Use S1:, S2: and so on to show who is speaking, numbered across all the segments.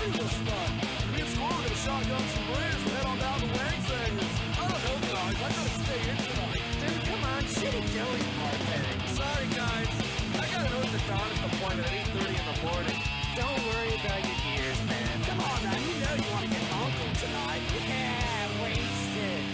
S1: this stuff. Me and Squirrel are gonna shotgun some beers and head on down to Wang's Hangers. I don't know, guys. I gotta stay in tonight.
S2: Dude, come on, shitty Joey Parkhead.
S1: Sorry, guys. I got an orthodontist appointment at 8:30 in the morning.
S2: Don't worry about your ears, man. Come on now, you know you want to get uncle tonight. Yeah, wasted.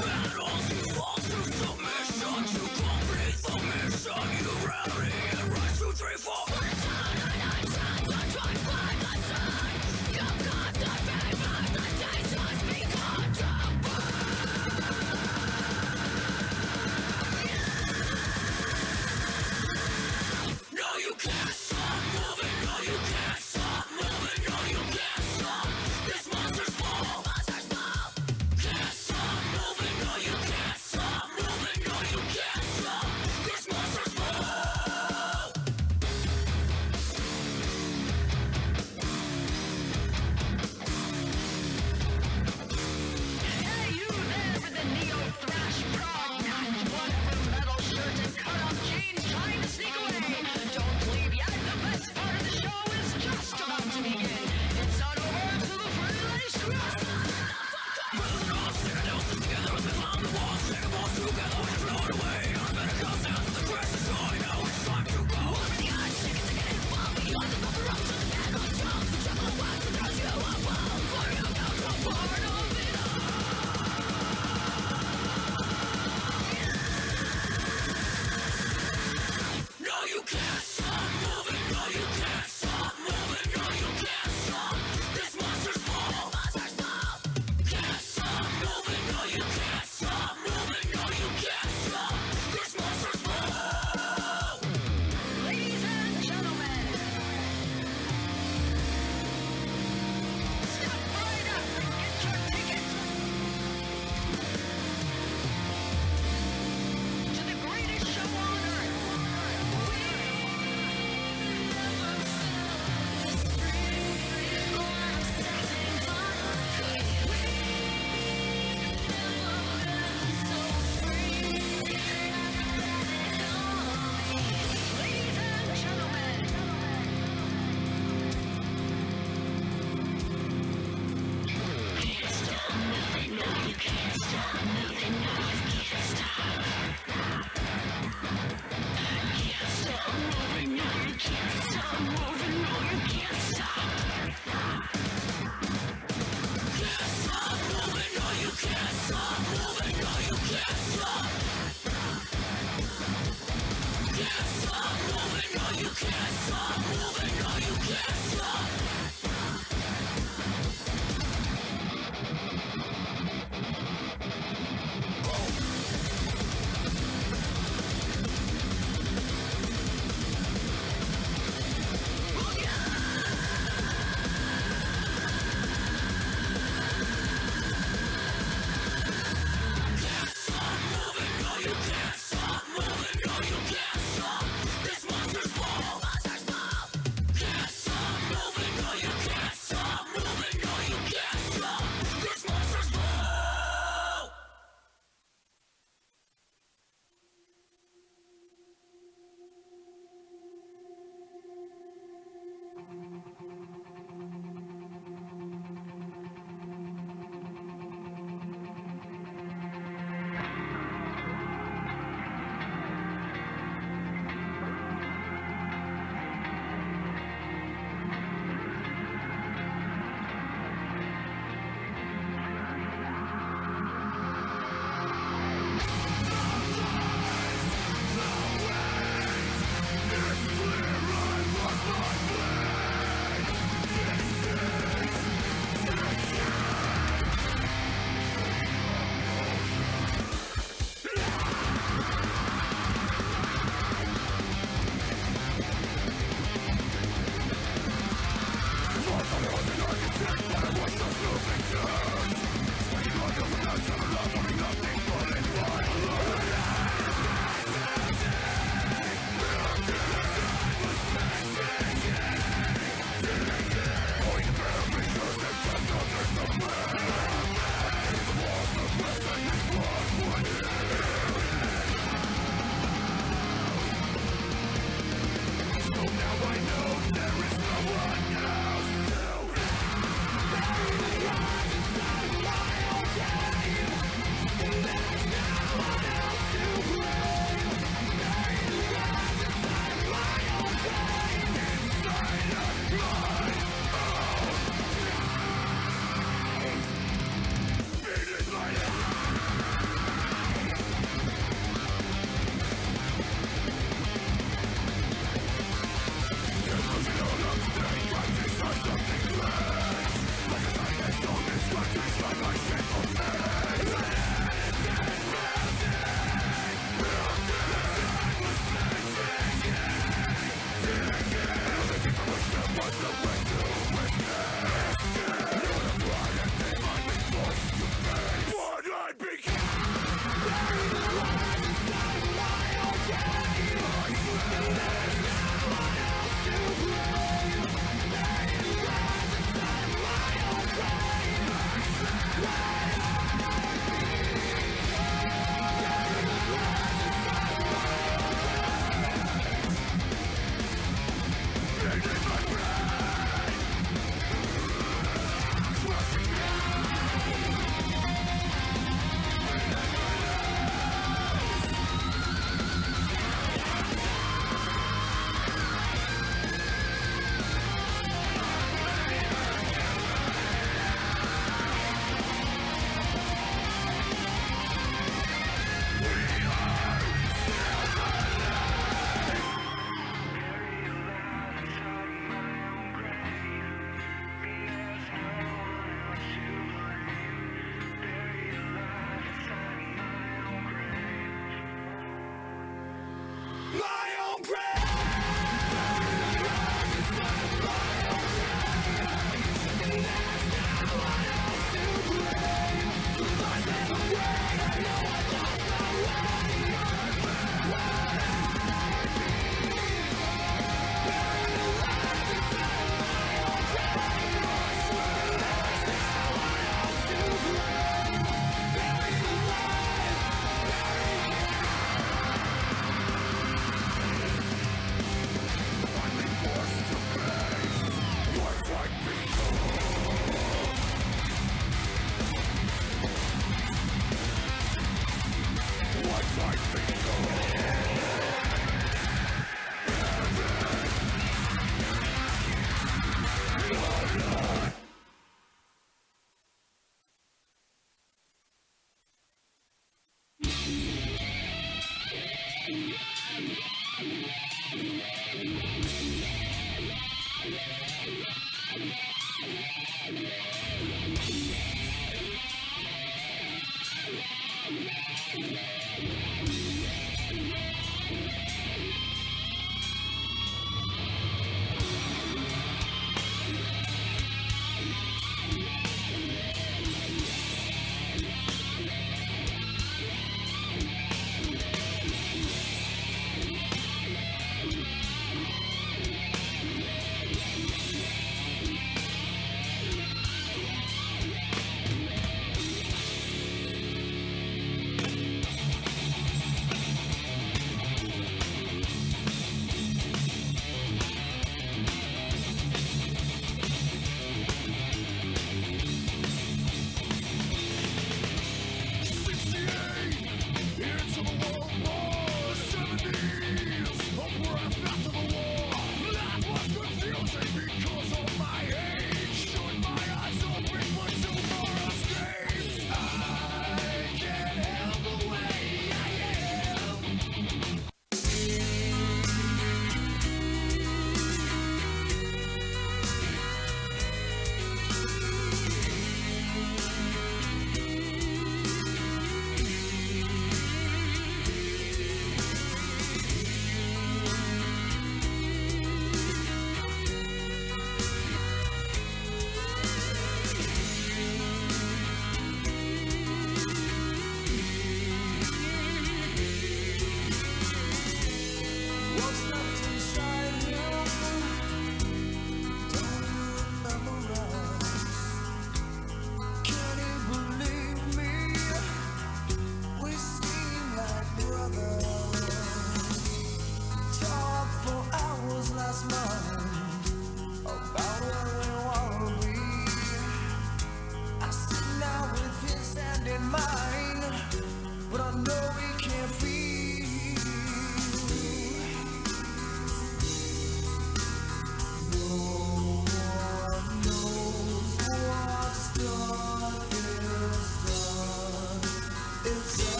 S3: Battles, you fall through submission to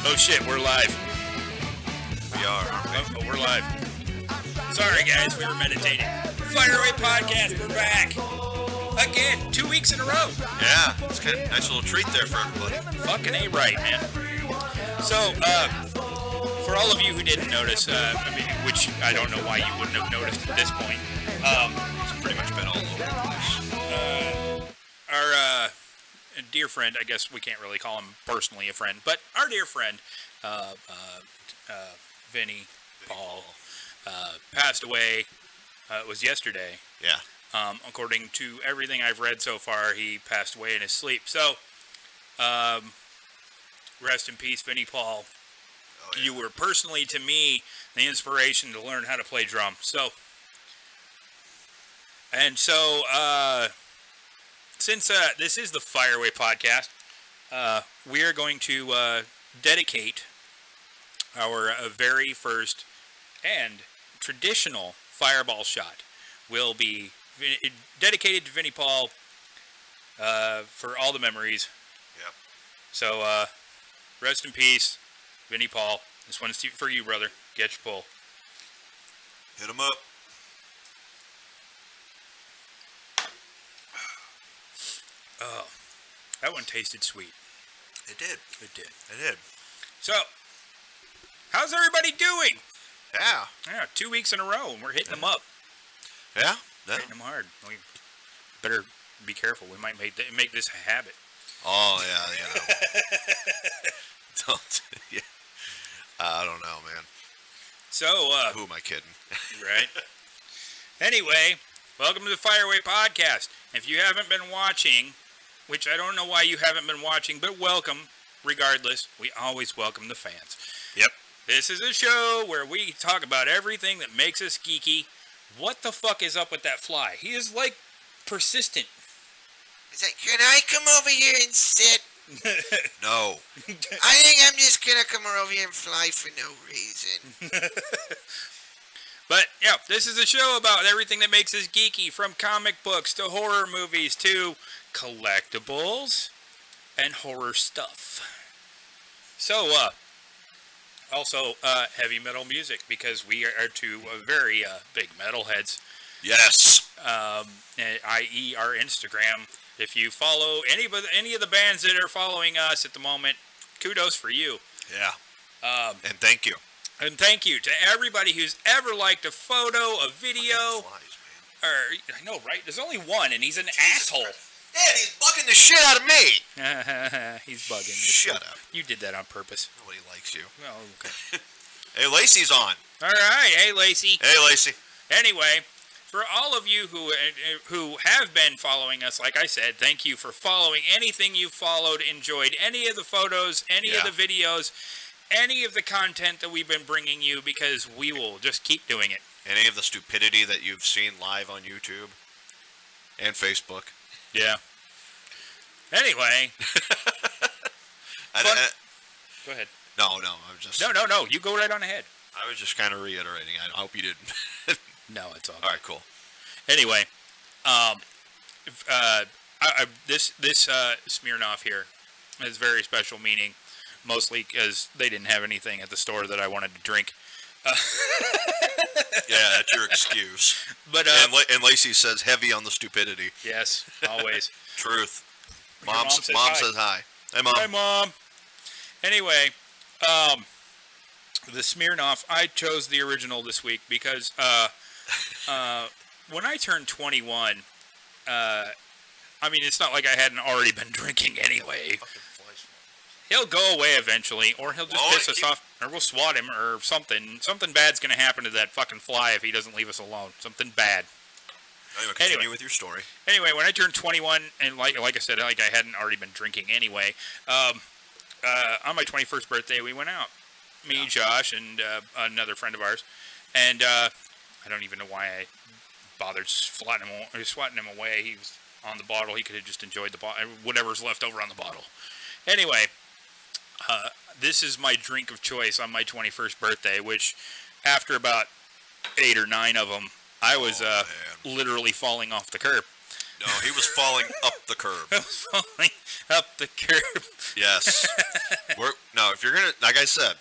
S3: Oh shit, we're live.
S4: We are.
S3: Oh, we're live. Sorry guys, we were meditating. Fire Away Podcast, we're back. Again, 2 weeks in a row.
S4: Yeah, it's kind of a nice little treat there for everybody.
S3: Fucking A right, man. So, for all of you who didn't notice, which I don't know why you wouldn't have noticed at this point,
S4: It's pretty much been all over the place.
S3: our dear friend, I guess we can't really call him personally a friend, but our dear friend, Vinnie Paul, passed away. It was yesterday.
S4: Yeah.
S3: According to everything I've read so far, he passed away in his sleep. So, rest in peace, Vinnie Paul.
S4: Oh, yeah.
S3: You were personally, to me, the inspiration to learn how to play drum. So, since this is the Fire Away Podcast, we are going to dedicate our very first and traditional fireball shot. Will be dedicated to Vinnie Paul for all the memories.
S4: Yep.
S3: So, rest in peace, Vinnie Paul. This one's for you, brother. Get your pull.
S4: Hit him up.
S3: Oh, that one tasted sweet.
S4: It did.
S3: It did.
S4: It did.
S3: So, how's everybody doing?
S4: Yeah.
S3: Yeah, 2 weeks in a row, and we're hitting them up.
S5: Yeah.
S3: Hitting them hard. We better be careful. We might make this a habit.
S5: Oh yeah. Don't. Yeah. I don't know, man.
S3: So,
S5: who am I kidding?
S3: right. Anyway, welcome to the Fireway Podcast. If you haven't been watching, which I don't know why you haven't been watching, but welcome. Regardless, we always welcome the fans.
S5: Yep.
S3: This is a show where we talk about everything that makes us geeky. What the fuck is up with that fly? He is like persistent.
S5: He's like, can I come over here and sit? No. I think I'm just gonna come over here and fly for no reason.
S3: But, yeah, this is a show about everything that makes us geeky, from comic books to horror movies to collectibles and horror stuff. So, also, heavy metal music, because we are two very big metalheads.
S5: Yes.
S3: I.e. our Instagram. If you follow any of the bands that are following us at the moment, kudos for you.
S5: Yeah. And thank you.
S3: And thank you to everybody who's ever liked a photo, a video.
S5: Flies, man.
S3: I know, right? There's only one, and he's an asshole.
S5: Yeah, he's bugging the shit out of me.
S3: He's bugging.
S5: Shut up.
S3: You did that on purpose.
S5: Nobody likes you.
S3: Oh, okay.
S5: Hey, Lacey's on.
S3: All right. Hey, Lacey.
S5: Hey, Lacey.
S3: Anyway, for all of you who have been following us, like I said, thank you for following anything you followed, enjoyed any of the photos, any of the videos, any of the content that we've been bringing you, because we will just keep doing it.
S5: Any of the stupidity that you've seen live on YouTube and Facebook.
S3: Yeah. Anyway. Go ahead.
S5: No, I'm just...
S3: No, you go right on ahead.
S5: I was just kind of reiterating. I hope you didn't.
S3: No, it's all good.
S5: All right, cool.
S3: Anyway, this Smirnoff here has very special meaning, mostly because they didn't have anything at the store that I wanted to drink.
S5: Yeah, that's your excuse.
S3: But
S5: and Lacey says heavy on the stupidity.
S3: Yes, always.
S5: Truth.
S3: Your
S5: Mom says hi. Hey, Mom.
S3: Hi, Mom. Anyway, the Smirnoff, I chose the original this week because when I turned 21, I mean, it's not like I hadn't already been drinking anyway. He'll go away eventually, or he'll just piss us off, or we'll swat him, or something. Something bad's going to happen to that fucking fly if he doesn't leave us alone. Something bad.
S5: Anyway, continue with your story.
S3: Anyway, when I turned 21, and like I said, like I hadn't already been drinking anyway, on my 21st birthday, we went out. Me, Josh, and another friend of ours. And I don't even know why I bothered swatting him away. He was on the bottle. He could have just enjoyed the bottle, whatever's left over on the bottle. Anyway, this is my drink of choice on my 21st birthday, which after about 8 or 9 of them, I was literally falling off the curb.
S5: No, he was falling up the curb.
S3: I was falling up the curb.
S5: Yes. If you're going to, like I said,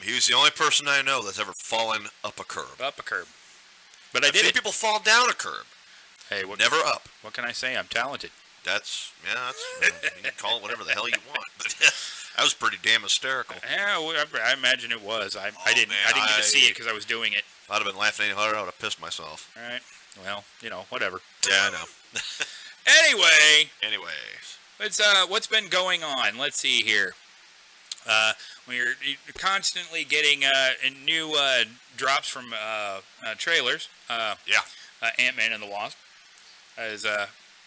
S5: he was the only person I know that's ever fallen up a curb.
S3: Up a curb. But I did it.
S5: People fall down a curb.
S3: Hey,
S5: never up.
S3: What can I say? I'm talented.
S5: That's you can call it whatever the hell you want. But that was pretty damn hysterical.
S3: Yeah, I imagine it was. I didn't get to see it because I was doing it.
S5: If I'd have been laughing any harder, I would have pissed myself.
S3: All right. Well, whatever.
S5: Yeah, I know.
S3: Anyway, what's been going on? Let's see here. We're constantly getting new drops from trailers. Ant-Man and the Wasp, as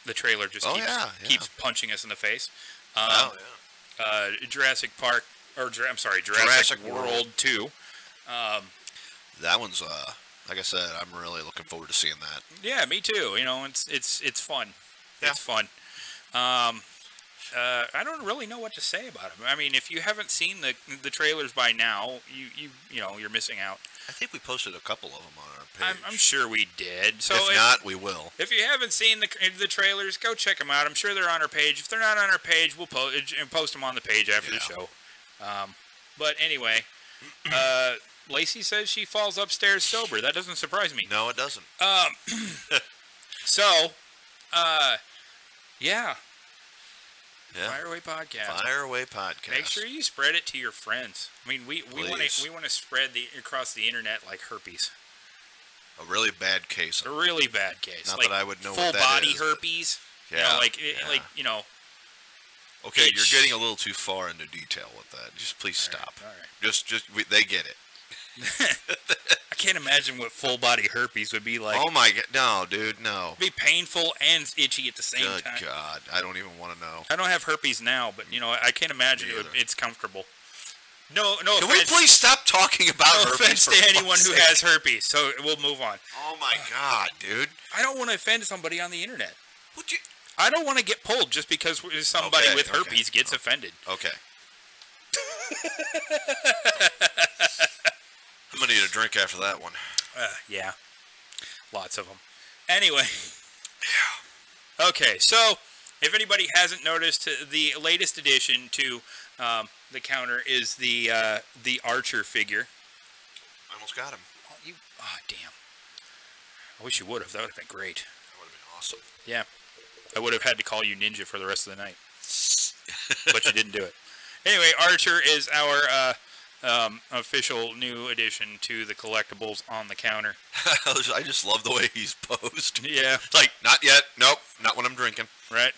S3: the trailer just keeps punching us in the face. Jurassic Park, Jurassic World 2.
S5: That one's like I said, I'm really looking forward to seeing that.
S3: Yeah, me too. It's fun.
S5: Yeah.
S3: It's fun. I don't really know what to say about them. I mean, if you haven't seen the trailers by now, you're missing out.
S5: I think we posted a couple of them on our page.
S3: I'm sure we did. So
S5: if not, we will.
S3: If you haven't seen the trailers, go check them out. I'm sure they're on our page. If they're not on our page, we'll post them on the page after the show. But anyway, Lacey says she falls upstairs sober. That doesn't surprise me.
S5: No, it doesn't.
S3: Yeah.
S5: Yeah.
S3: Fireway Podcast.
S5: Fireway Podcast.
S3: Make sure you spread it to your friends. I mean, we want to spread across the internet like herpes.
S6: A really bad case.
S3: A really bad case.
S6: Not
S3: like
S6: that I would know
S3: full
S6: what that
S3: body
S6: is, but-
S3: herpes.
S6: Yeah.
S3: You know,
S6: yeah.
S3: like you know.
S6: Okay,
S3: itch.
S6: you're getting a little too far into detail with that. Just please stop.
S3: All right.
S6: They get it.
S3: I can't imagine what full body herpes would be like.
S6: Oh my God, no, dude, no.
S3: It'd be painful and itchy at the same
S6: Good
S3: time.
S6: God, I don't even want to know.
S3: I don't have herpes now, but you know, I can't imagine
S6: Me either.
S3: it's comfortable. No
S6: Can we
S3: offense.
S6: please stop talking about
S3: No
S6: herpes?
S3: offense
S6: for
S3: to anyone
S6: fuck's
S3: who
S6: sake?
S3: has herpes. So we'll move on.
S6: Oh my God, dude.
S3: I don't want to offend somebody on the internet.
S6: Would you?
S3: I don't want to get pulled just because somebody
S6: Okay,
S3: with
S6: okay.
S3: herpes gets offended.
S6: Okay. I'm gonna need a drink after that one.
S3: Yeah, lots of them. Anyway, okay. So if anybody hasn't noticed, the latest addition to the counter is the Archer figure.
S6: I almost got him.
S3: Oh, damn. I wish you would have. That would have been great.
S6: That would have been awesome.
S3: Yeah. I would have had to call you Ninja for the rest of the night. But you didn't do it. Anyway, Archer is our official new addition to the collectibles on the counter.
S6: I just love the way he's posed.
S3: Yeah.
S6: It's like, not yet. Nope. Not when I'm drinking.
S3: Right?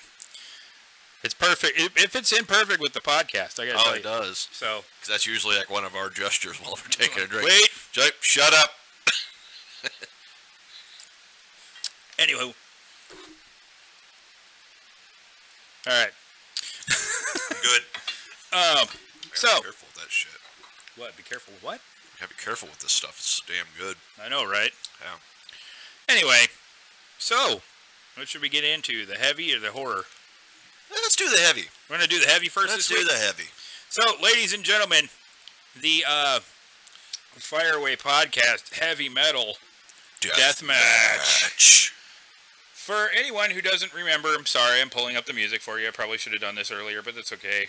S3: It's perfect. It fits in perfect with the podcast, I gotta
S6: Oh,
S3: tell
S6: it
S3: you.
S6: does.
S3: So,
S6: Because that's usually like one of our gestures while we're taking a drink.
S3: wait.
S6: Shut up.
S3: Anyway. Alright.
S6: Good.
S3: So.
S6: Be careful with that shit.
S3: What? Be careful with what?
S6: You gotta be careful with this stuff. It's damn good.
S3: I know, right?
S6: Yeah.
S3: Anyway. So. What should we get into? The heavy or the horror?
S6: Let's do the heavy.
S3: We're going to do the heavy first
S6: Let's
S3: this
S6: do
S3: week?
S6: the heavy.
S3: So, ladies and gentlemen, the Fireway Podcast Heavy Metal Deathmatch. For anyone who doesn't remember, I'm sorry, I'm pulling up the music for you. I probably should have done this earlier, but that's okay.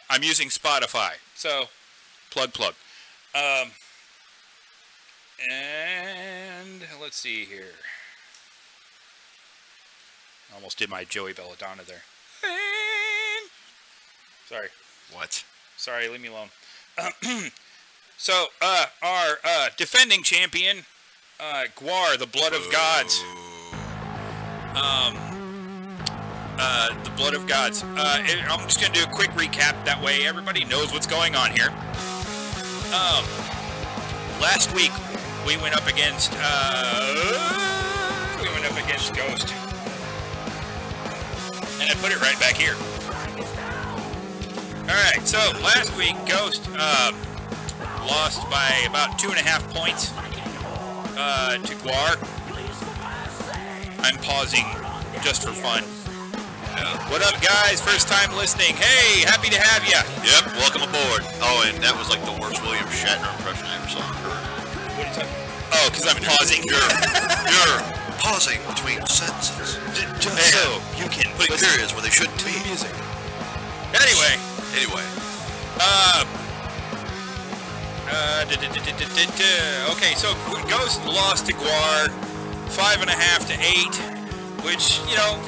S3: I'm using Spotify, so plug. And let's see here. Almost did my Joey Belladonna there. Sorry.
S6: What?
S3: Sorry, leave me alone. So, our defending champion, Gwar, the Blood of Gods. The Blood of Gods. I'm just going to do a quick recap. That way everybody knows what's going on here. Last week, we went up against Ghost. And I put it right back here. Alright, so last week, Ghost lost by about 2.5 points to Gwar. I'm pausing just for fun. What up, guys? First time listening. Hey, happy to have you.
S6: Yep, welcome aboard. Oh, and that was like the worst William Shatner impression I ever saw.
S3: What are you talking about? Oh, because I'm pausing.
S6: You're pausing between sentences.
S3: Just so you can
S6: Putting
S3: listen.
S6: periods where they shouldn't be.
S3: Anyway. Okay, so Ghost lost to Gwar 5.5 to 8, which, you know,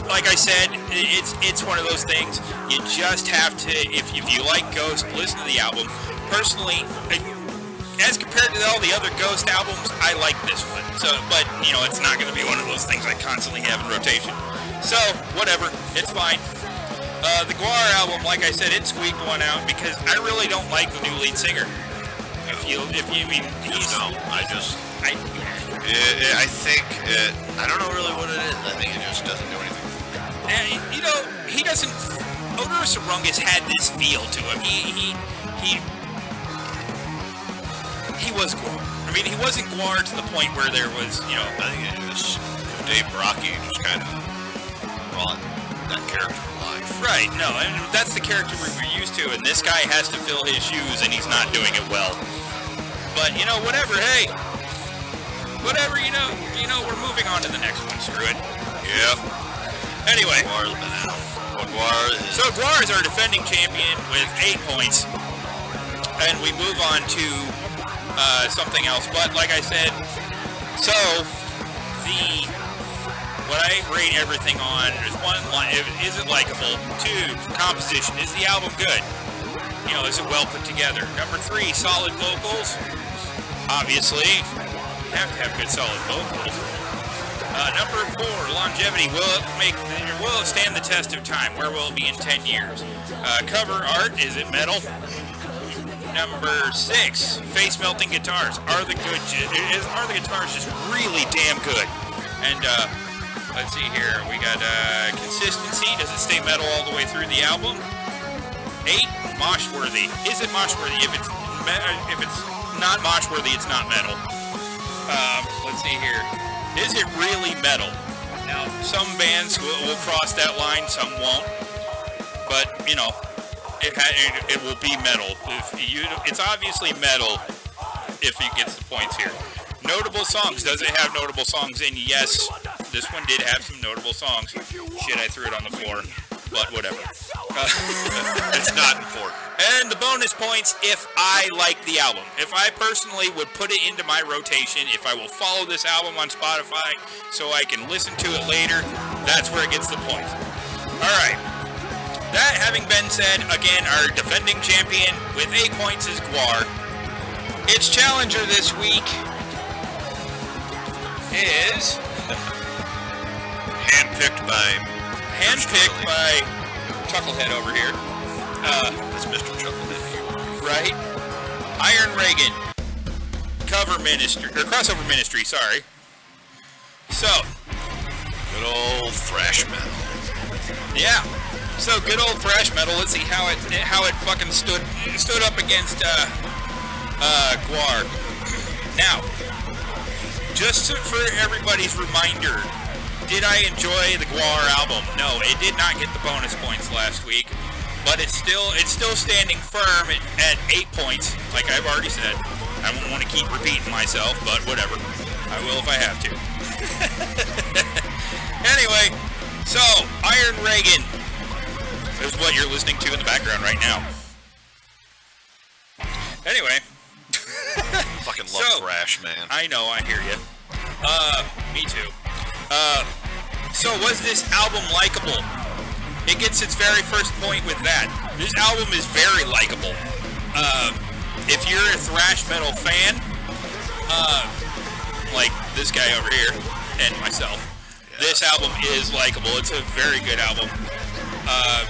S3: like I said, it's one of those things. You just have to, if you like Ghost, listen to the album. Personally, as compared to all the other Ghost albums, I like this one. So, but you know, it's not going to be one of those things I constantly have in rotation. So, whatever, it's fine. The Gwar album, like I said, it squeaked one out because I really don't like the new lead singer. If you mean he's
S6: I think I don't know really what it is. I think it just doesn't do anything.
S3: And, you know, he doesn't. Oderus Urungus had this feel to him. He was Gwar. I mean, he wasn't Gwar to the point where there was, you know.
S6: I think it just Dave Brockie just kind of brought that character to life.
S3: Right. No, and that's the character we were used to, and this guy has to fill his shoes, and he's not doing it well. But you know, whatever. Hey, whatever. You know, we're moving on to the next one. Screw it.
S6: Yep.
S3: Anyway. So Gwar is our defending champion with 8 points, and we move on to something else. But like I said, so what I rate everything on is 1, is it likable? 2, composition. Is the album good? You know, is it well put together? Number 3, solid vocals. Obviously. have to have good solid vocals. Number 4, longevity. Will it stand the test of time? Where will it be in 10 years? Cover art. Is it metal? Number 6, face melting guitars. Are the guitars just really damn good? And let's see here. We got consistency. Does it stay metal all the way through the album? 8, mosh-worthy. Is it mosh-worthy? If it's not mosh-worthy, it's not metal. Let's see here. Is it really metal? Now, some bands will cross that line, some won't. But, you know, it will be metal. It's obviously metal if it gets the points here. Notable songs. Does it have notable songs? And yes, this one did have some notable songs. Shit, I threw it on the floor. But whatever.
S6: It's not important.
S3: And the bonus points if I like the album. If I personally would put it into my rotation, if I will follow this album on Spotify so I can listen to it later, that's where it gets the points. Alright. That having been said, again, our defending champion with 8 points is Gwar. Its challenger this week is
S6: Handpicked by
S3: Chucklehead over here.
S6: That's Mr. Chucklehead here.
S3: Right? Iron Reagan. Crossover Ministry, sorry. So.
S6: Good old thrash metal.
S3: Yeah. So good old thrash metal. Let's see how it fucking stood up against Gwar. Now, just for everybody's reminder, did I enjoy the Gwar album? No, it did not get the bonus points last week, but it's still standing firm at 8 points, like I've already said. I won't want to keep repeating myself, but whatever. I will if I have to. Anyway, so Iron Reagan is what you're listening to in the background right now. Anyway.
S6: Fucking love thrash, man.
S3: I know, I hear you. Me too. So was this album likable? It gets its very first point with that. This album is very likable. If you're a thrash metal fan, like this guy over here and myself, this album is likable. It's a very good album.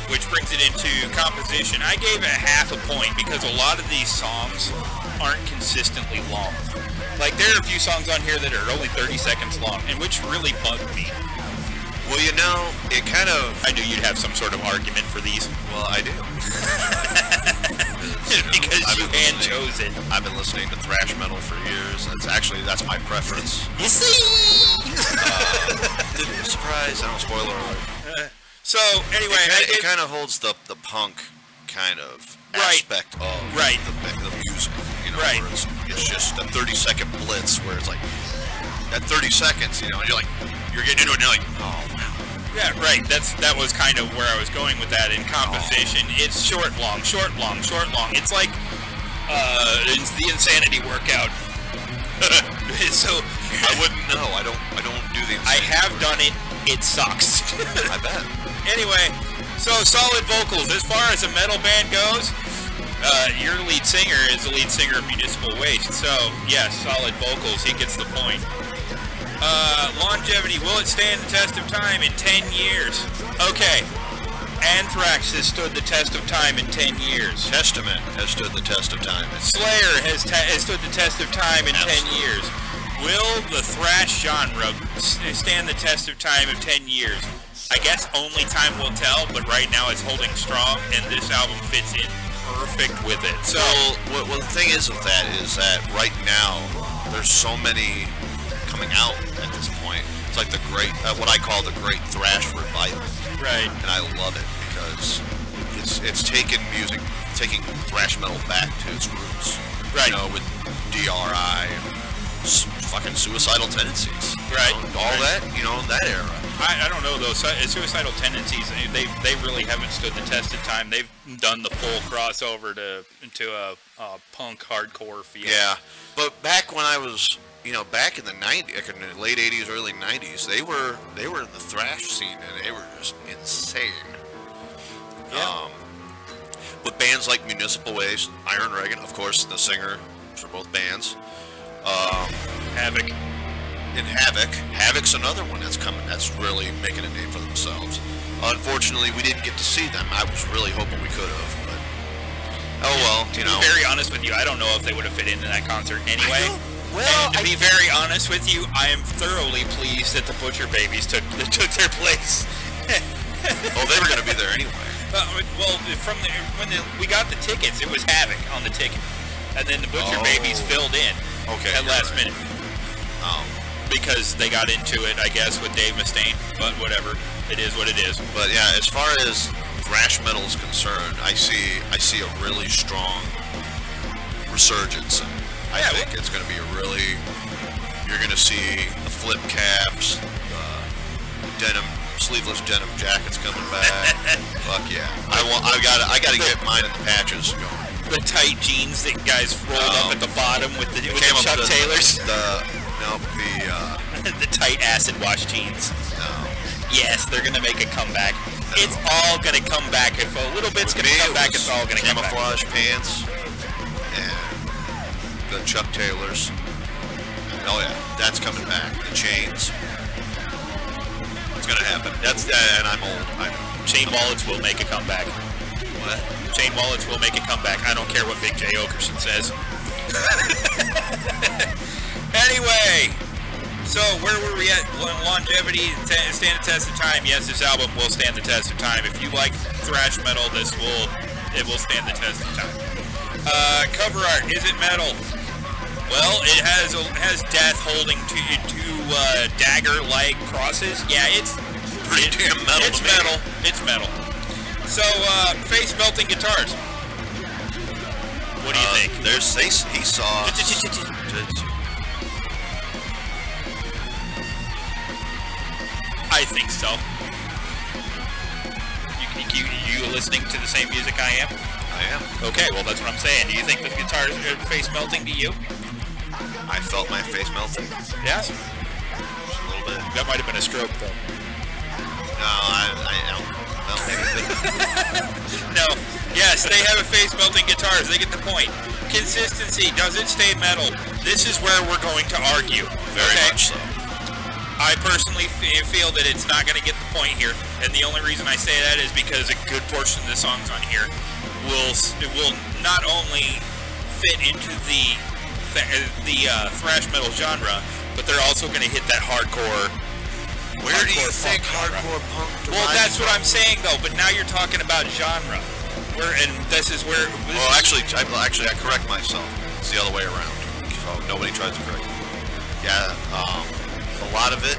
S3: Which brings it into composition. I gave it half a point because a lot of these songs aren't consistently long. Like, there are a few songs on here that are only 30 seconds long, and which really bugged me.
S6: Well, you know, it kind of...
S3: I knew you'd have some sort of argument for these.
S6: Well, I do.
S3: Because you hand-chose it.
S6: I've been listening to thrash metal for years. That's my preference.
S3: You see?
S6: Surprise, I don't spoiler alert.
S3: So, anyway...
S6: It kind of holds the punk kind of aspect of the music. You know, where it's just a 30-second blitz where it's like, at 30 seconds, you know, and you're getting into it and you're like, oh, wow.
S3: Yeah, right. That was kind of where I was going with that in composition. It's short, long, short, long, short, long. It's like, it's the insanity workout. So,
S6: I wouldn't know. I don't do the insanity
S3: I have done it. It sucks.
S6: I bet.
S3: Anyway, so solid vocals. As far as a metal band goes, your lead singer is the lead singer of Municipal Waste, so yes, solid vocals, he gets the point. Longevity, will it stand the test of time in 10 years? Okay, Anthrax has stood the test of time in 10 years.
S6: Testament has stood the test of time.
S3: Slayer has stood the test of time in 10 years. Will the thrash genre stand the test of time of 10 years? I guess only time will tell, but right now it's holding strong, and this album fits in perfect with it. So,
S6: well, the thing is with that is that right now there's so many coming out at this point. It's like the great, what I call the great thrash revival.
S3: Right.
S6: And I love it because it's taking thrash metal back to its roots.
S3: Right.
S6: You know, with DRI and fucking Suicidal Tendencies.
S3: Right.
S6: You know, all that, you know, that era.
S3: I don't know though. Suicidal Tendencies, they really haven't stood the test of time. They've done the full crossover into a punk hardcore feel.
S6: Yeah, but back when I was, you know, back in the '90s, late '80s, early '90s, they were in the thrash scene and they were just insane.
S3: Yeah.
S6: With bands like Municipal Waste, Iron Reagan, of course, the singer for both bands.
S3: Havoc.
S6: In Havoc. Havoc's another one that's coming. That's really making a name for themselves. Unfortunately, we didn't get to see them. I was really hoping we could have, but oh well.
S3: To be very honest with you, I don't know if they would have fit into that concert anyway.
S6: Well,
S3: and to be very honest with you, I am thoroughly pleased that the Butcher Babies took their place.
S6: Oh, they were going to be there anyway.
S3: Well, when we got the tickets, it was Havoc on the ticket, and then the Butcher Babies filled in at last minute. Because they got into it, I guess, with Dave Mustaine. But whatever, it is what it is.
S6: But yeah, as far as thrash metal is concerned, I see a really strong resurgence. I think it's going to be you're going to see the flip caps, the sleeveless denim jackets coming back. Fuck yeah! I got to get mine in the patches going.
S3: The tight jeans that guys rolled up at the bottom with the Chuck Taylors. The tight acid wash jeans.
S6: No.
S3: Yes, they're gonna make a comeback. No. It's all gonna come back. If a little bit's gonna come back, it's all gonna come back.
S6: Camouflage pants and the Chuck Taylors. Oh yeah, that's coming back. The chains. It's gonna happen. And I'm old. I know.
S3: Chain wallets will make a comeback.
S6: What?
S3: Chain wallets will make a comeback. I don't care what Big J. Okerson says. Anyway, so where were we at? Longevity, stand the test of time. Yes, this album will stand the test of time. If you like thrash metal, it will stand the test of time. Cover art, is it metal? Well, it has death holding two dagger-like crosses. Yeah, it's
S6: pretty damn metal.
S3: It's metal. It's metal. So, face melting guitars. What do you think?
S6: He saw.
S3: I think so. You listening to the same music I am?
S6: I am.
S3: Okay, well that's what I'm saying. Do you think the guitars are face melting to you?
S6: I felt my face melting.
S3: Yes?
S6: Just a little bit.
S3: That might have been a stroke, though.
S6: No, I don't.
S3: No. Yes, they have a face melting guitars. They get the point. Consistency. Does it stay metal? This is where we're going to argue.
S6: Very much so.
S3: I personally feel that it's not going to get the point here, and the only reason I say that is because a good portion of the songs on here will not only fit into the thrash metal genre, but they're also going to hit that hardcore.
S6: Where do you think hardcore punk?
S3: Well, that's what I'm saying though. But now you're talking about genre, this is where.
S6: Well, actually, I correct myself. It's the other way around. So nobody tries to correct me. Yeah. A lot of thrash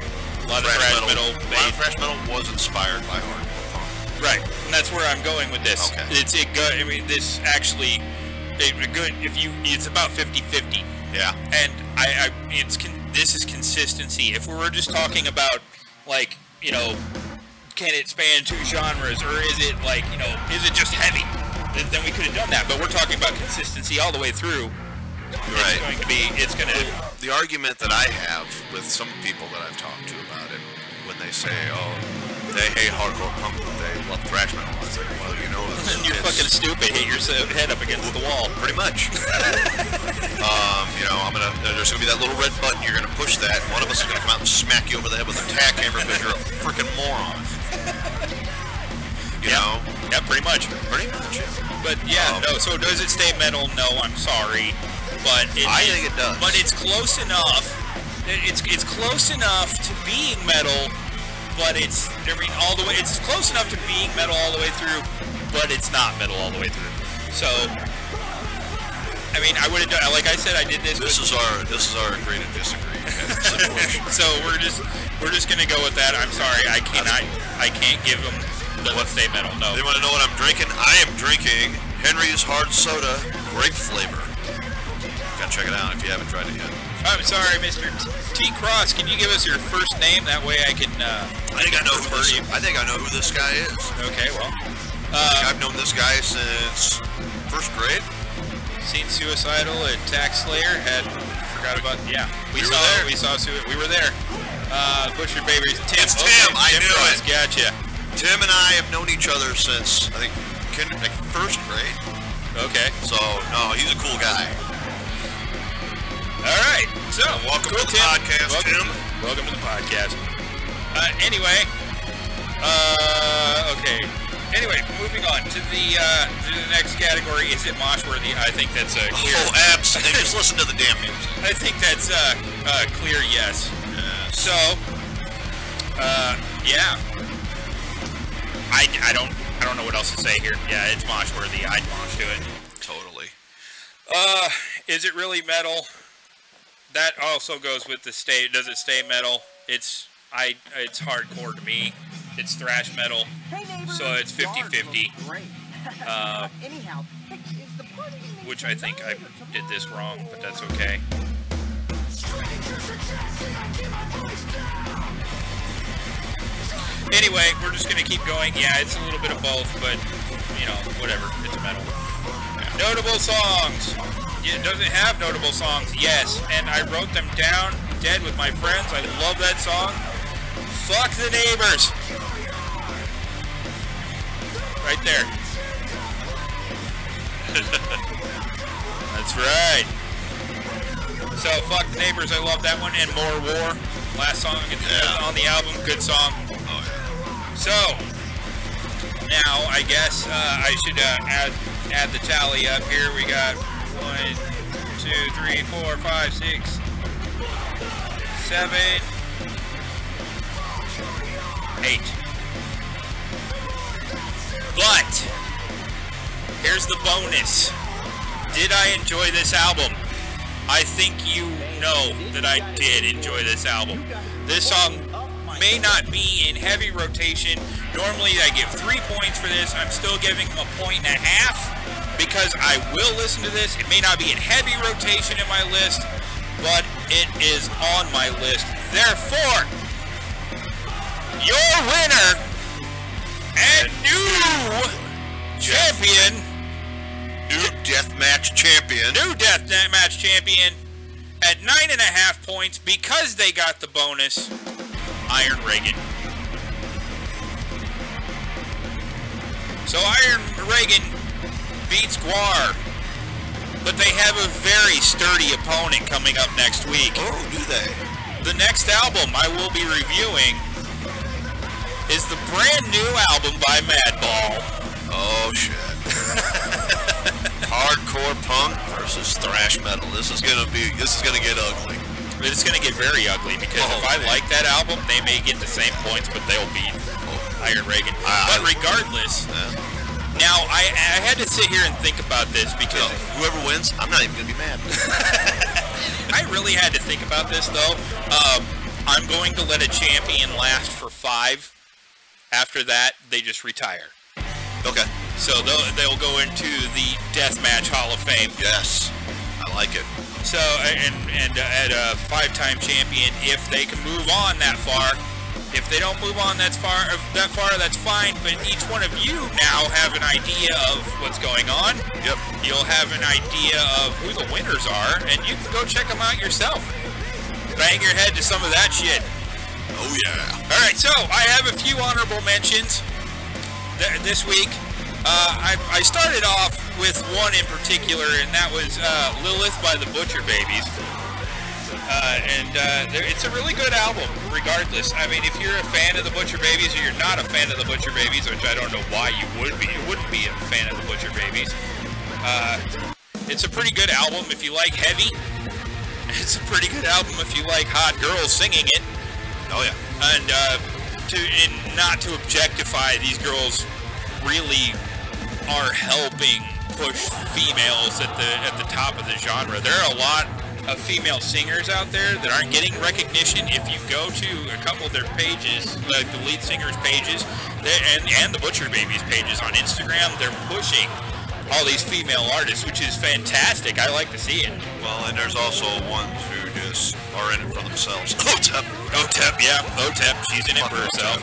S6: metal was inspired by hardcore punk.
S3: Right, and that's where I'm going with this.
S6: Okay.
S3: It's about 50-50.
S6: Yeah.
S3: And this is consistency. If we were just talking about, like, can it span two genres, or is it like, is it just heavy? Then we could have done that. But we're talking about consistency all the way through.
S6: Right.
S3: The
S6: argument that I have with some people that I've talked to about it, when they say, they hate hardcore punk, but they love thrash metal, I was like, well,
S3: you're fucking stupid. Hit your head up against the wall.
S6: Pretty much. There's gonna be that little red button. You're gonna push that. And one of us is gonna come out and smack you over the head with a tack hammer because you're a freaking moron. You know?
S3: Yeah, pretty much.
S6: Pretty much.
S3: But no. So does it stay metal? No, I'm sorry. But
S6: I think it does.
S3: But it's close enough. It's close enough to being metal, but it's close enough to being metal all the way through, but it's not metal all the way through. So I would have done, like I said, I did this.
S6: This is our agree to disagree situation.
S3: So we're just gonna go with that. I'm sorry, I can't give them the let's stay metal. No.
S6: They want to know what I'm drinking? I am drinking Henry's Hard Soda Grape Flavor. Check it out if you haven't tried it yet.
S3: I'm sorry, Mr. T. Cross. Can you give us your first name? That way I can.
S6: I think I know who this guy is.
S3: Okay, well.
S6: I've known this guy since first grade.
S3: Seen Suicidal at Tax Slayer. Forgot about. Yeah, we saw there. We were there. Butcher Babies. Tim.
S6: It's Tim. I knew
S3: Cross,
S6: it.
S3: Gotcha.
S6: Tim and I have known each other since I think first grade.
S3: Okay.
S6: So no, he's a cool guy.
S3: All right. So,
S6: welcome to the podcast, Tim.
S3: Welcome to the podcast. Anyway. Okay. Anyway, moving on to the next category. Is it mosh-worthy? I think that's clear.
S6: Oh, absolutely. Just listen to the damn music.
S3: I think that's clear yes. So, yeah. I don't know what else to say here. Yeah, it's mosh-worthy. I'd mosh to it.
S6: Totally.
S3: Is it really metal? That also goes with the stay. Does it stay metal? It's hardcore to me. It's thrash metal, so it's 50-50. Which I think I did this wrong, but that's okay. Anyway, we're just gonna keep going. Yeah, it's a little bit of both, but you know, whatever. It's metal. Notable songs. Does it have notable songs? Yes, and I wrote them down. Dead with my friends. I love that song. Fuck the Neighbors. Right there. That's right. So, Fuck the Neighbors, I love that one. And More War. Last song on the album. Good song. So, now I guess I should add the tally up here. We got 1, 2, 3, 4, 5, 6, 7, 8. But here's the bonus. Did I enjoy this album? I think you know that I did enjoy this album. This song may not be in heavy rotation. Normally I give 3 points for this. I'm still giving them 1.5 points because I will listen to this. It may not be in heavy rotation in my list, but it is on my list. Therefore, your winner and new champion,
S6: new deathmatch champion
S3: at 9.5 points because they got the bonus, Iron Reagan. So Iron Reagan beats Gwar, but they have a very sturdy opponent coming up next week.
S6: Oh, do they?
S3: The next album I will be reviewing is the brand new album by Madball.
S6: Oh shit. Hardcore punk versus thrash metal. This is gonna get ugly.
S3: It's gonna get very ugly because if I like that album, they may get the same points, but they'll beat Iron Reagan. But regardless, now I had to sit here and think about this because
S6: whoever wins, I'm not even gonna be mad.
S3: I really had to think about this though. I'm going to let a champion last for 5. After that, they just retire.
S6: Okay.
S3: So they'll go into the Deathmatch Hall of Fame.
S6: Yes, I like it.
S3: So and at a 5-time champion, if they can move on that far. If they don't move on that far, that's fine. But each one of you now have an idea of what's going on.
S6: Yep.
S3: You'll have an idea of who the winners are, and you can go check them out yourself. Bang your head to some of that shit.
S6: Oh yeah.
S3: All right, so I have a few honorable mentions this week. I started off with one in particular, and that was Lilith by the Butcher Babies. It's a really good album, regardless. I mean, if you're a fan of the Butcher Babies or you're not a fan of the Butcher Babies, which I don't know why you would be, you wouldn't be a fan of the Butcher Babies. It's a pretty good album if you like heavy. It's a pretty good album if you like hot girls singing it.
S6: Oh yeah.
S3: And not to objectify, these girls really are helping push females at the top of the genre. There are a lot of female singers out there that aren't getting recognition. If you go to a couple of their pages, like the lead singers' pages, and the Butcher Babies pages on Instagram, they're pushing all these female artists, which is fantastic. I like to see it.
S6: Well, and there's also ones who just are in it for themselves.
S3: OTEP, yeah, OTEP, she's in it for herself.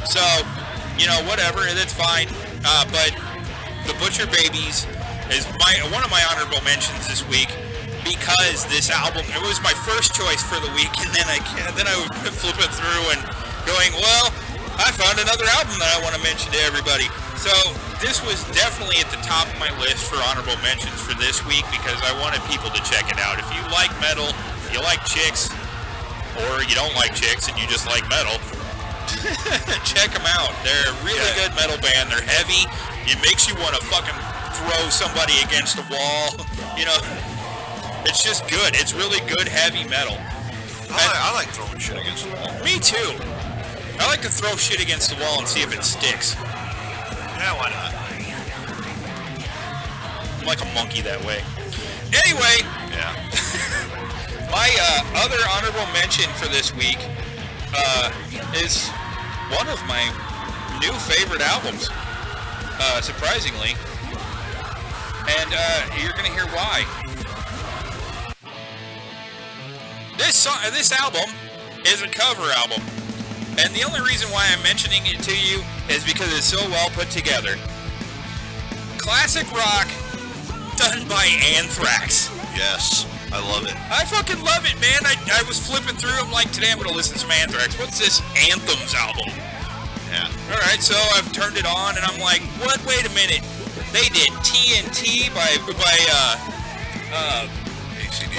S3: So, you know, whatever, that's fine. But the Butcher Babies is one of my honorable mentions this week because this album, it was my first choice for the week, and then I was flipping through and going, well, I found another album that I want to mention to everybody. So this was definitely at the top of my list for honorable mentions for this week because I wanted people to check it out. If you like metal, you like chicks, or you don't like chicks and you just like metal, check them out. They're a really good metal band. They're heavy. It makes you want to fucking throw somebody against a wall. You know, it's just good. It's really good heavy metal.
S6: I like throwing shit against the wall.
S3: Me too. I like to throw shit against the wall and see if it sticks.
S6: Yeah, why not?
S3: I'm like a monkey that way. Anyway,
S6: yeah.
S3: My other honorable mention for this week is one of my new favorite albums, surprisingly. And you're going to hear why. This album is a cover album. And the only reason why I'm mentioning it to you is because it's so well put together. Classic rock done by Anthrax.
S6: Yes, I love it.
S3: I fucking love it, man. I was flipping through them like, today I'm going to listen to some Anthrax. What's this Anthems album?
S6: Yeah.
S3: Alright, so I've turned it on and I'm like, what? Wait a minute. They did TNT by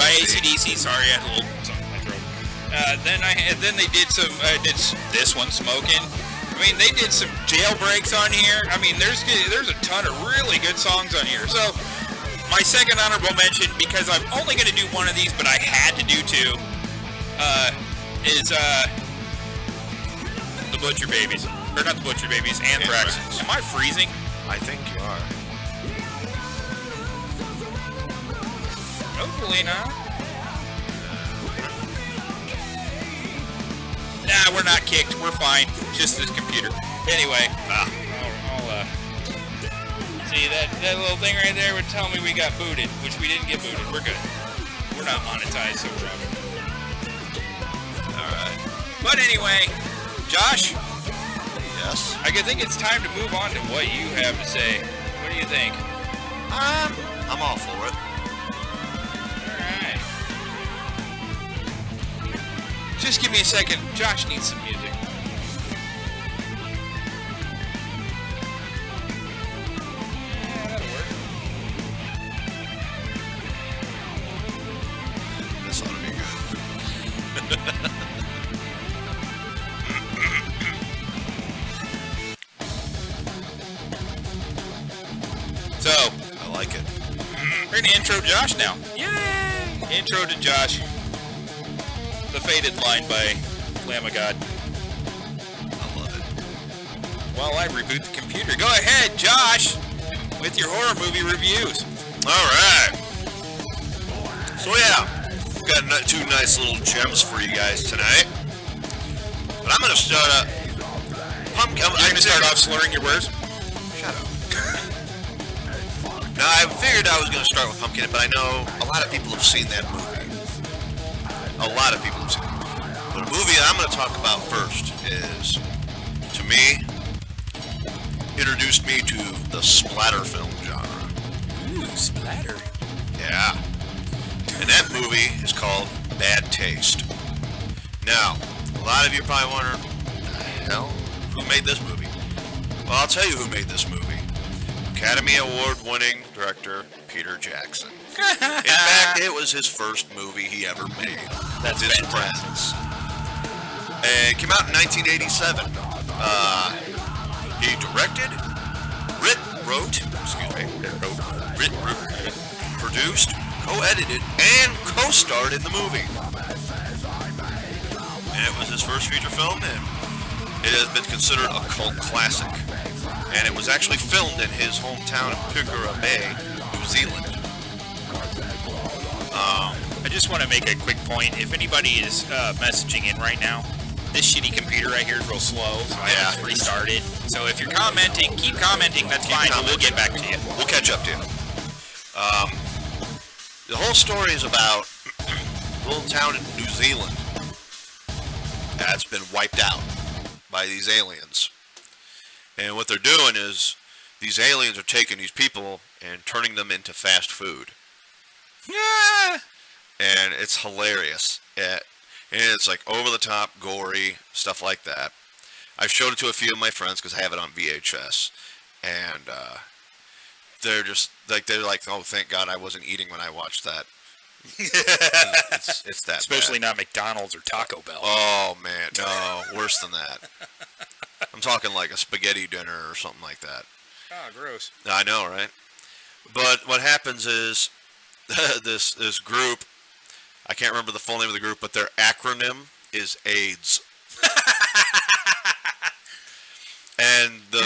S3: AC/DC. Sorry, I had a little something in my throat. Then they did some. Did this one, Smoking. I mean, they did some Jailbreaks on here. I mean, there's a ton of really good songs on here. So my second honorable mention, because I'm only going to do one of these, but I had to do two, is the Butcher Babies, or not the Butcher Babies, Anthrax. Am I freezing?
S6: I think you are.
S3: Hopefully not. Nah, we're not kicked. We're fine. Just this computer. Anyway, I'll see that little thing right there would tell me we got booted, which we didn't get booted. We're good. We're not monetized, so we're okay.
S6: All right.
S3: But anyway, Josh.
S6: Yes.
S3: I think it's time to move on to what you have to say. What do you think?
S6: I'm all for it.
S3: Alright. Just give me a second. Josh needs some music. Yeah, that'll work.
S6: This ought to be good.
S3: So,
S6: I like it.
S3: we're going to intro Josh now. Yay! Intro to Josh. The Faded Line by Lamb of God.
S6: I love it.
S3: While I reboot the computer. Go ahead, Josh, with your horror movie reviews.
S6: All right. So yeah, got two nice little gems for you guys tonight. But I'm going to start up.
S3: You're going to start off slurring your words?
S6: Shut up. Now, I figured I was going to start with Pumpkin, but I know a lot of people have seen that movie. A lot of people have seen it. But the movie I'm going to talk about first is, to me, introduced me to the splatter film genre.
S3: Ooh, splatter.
S6: Yeah. And that movie is called Bad Taste. Now, a lot of you are probably wondering, hell, who made this movie? Well, I'll tell you who made this movie. Academy Award-winning director Peter Jackson. In fact, it was his first movie he ever made.
S3: That's
S6: his
S3: fantastic.
S6: Friends. And it came out in 1987. He directed, produced, co-edited, and co-starred in the movie. And it was his first feature film, and it has been considered a cult classic. And it was actually filmed in his hometown of Picora Bay, New Zealand.
S3: I just want to make a quick point. If anybody is messaging in right now, this shitty computer right here is real slow, so I just restarted. So if you're commenting, keep commenting. That's fine. We'll get back to you.
S6: We'll catch up to you. The whole story is about a little town in New Zealand that's been wiped out by these aliens. And what they're doing is these aliens are taking these people and turning them into fast food.
S3: Yeah.
S6: And it's hilarious. And it's like over the top, gory, stuff like that. I've showed it to a few of my friends because I have it on VHS. and they're like, oh, thank God I wasn't eating when I watched that. It's that
S3: especially
S6: bad.
S3: not McDonald's or Taco Bell.
S6: Oh man, no, worse than that. I'm talking like a spaghetti dinner or something like that.
S3: Oh, gross.
S6: I know, right? But what happens is this group, I can't remember the full name of the group, but their acronym is AIDS. And the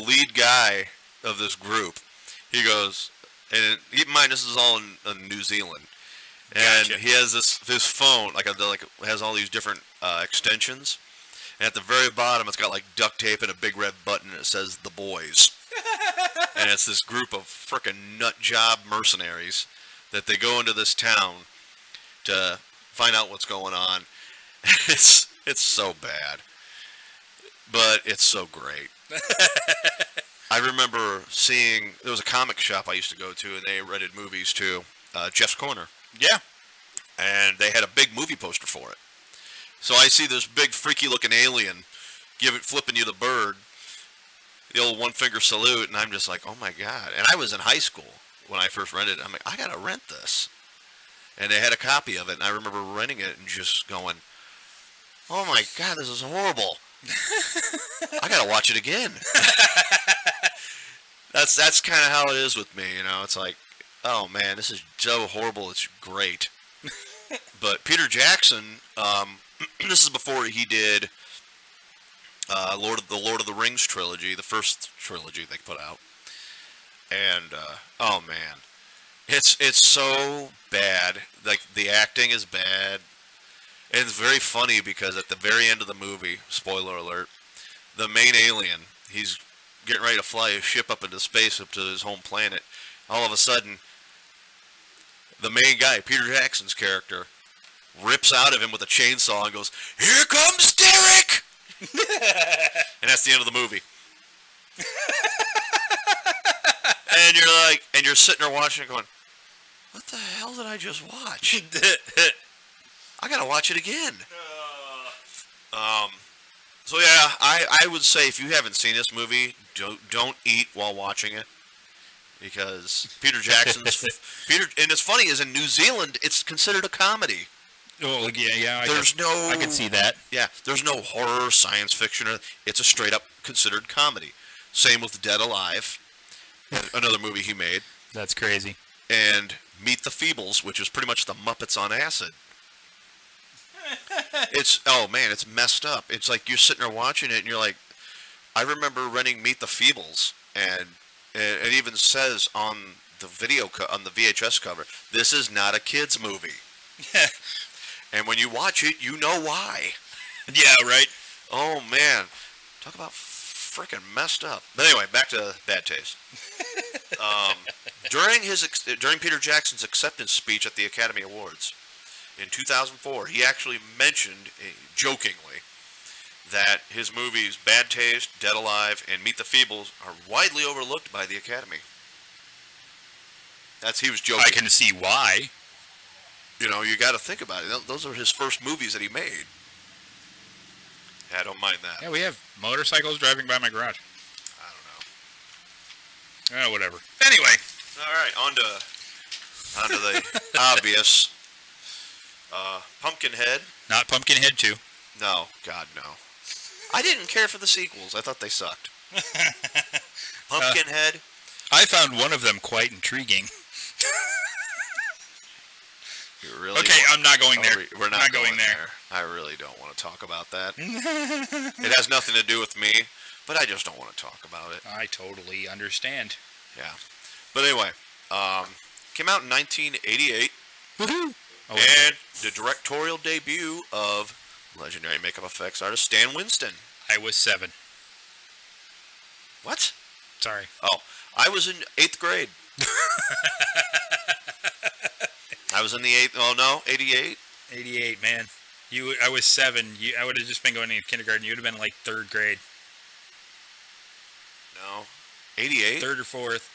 S6: lead guy of this group, he goes, and keep in mind this is all in New Zealand, and
S3: Gotcha.
S6: he has his phone like has all these different extensions, and at the very bottom it's got like duct tape and a big red button and it says "The Boys," and it's this group of frickin' nut job mercenaries that they go into this town to find out what's going on. It's so bad. But it's so great. I remember seeing, there was a comic shop I used to go to, and they rented movies too, Jeff's Corner.
S3: Yeah.
S6: And they had a big movie poster for it. So I see this big freaky looking alien flipping you the bird, the old one finger salute, and I'm just like, oh my God. And I was in high school when I first rented it. I'm like, I gotta rent this. And they had a copy of it, and I remember renting it and just going, oh my God, this is horrible. I gotta watch it again. That's kind of how it is with me, you know. It's like, oh man, this is so horrible. It's great. But Peter Jackson, this is before he did Lord of the Rings trilogy, the first trilogy they put out, and oh man, it's so bad. Like the acting is bad. And it's very funny because at the very end of the movie, spoiler alert, the main alien, he's getting ready to fly his ship up into space up to his home planet. All of a sudden, the main guy, Peter Jackson's character, rips out of him with a chainsaw and goes, "Here comes Derek!" And that's the end of the movie. And you're sitting there watching it going, what the hell did I just watch? I gotta watch it again. So yeah, I would say if you haven't seen this movie, don't eat while watching it, because Peter Jackson's and it's funny is in New Zealand it's considered a comedy.
S3: Oh yeah.
S6: I
S3: can see that.
S6: Yeah, there's no horror, science fiction. It's a straight up considered comedy. Same with Dead Alive, another movie he made.
S3: That's crazy.
S6: And Meet the Feebles, which is pretty much the Muppets on acid. It's messed up. It's like you're sitting there watching it and you're like, I remember renting Meet the Feebles, and it even says on the on the VHS cover, this is not a kids movie. And when you watch it, you know why.
S3: Yeah, right.
S6: Oh man, talk about freaking messed up. But anyway, back to bad taste. During Peter Jackson's acceptance speech at the Academy Awards in 2004, he actually mentioned, jokingly, that his movies Bad Taste, Dead Alive, and Meet the Feebles are widely overlooked by the Academy. He was joking.
S3: I can see why.
S6: You know, you got to think about it. Those are his first movies that he made. Yeah, I don't mind that.
S3: Yeah, we have motorcycles driving by my garage.
S6: I don't know.
S3: Whatever. Anyway.
S6: All right, on to the obvious. Pumpkinhead.
S3: Not Pumpkinhead 2.
S6: No, God, no. I didn't care for the sequels. I thought they sucked. Pumpkinhead.
S3: I found one of them quite intriguing.
S6: You really
S3: okay, I'm not going there.
S6: We're not going there. I really don't want to talk about that. It has nothing to do with me, but I just don't want to talk about it.
S3: I totally understand.
S6: Yeah. But anyway, came out in 1988.
S3: Woohoo!
S6: And the directorial debut of legendary makeup effects artist Stan Winston.
S3: I was 7.
S6: What?
S3: Sorry.
S6: Oh, I was in 8th grade. I was in the 8th. Oh no, 88.
S3: 88, man. I was 7. I would have just been going to kindergarten. You would have been like 3rd grade.
S6: No, 88.
S3: 3rd or 4th.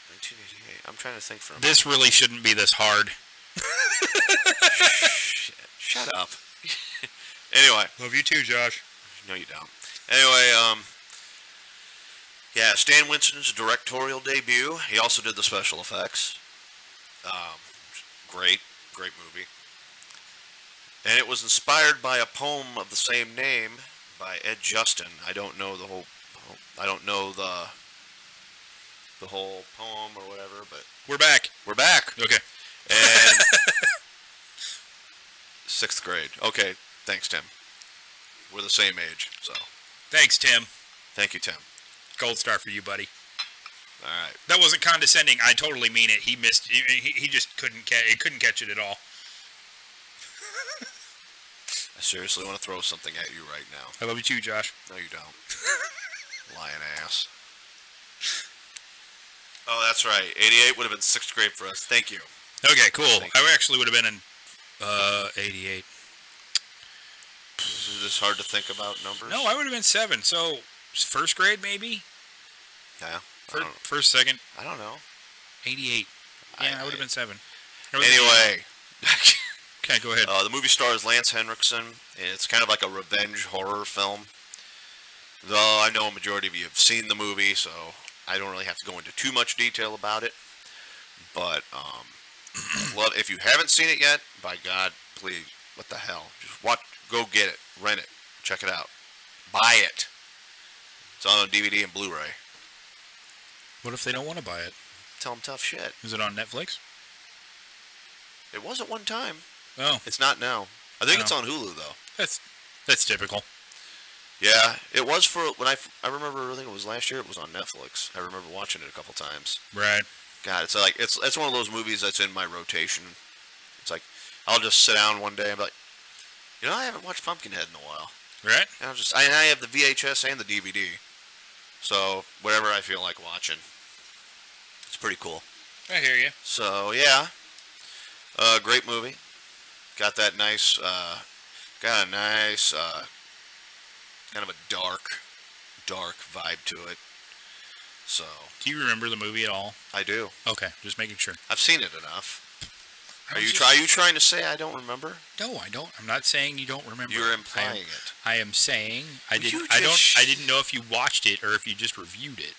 S6: 1988. I'm trying to think for a minute.
S3: This really shouldn't be this hard.
S6: Shut up. Anyway.
S3: Love you too, Josh.
S6: No, you don't. Anyway, yeah, Stan Winston's directorial debut. He also did the special effects. Great movie. And it was inspired by a poem of the same name by Ed Justin. I don't know the whole poem or whatever, but
S3: We're back. Okay.
S6: And 6th grade. Okay, thanks, Tim. We're the same age, so.
S3: Thanks, Tim.
S6: Thank you, Tim.
S3: Gold star for you, buddy.
S6: All right.
S3: That wasn't condescending. I totally mean it. He missed. He just couldn't catch it at all.
S6: I seriously want to throw something at you right now.
S3: I love you too, Josh.
S6: No, you don't. Lying ass. Oh, that's right. 88 would have been 6th grade for us. Thank you.
S3: Okay, cool.
S6: Thank you.
S3: I actually would have been in 88.
S6: Is this hard to think about numbers?
S3: No, I would have been 7. So, 1st grade maybe?
S6: Yeah.
S3: First, second.
S6: I don't know.
S3: 88. Yeah, I would have been 7.
S6: Anyway.
S3: Okay, go ahead.
S6: The movie stars Lance Henriksen. It's kind of like a revenge horror film. Though I know a majority of you have seen the movie, so I don't really have to go into too much detail about it. But if you haven't seen it yet, by God, please, what the hell? Just go get it, rent it, check it out, buy it. It's on DVD and Blu-ray.
S3: What if they don't want to buy it?
S6: Tell them tough shit.
S3: Is it on Netflix?
S6: It was at one time.
S3: Oh.
S6: It's not now. I think it's on Hulu though.
S3: That's typical.
S6: Yeah, it was for when I remember. I think it was last year. It was on Netflix. I remember watching it a couple times.
S3: Right.
S6: God, it's like it's one of those movies that's in my rotation. It's like I'll just sit down one day and be like, I haven't watched Pumpkinhead in a while.
S3: Right.
S6: And I have the VHS and the DVD, so whatever I feel like watching, it's pretty cool.
S3: I hear you.
S6: So yeah, great movie. Got a nice kind of a dark vibe to it. So.
S3: Do you remember the movie at all?
S6: I do.
S3: Okay, just making sure.
S6: I've seen it enough. Are you trying to say I don't remember?
S3: No, I don't. I'm not saying you don't remember.
S6: You're implying it.
S3: I am saying I didn't know if you watched it or if you just reviewed it.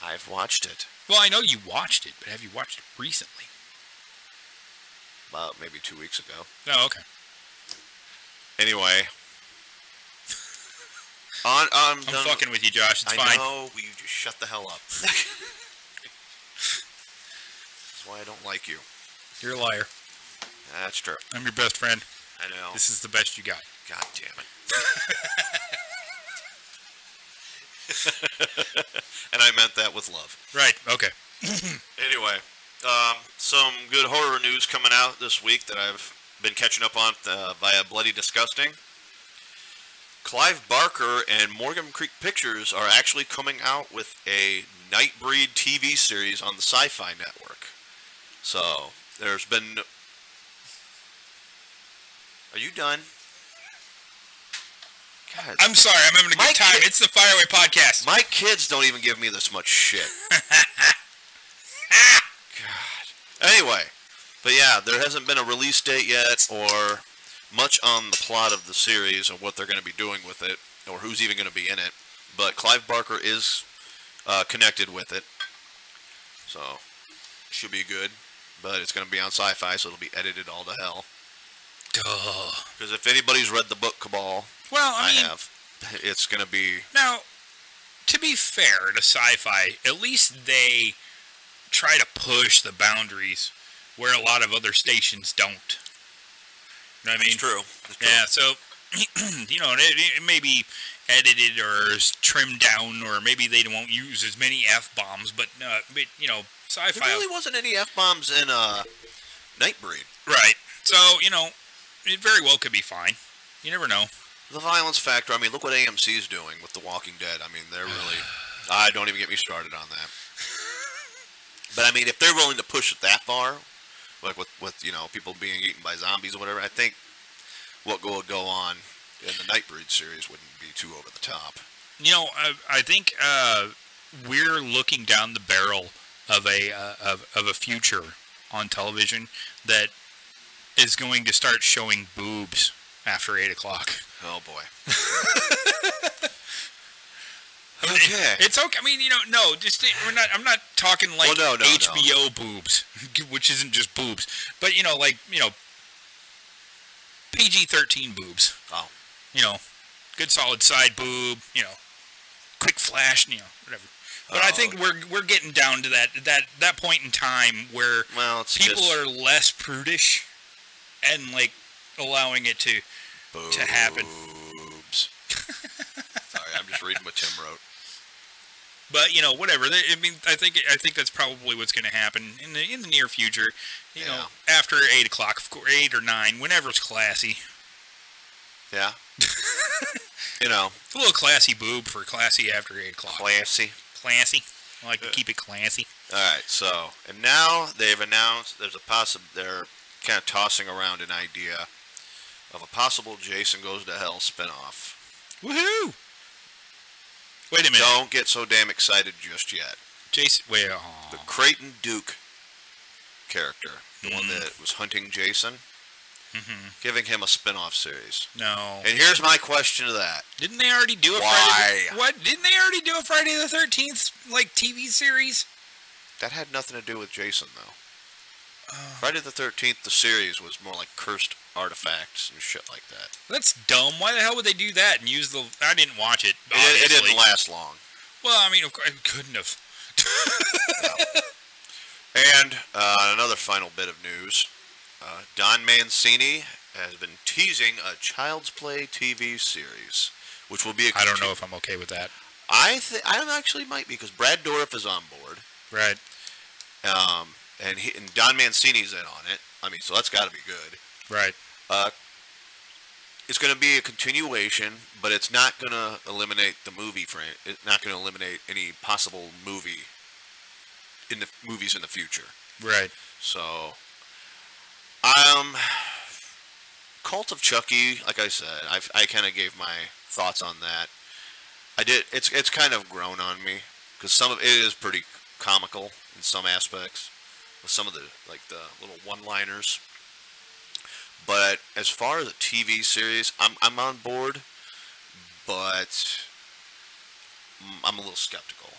S6: I've watched it.
S3: Well, I know you watched it, but have you watched it recently?
S6: About maybe 2 weeks ago.
S3: Oh, okay.
S6: Anyway. I'm
S3: fucking with you, Josh. It's fine.
S6: I know. You just shut the hell up. That's why I don't like you.
S3: You're a liar.
S6: That's true.
S3: I'm your best friend.
S6: I know.
S3: This is the best you got.
S6: God damn it. And I meant that with love.
S3: Right. Okay.
S6: Anyway, some good horror news coming out this week that I've been catching up on via Bloody Disgusting. Clive Barker and Morgan Creek Pictures are actually coming out with a Nightbreed TV series on the Sci-Fi Network. So, there's been... Are you done? God.
S3: I'm sorry, I'm having a good time. It's the Fireway Podcast.
S6: My kids don't even give me this much shit. God. Anyway, but yeah, there hasn't been a release date yet or much on the plot of the series or what they're going to be doing with it or who's even going to be in it. But Clive Barker is connected with it. So, should be good. But it's going to be on Sci-Fi, so it'll be edited all to hell.
S3: Duh.
S6: Because if anybody's read the book Cabal, I have. It's going to be...
S3: Now, to be fair to Sci-Fi, at least they try to push the boundaries where a lot of other stations don't. You know what I mean?
S6: It's true.
S3: Yeah, so, it may be edited or trimmed down, or maybe they won't use as many F-bombs, but Sci-Fi...
S6: There really wasn't any F-bombs in Nightbreed.
S3: Right. So, it very well could be fine. You never know.
S6: The violence factor, look what AMC's doing with The Walking Dead. They're really... don't even get me started on that. But, if they're willing to push it that far, like with people being eaten by zombies or whatever, I think what would go on in the Nightbreed series wouldn't be too over the top.
S3: I think we're looking down the barrel of a future on television that is going to start showing boobs after 8 o'clock.
S6: Oh boy. Okay.
S3: It's okay. I mean, no, just I'm not talking like HBO boobs, which isn't just boobs, but PG-13 boobs.
S6: Oh.
S3: Good solid side boob. Quick flash. Whatever. But I think we're getting down to that point in time where people are less prudish and like allowing it to happen.
S6: Boobs. Sorry, I'm just reading what Tim wrote.
S3: But whatever. I mean, I think that's probably what's going to happen in the near future. After 8 o'clock, 8 or 9, whenever it's classy.
S6: Yeah.
S3: A little classy boob for classy after 8 o'clock.
S6: Classy.
S3: I like to keep it classy.
S6: All right. So, and now they've announced they're kind of tossing around an idea of a possible Jason Goes to Hell spinoff.
S3: Woohoo! Wait a minute.
S6: Don't get so damn excited just yet.
S3: Jason, wait.
S6: The Creighton Duke character, the one that was hunting Jason, giving him a spinoff series.
S3: No.
S6: And here's my question to that.
S3: Didn't they already do a
S6: Why?
S3: Didn't they already do a Friday the 13th TV series?
S6: That had nothing to do with Jason though. Friday the 13th, the series was more like cursed artifacts and shit like that.
S3: That's dumb. Why the hell would they do that and use the... I didn't watch it,
S6: It didn't last long.
S3: Well, I mean, of course, it couldn't have.
S6: And another final bit of news. Don Mancini has been teasing a Child's Play TV series, which will be
S3: I don't know if I'm okay with that.
S6: I actually might be, because Brad Dourif is on board.
S3: Right.
S6: And Don Mancini's in on it. I mean, so that's got to be good.
S3: Right.
S6: It's going to be a continuation, but it's not going to eliminate the movie frame. It's not going to eliminate any possible movies in the future.
S3: Right.
S6: So, Cult of Chucky, like I said, I kind of gave my thoughts on that. I did. It's kind of grown on me because some of it is pretty comical in some aspects, with some of the little one-liners. But as far as a TV series, I'm on board, but I'm a little skeptical.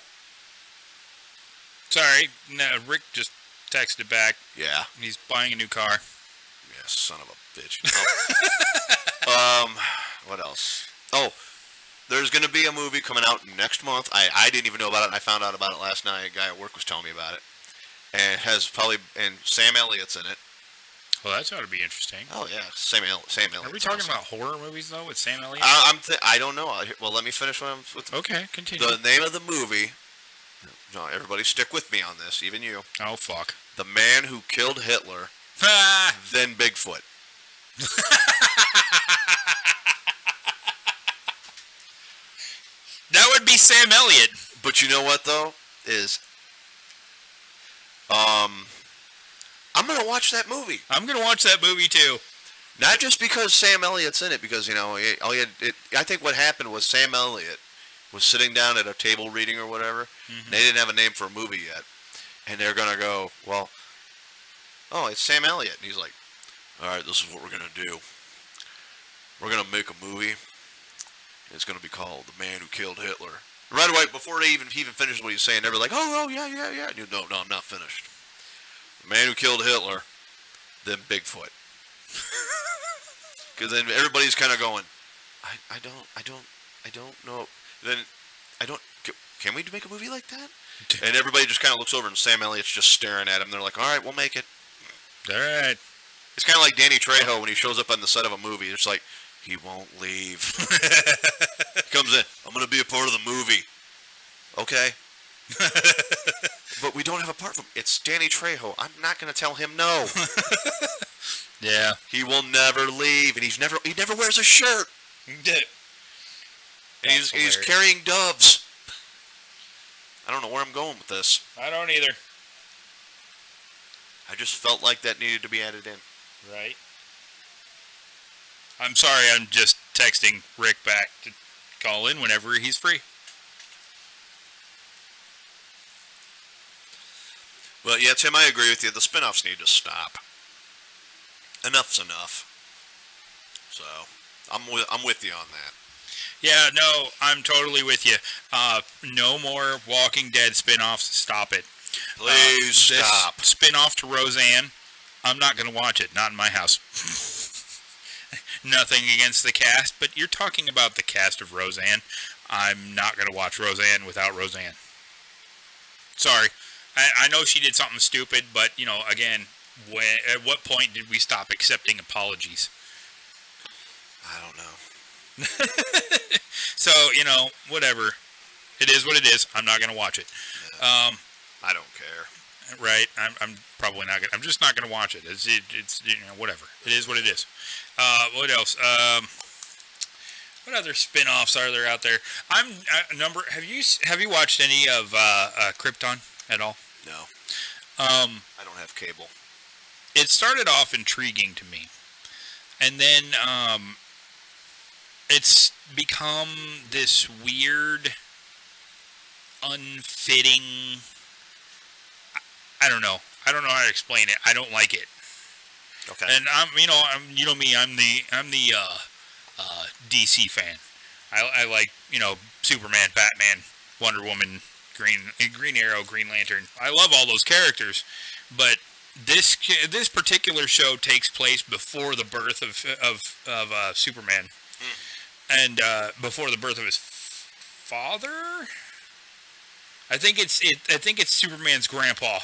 S3: Sorry, no, Rick just texted back.
S6: Yeah.
S3: He's buying a new car.
S6: Yeah, son of a bitch. What else? Oh, there's going to be a movie coming out next month. I didn't even know about it. I found out about it last night. A guy at work was telling me about it. And and Sam Elliott's in it.
S3: Well, that's ought to be interesting.
S6: Oh yeah, Sam Elliott.
S3: Are we talking about horror movies though with Sam Elliott?
S6: I don't know. Well, let me finish what I'm with.
S3: Okay, continue.
S6: The name of the movie. No, everybody, stick with me on this. Even you.
S3: Oh fuck.
S6: The Man Who Killed Hitler. Then Bigfoot.
S3: That would be Sam Elliott.
S6: But you know what though is. I'm gonna watch that movie.
S3: I'm gonna watch that movie too.
S6: Not just because Sam Elliott's in it, because I think what happened was Sam Elliott was sitting down at a table reading or whatever. And they didn't have a name for a movie yet, and they're gonna go, well, oh, it's Sam Elliott, and he's like, all right, this is what we're gonna do. We're gonna make a movie. It's gonna be called The Man Who Killed Hitler. Right away, before he even finishes what he's saying, they're like, oh yeah. And you, no, I'm not finished. The Man Who Killed Hitler, then Bigfoot. Because then everybody's kind of going, I don't know. Then can we make a movie like that? And everybody just kind of looks over, and Sam Elliott's just staring at him. They're like, all right, we'll make it.
S3: All right.
S6: It's kind of like Danny Trejo when he shows up on the set of a movie. It's like, he won't leave. He comes in, I'm going to be a part of the movie. Okay. But we don't have a part for him. It's Danny Trejo. I'm not going to tell him no.
S3: Yeah.
S6: He will never leave, and he never wears a shirt. And he's carrying doves. I don't know where I'm going with this.
S3: I don't either.
S6: I just felt like that needed to be added in.
S3: Right. I'm sorry, I'm just texting Rick back to call in whenever he's free.
S6: Well, yeah, Tim, I agree with you. The spinoffs need to stop. Enough's enough. So, I'm with you on that.
S3: Yeah, no, I'm totally with you. No more Walking Dead spin-offs. Stop it.
S6: Please stop.
S3: This spin-off to Roseanne, I'm not going to watch it. Not in my house. Nothing against the cast, but you're talking about the cast of Roseanne. I'm not going to watch Roseanne without Roseanne. Sorry. I know she did something stupid, but, you know, again, at what point did we stop accepting apologies?
S6: I don't know.
S3: So, you know, whatever. It is what it is. I'm not going to watch it.
S6: Yeah. I don't care.
S3: Right. I'm probably not going to. I'm just not going to watch it. It's you know, whatever. It is what it is. What else? What other spin-offs are there out there? Have you watched any of Krypton at all?
S6: No. I don't have cable.
S3: It started off intriguing to me. And then it's become this weird, unfitting. I don't know. I don't know how to explain it. I don't like it.
S6: Okay.
S3: And you know me. I'm the DC fan. I like, you know, Superman, Batman, Wonder Woman, Green Arrow, Green Lantern. I love all those characters, but this particular show takes place before the birth of Superman, and before the birth of his father. I think it's Superman's grandpa.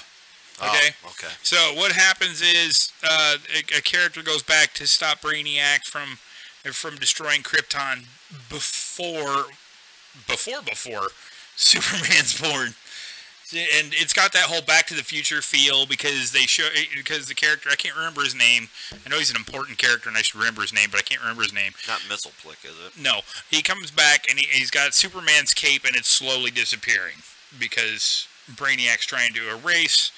S3: Okay.
S6: Oh, okay.
S3: So what happens is a character goes back to stop Brainiac from destroying Krypton before Superman's born. And it's got that whole Back to the Future feel because the character, I can't remember his name. I know he's an important character and I should remember his name, but I can't remember his name.
S6: Not Mistleplick, is it?
S3: No. He comes back and he's got Superman's cape and it's slowly disappearing because Brainiac's trying to erase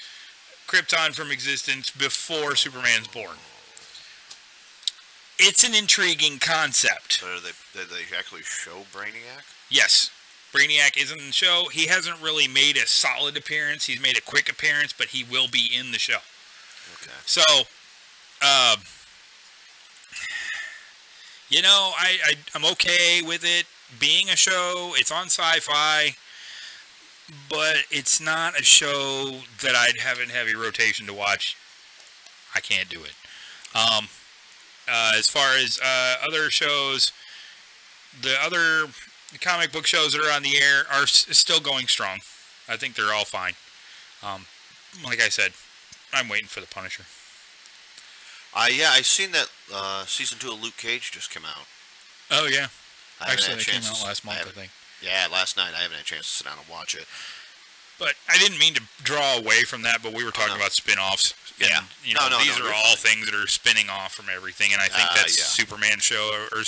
S3: Krypton from existence before Superman's born. It's an intriguing concept.
S6: So did they actually show Brainiac?
S3: Yes. Brainiac is in the show. He hasn't really made a solid appearance. He's made a quick appearance, but he will be in the show.
S6: Okay.
S3: So, you know, I'm okay with it being a show. It's on Sci-Fi, but it's not a show that I'd have in heavy rotation to watch. I can't do it. As far as other shows, the other comic book shows that are on the air are still going strong. I think they're all fine. Like I said, I'm waiting for the Punisher.
S6: Yeah, I seen that season 2 of Luke Cage just came out.
S3: Oh yeah,
S6: Actually,
S3: it came out last month, I think.
S6: Yeah, last night. I haven't had a chance to sit down and watch it.
S3: But I didn't mean to draw away from that, but we were talking about spin-offs.
S6: Yeah.
S3: And, you know, these are all things that are spinning off from everything, and I think that Superman show, or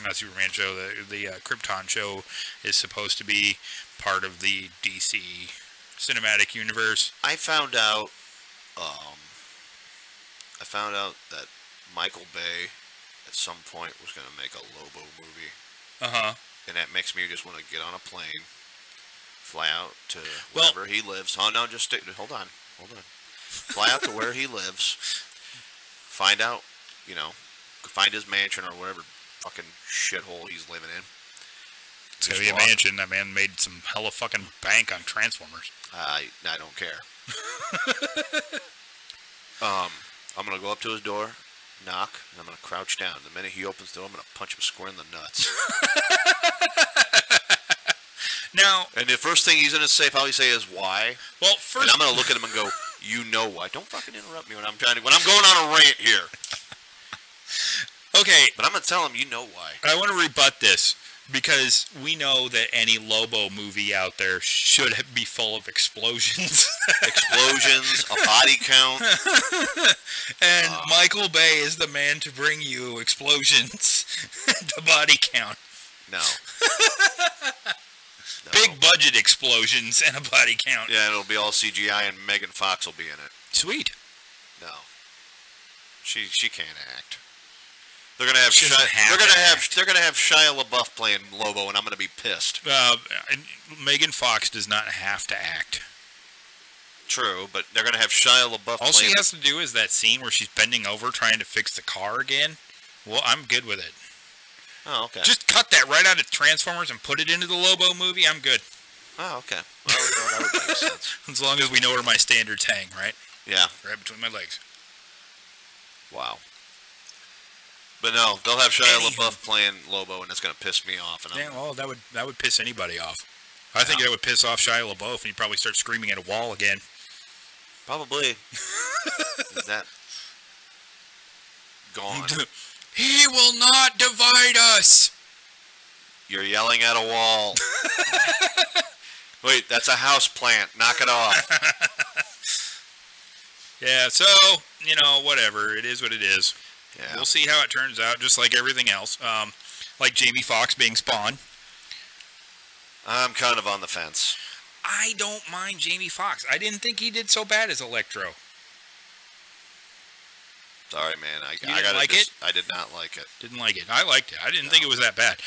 S3: not Superman show, the Krypton show is supposed to be part of the DC cinematic universe.
S6: I found out that Michael Bay at some point was going to make a Lobo movie.
S3: Uh-huh.
S6: And that makes me just want to get on a plane, fly out to wherever he lives. Oh, no, just hold on. Fly out to where he lives, find out, you know, find his mansion or whatever fucking shithole he's living in.
S3: It's going to be a mansion. That man made some hella fucking bank on Transformers.
S6: I don't care. I'm going to go up to his door, knock, and I'm going to crouch down. The minute he opens the door, I'm going to punch him square in the nuts.
S3: Now,
S6: and the first thing he's going to say, probably say, is why.
S3: Well, first,
S6: and I'm going to look at him and go, you know why? Don't fucking interrupt me when I'm going on a rant here.
S3: Okay,
S6: but I'm going to tell him, you know why.
S3: I want to rebut this because we know that any Lobo movie out there should be full of explosions.
S6: Explosions, a body count.
S3: And Michael Bay is the man to bring you explosions and a body count.
S6: No.
S3: Big budget explosions and a body count.
S6: Yeah, it'll be all CGI and Megan Fox will be in it.
S3: Sweet.
S6: No. She can't act. They're gonna have they're gonna have Shia LaBeouf playing Lobo, and I'm gonna be pissed.
S3: Megan Fox does not have to act.
S6: True, but they're gonna have Shia LaBeouf.
S3: All she has to do is that scene where she's bending over trying to fix the car again. Well, I'm good with it.
S6: Oh, okay.
S3: Just cut that right out of Transformers and put it into the Lobo movie. I'm good.
S6: Oh, okay. Well, that would make sense.
S3: As long as we know where my standards hang, right?
S6: Yeah.
S3: Right between my legs.
S6: Wow. But no, they'll have Shia LaBeouf playing Lobo, and it's going to piss me off. And
S3: yeah, well, that would piss anybody off. I think that would piss off Shia LaBeouf, and he'd probably start screaming at a wall again.
S6: Probably. Is that gone?
S3: He will not divide us.
S6: You're yelling at a wall. Wait, that's a house plant. Knock it off.
S3: Yeah, so, whatever. It is what it is.
S6: Yeah.
S3: We'll see how it turns out, just like everything else. Like Jamie Foxx being Spawn.
S6: I'm kind of on the fence.
S3: I don't mind Jamie Foxx. I didn't think he did so bad as Electro.
S6: Sorry, man. I did not like it.
S3: Didn't like it. I liked it. I didn't think it was that bad.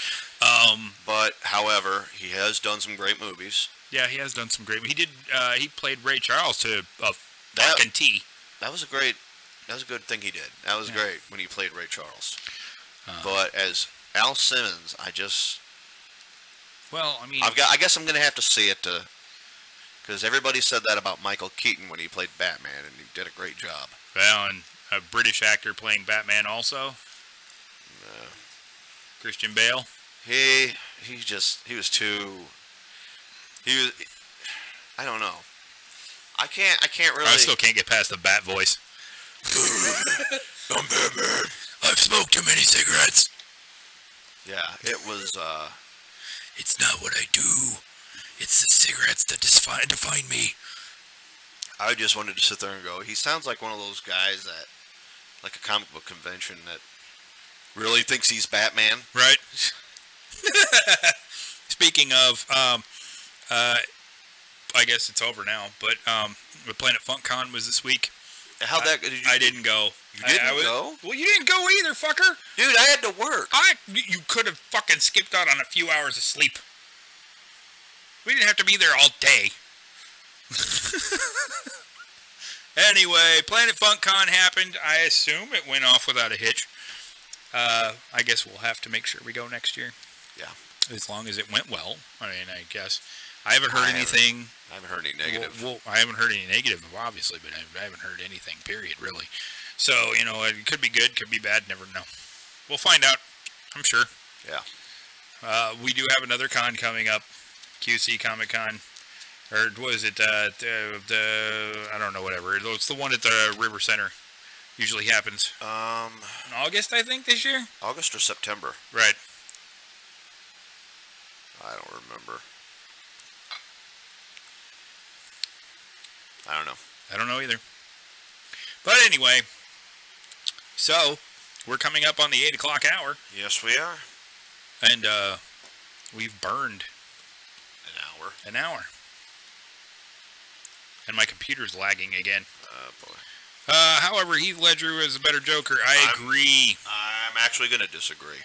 S6: But, however, he has done some great movies.
S3: Yeah, he has done some great. He did. He played Ray Charles to a fucking T.
S6: That was a good thing he did. That was great when he played Ray Charles. But as Al Simmons, I guess I'm gonna have to see it because everybody said that about Michael Keaton when he played Batman, and he did a great job.
S3: Well, and a British actor playing Batman also. Christian Bale.
S6: I don't know. I can't really.
S3: I still can't get past the Bat voice.
S6: I'm Batman.
S3: I've smoked too many cigarettes.
S6: Yeah, it was.
S3: It's not what I do. It's the cigarettes that define me.
S6: I just wanted to sit there and go, he sounds like one of those guys that, like a comic book convention, that really thinks he's Batman.
S3: Right. Speaking of, I guess it's over now, but the Planet Funk Con was this week.
S6: How'd that go?
S3: I didn't go.
S6: You didn't go?
S3: Well, you didn't go either, fucker.
S6: Dude, I had to work.
S3: You could have fucking skipped out on a few hours of sleep. We didn't have to be there all day. Anyway, Planet Funk Con happened. I assume it went off without a hitch. I guess we'll have to make sure we go next year.
S6: Yeah.
S3: As long as it went well. I mean, I guess. I haven't heard anything.
S6: I haven't heard any negative.
S3: Well, I haven't heard any negative, obviously, but I haven't heard anything, period, really. So, it could be good, could be bad, never know. We'll find out, I'm sure.
S6: Yeah.
S3: We do have another con coming up, QC Comic Con. Or what is it? I don't know, whatever. It's the one at the River Center. Usually happens. In August, I think, this year?
S6: August or September?
S3: Right.
S6: I don't remember. I don't know.
S3: I don't know either. But anyway, so we're coming up on the 8 o'clock hour.
S6: Yes, we are.
S3: And we've burned
S6: an hour.
S3: And my computer's lagging again.
S6: Oh, boy.
S3: However, Heath Ledger is a better Joker. I agree.
S6: I'm actually going to disagree.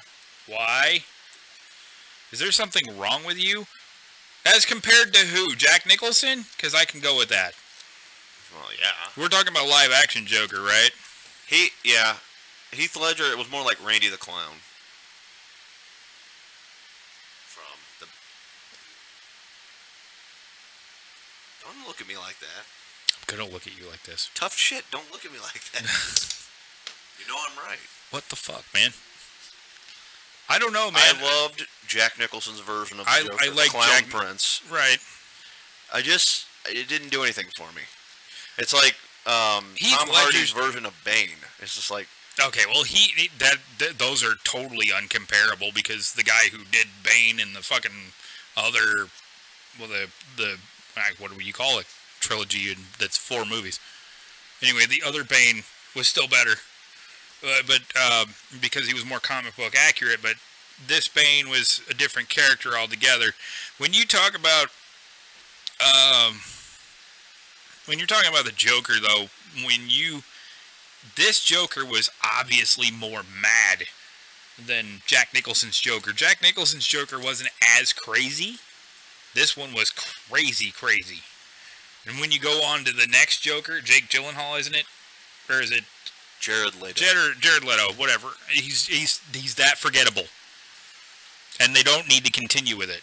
S3: Why? Is there something wrong with you? As compared to who? Jack Nicholson? Because I can go with that.
S6: Well, yeah.
S3: We're talking about live action Joker, right?
S6: Yeah. Heath Ledger, it was more like Randy the Clown. Don't look at me like that.
S3: I'm going to look at you like this.
S6: Tough shit. Don't look at me like that. You know I'm right.
S3: What the fuck, man? I don't know, man.
S6: I loved Jack Nicholson's version of the Joker,
S3: I like
S6: Clown Prince.
S3: Right.
S6: It didn't do anything for me. It's like Tom Hardy's version of Bane. It's just like...
S3: Okay, well, those are totally uncomparable because the guy who did Bane and the fucking other... Well, the what do you call it? Trilogy, and that's 4 movies. Anyway, the other Bane was still better, but because he was more comic book accurate. But this Bane was a different character altogether. When you talk about the Joker, though, this Joker was obviously more mad than Jack Nicholson's Joker. Jack Nicholson's Joker wasn't as crazy. This one was crazy. And when you go on to the next Joker, Jake Gyllenhaal, isn't it? Or is it
S6: Jared Leto?
S3: Jared Leto, whatever. He's that forgettable. and they don't need to continue with it,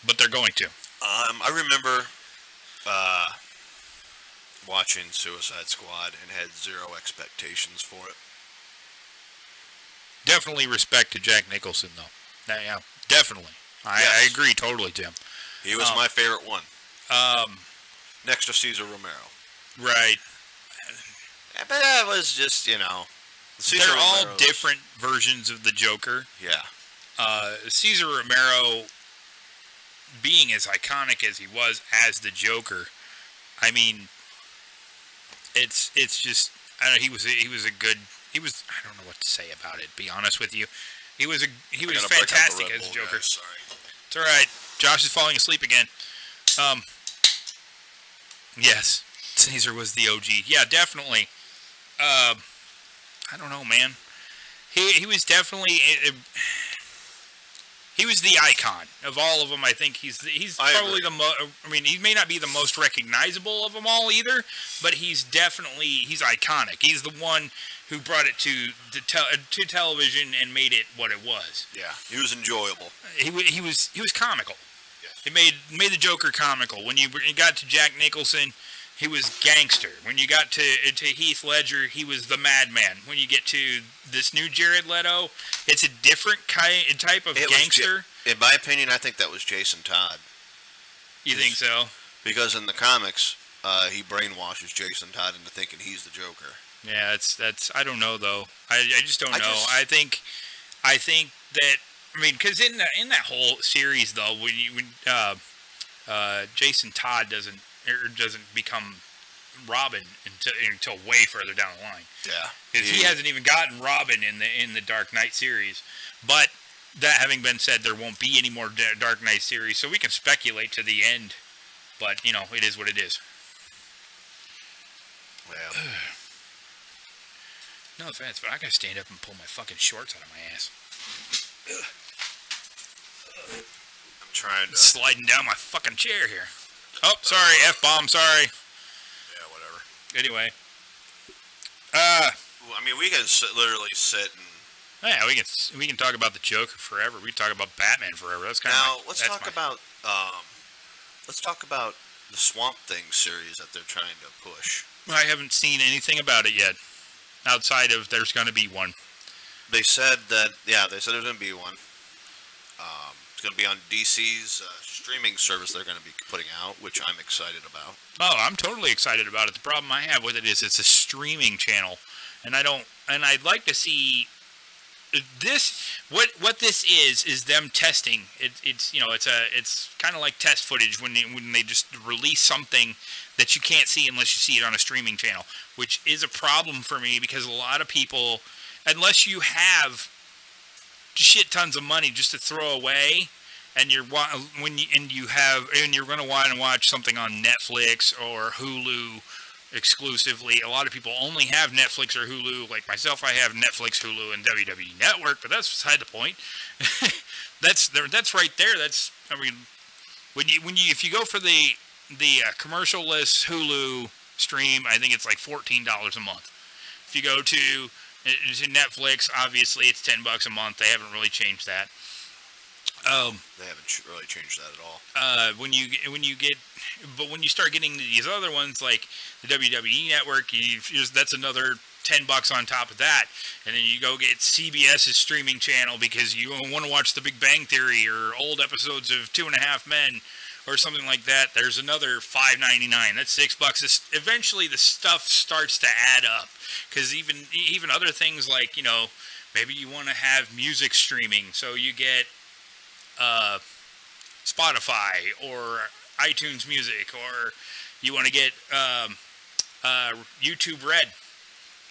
S3: but they're going to.
S6: I remember watching Suicide Squad and had zero expectations for it.
S3: Definitely respect to Jack Nicholson, though. Yeah, definitely. I agree totally, Tim.
S6: He was my favorite one. Next to Cesar Romero.
S3: Right.
S6: But that was just, you know...
S3: They're all different versions of the Joker.
S6: Yeah.
S3: Cesar Romero, being as iconic as he was as the Joker, I mean, it's just, I don't know, he was I don't know what to say about it, be honest with you. He was fantastic as Joker.
S6: Guys, sorry.
S3: It's alright. Josh is falling asleep again. Yes, Caesar was the OG. Yeah, definitely. I don't know, man. He was definitely he was the icon of all of them. I think he's probably I mean, he may not be the most recognizable of them all either, but he's iconic. He's the one who brought it to television and made it what it was.
S6: Yeah, he was enjoyable.
S3: He was comical.
S6: Yes.
S3: He made the Joker comical. When you got to Jack Nicholson, he was gangster. When you got to Heath Ledger, he was the madman. When you get to this new Jared Leto, it's a different type of gangster.
S6: In my opinion, I think that was Jason Todd.
S3: You think so?
S6: Because in the comics, he brainwashes Jason Todd into thinking he's the Joker.
S3: Yeah, that's I don't know though. I just don't know. I think that, I mean, because in that whole series though, when Jason Todd doesn't become Robin until way further down the line.
S6: Yeah,
S3: because he hasn't even gotten Robin in the Dark Knight series. But that having been said, there won't be any more Dark Knight series, so we can speculate to the end. But you know, it is what it is.
S6: Well,
S3: no offense, but I gotta stand up and pull my fucking shorts out of my ass.
S6: I'm trying to
S3: sliding down my fucking chair here. Oh, sorry, F-bomb, sorry.
S6: Yeah, whatever.
S3: Anyway.
S6: I mean, we can literally sit and...
S3: Yeah, we can talk about the Joker forever. We can talk about Batman forever. That's kind of...
S6: Now, let's talk about the Swamp Thing series that they're trying to push.
S3: I haven't seen anything about it yet, outside of there's going to be one.
S6: They said there's going to be one. It's going to be on DC's streaming service they're going to be putting out, which I'm excited about. Oh,
S3: I'm totally excited about it. The problem I have with it is it's a streaming channel, and I'd like to see this. What this is them testing. It's kind of like test footage when they just release something that you can't see unless you see it on a streaming channel, which is a problem for me because a lot of people, unless you have shit tons of money just to throw away, and you're going to want to watch something on Netflix or Hulu exclusively. A lot of people only have Netflix or Hulu. Like myself, I have Netflix, Hulu, and WWE Network, but that's beside the point. That's right there. If you go for the commercial-less Hulu stream, I think it's like $14 a month. If you go to Netflix, obviously it's $10 a month. They haven't really changed that.
S6: They haven't really changed that at all.
S3: But when you start getting these other ones like the WWE Network, that's another $10 on top of that, and then you go get CBS's streaming channel because you want to watch The Big Bang Theory or old episodes of 2.5 Men or something like that. There's another $5.99. That's $6. Eventually, the stuff starts to add up because even other things like maybe you want to have music streaming, so you get Spotify or iTunes Music, or you want to get YouTube Red,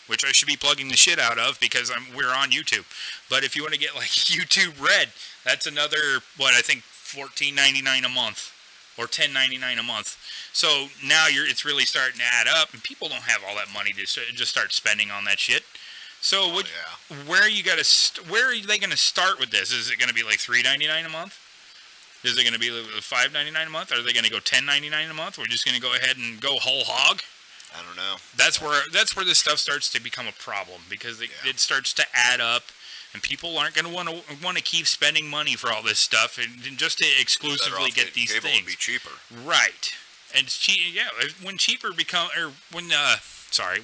S3: which I should be plugging the shit out of because we're on YouTube. But if you want to get like YouTube Red, that's another I think $14.99 a month or $10.99 a month. So now it's really starting to add up, and people don't have all that money to just start spending on that shit. So where are they going to start with this? Is it going to be like $3.99 a month? Is it going to be $5.99 a month? Are they going to go $10.99 a month? We're just going to go ahead and go whole hog?
S6: I don't know.
S3: That's where this stuff starts to become a problem because it starts to add up, and people aren't going to want to keep spending money for all this stuff and just to exclusively get these
S6: cable
S3: things.
S6: Would be cheaper.
S3: Right, and it's when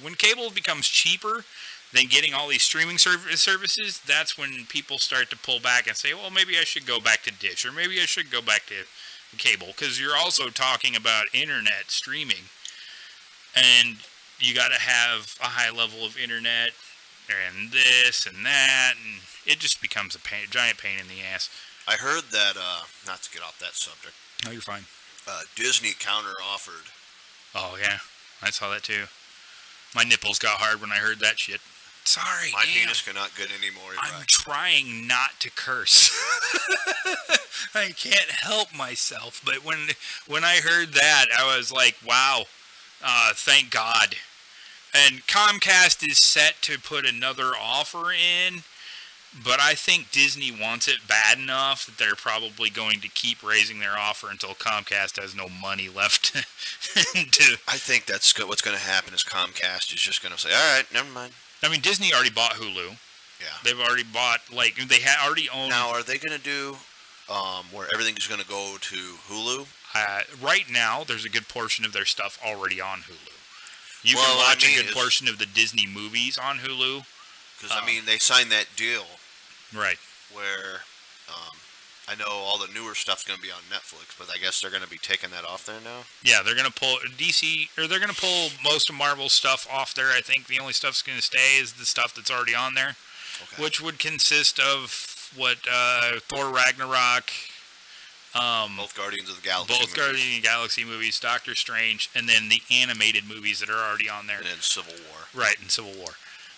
S3: when cable becomes cheaper than getting all these streaming services, that's when people start to pull back and say, well, maybe I should go back to Dish, or maybe I should go back to cable, because you're also talking about internet streaming, and you got to have a high level of internet and this and that, and it just becomes a giant pain in the ass.
S6: I heard that, not to get off that subject.
S3: No, you're fine.
S6: Disney counter-offered.
S3: Oh, yeah. I saw that, too. My nipples got hard when I heard that shit. Sorry,
S6: my penis cannot get any more erect.
S3: I'm trying not to curse. I can't help myself. But when I heard that, I was like, wow, thank God. And Comcast is set to put another offer in, but I think Disney wants it bad enough that they're probably going to keep raising their offer until Comcast has no money left.
S6: I think that's what's going to happen is Comcast is just going to say, all right, never mind.
S3: I mean, Disney already bought Hulu.
S6: Yeah.
S3: They've already bought, they already own...
S6: Now, are they going to do where everything is going to go to Hulu?
S3: Right now, there's a good portion of their stuff already on Hulu. You can watch a good portion of the Disney movies on Hulu.
S6: Because, they signed that deal.
S3: Right.
S6: Where, I know all the newer stuff's going to be on Netflix, but I guess they're going to be taking that off there now?
S3: Yeah, they're going to pull they're going to pull most of Marvel's stuff off there. I think the only stuff that's going to stay is the stuff that's already on there. Okay. Which would consist of, Thor Ragnarok...
S6: both Guardians of the Galaxy
S3: movies. Guardians of the Galaxy movies, Doctor Strange, and then the animated movies that are already on there.
S6: And then Civil War.
S3: Right, and Civil War.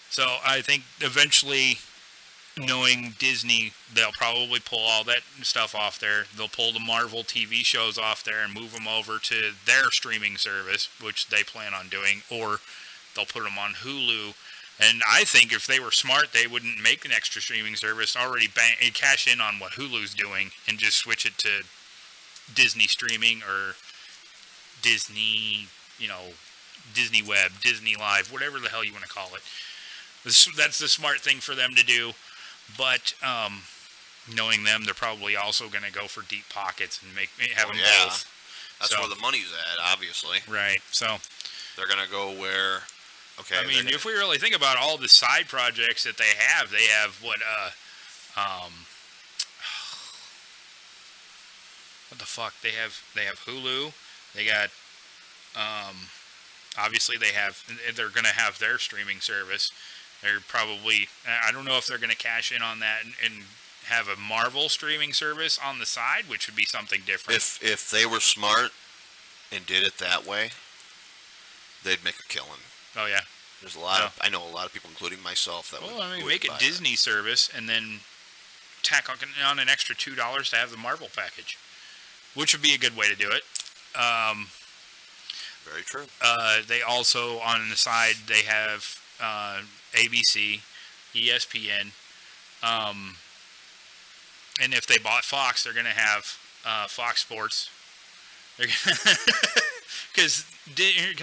S3: So I think eventually, knowing Disney, they'll probably pull all that stuff off there. They'll pull the Marvel TV shows off there and move them over to their streaming service, which they plan on doing, or they'll put them on Hulu. And I think if they were smart, they wouldn't make an extra streaming service, already cash in on what Hulu's doing, and just switch it to Disney streaming or Disney, Disney Web, Disney Live, whatever the hell you want to call it. That's the smart thing for them to do. But knowing them, they're probably also going to go for deep pockets and have them both.
S6: That's where the money's at, obviously.
S3: Right. So
S6: they're going to go where... Okay.
S3: I mean, if we really think about all the side projects that they have what the fuck? They have Hulu. They got obviously they're going to have their streaming service. They're probably, I don't know if they're going to cash in on that and have a Marvel streaming service on the side, which would be something different.
S6: If they were smart and did it that way, they'd make a killing.
S3: Oh, yeah.
S6: There's a lot of, I know a lot of people, including myself, that would
S3: make a Disney service and then tack on an extra $2 to have the Marvel package, which would be a good way to do it.
S6: Very true.
S3: They also, on the side, they have ABC, ESPN, and if they bought Fox, they're going to have Fox Sports. Because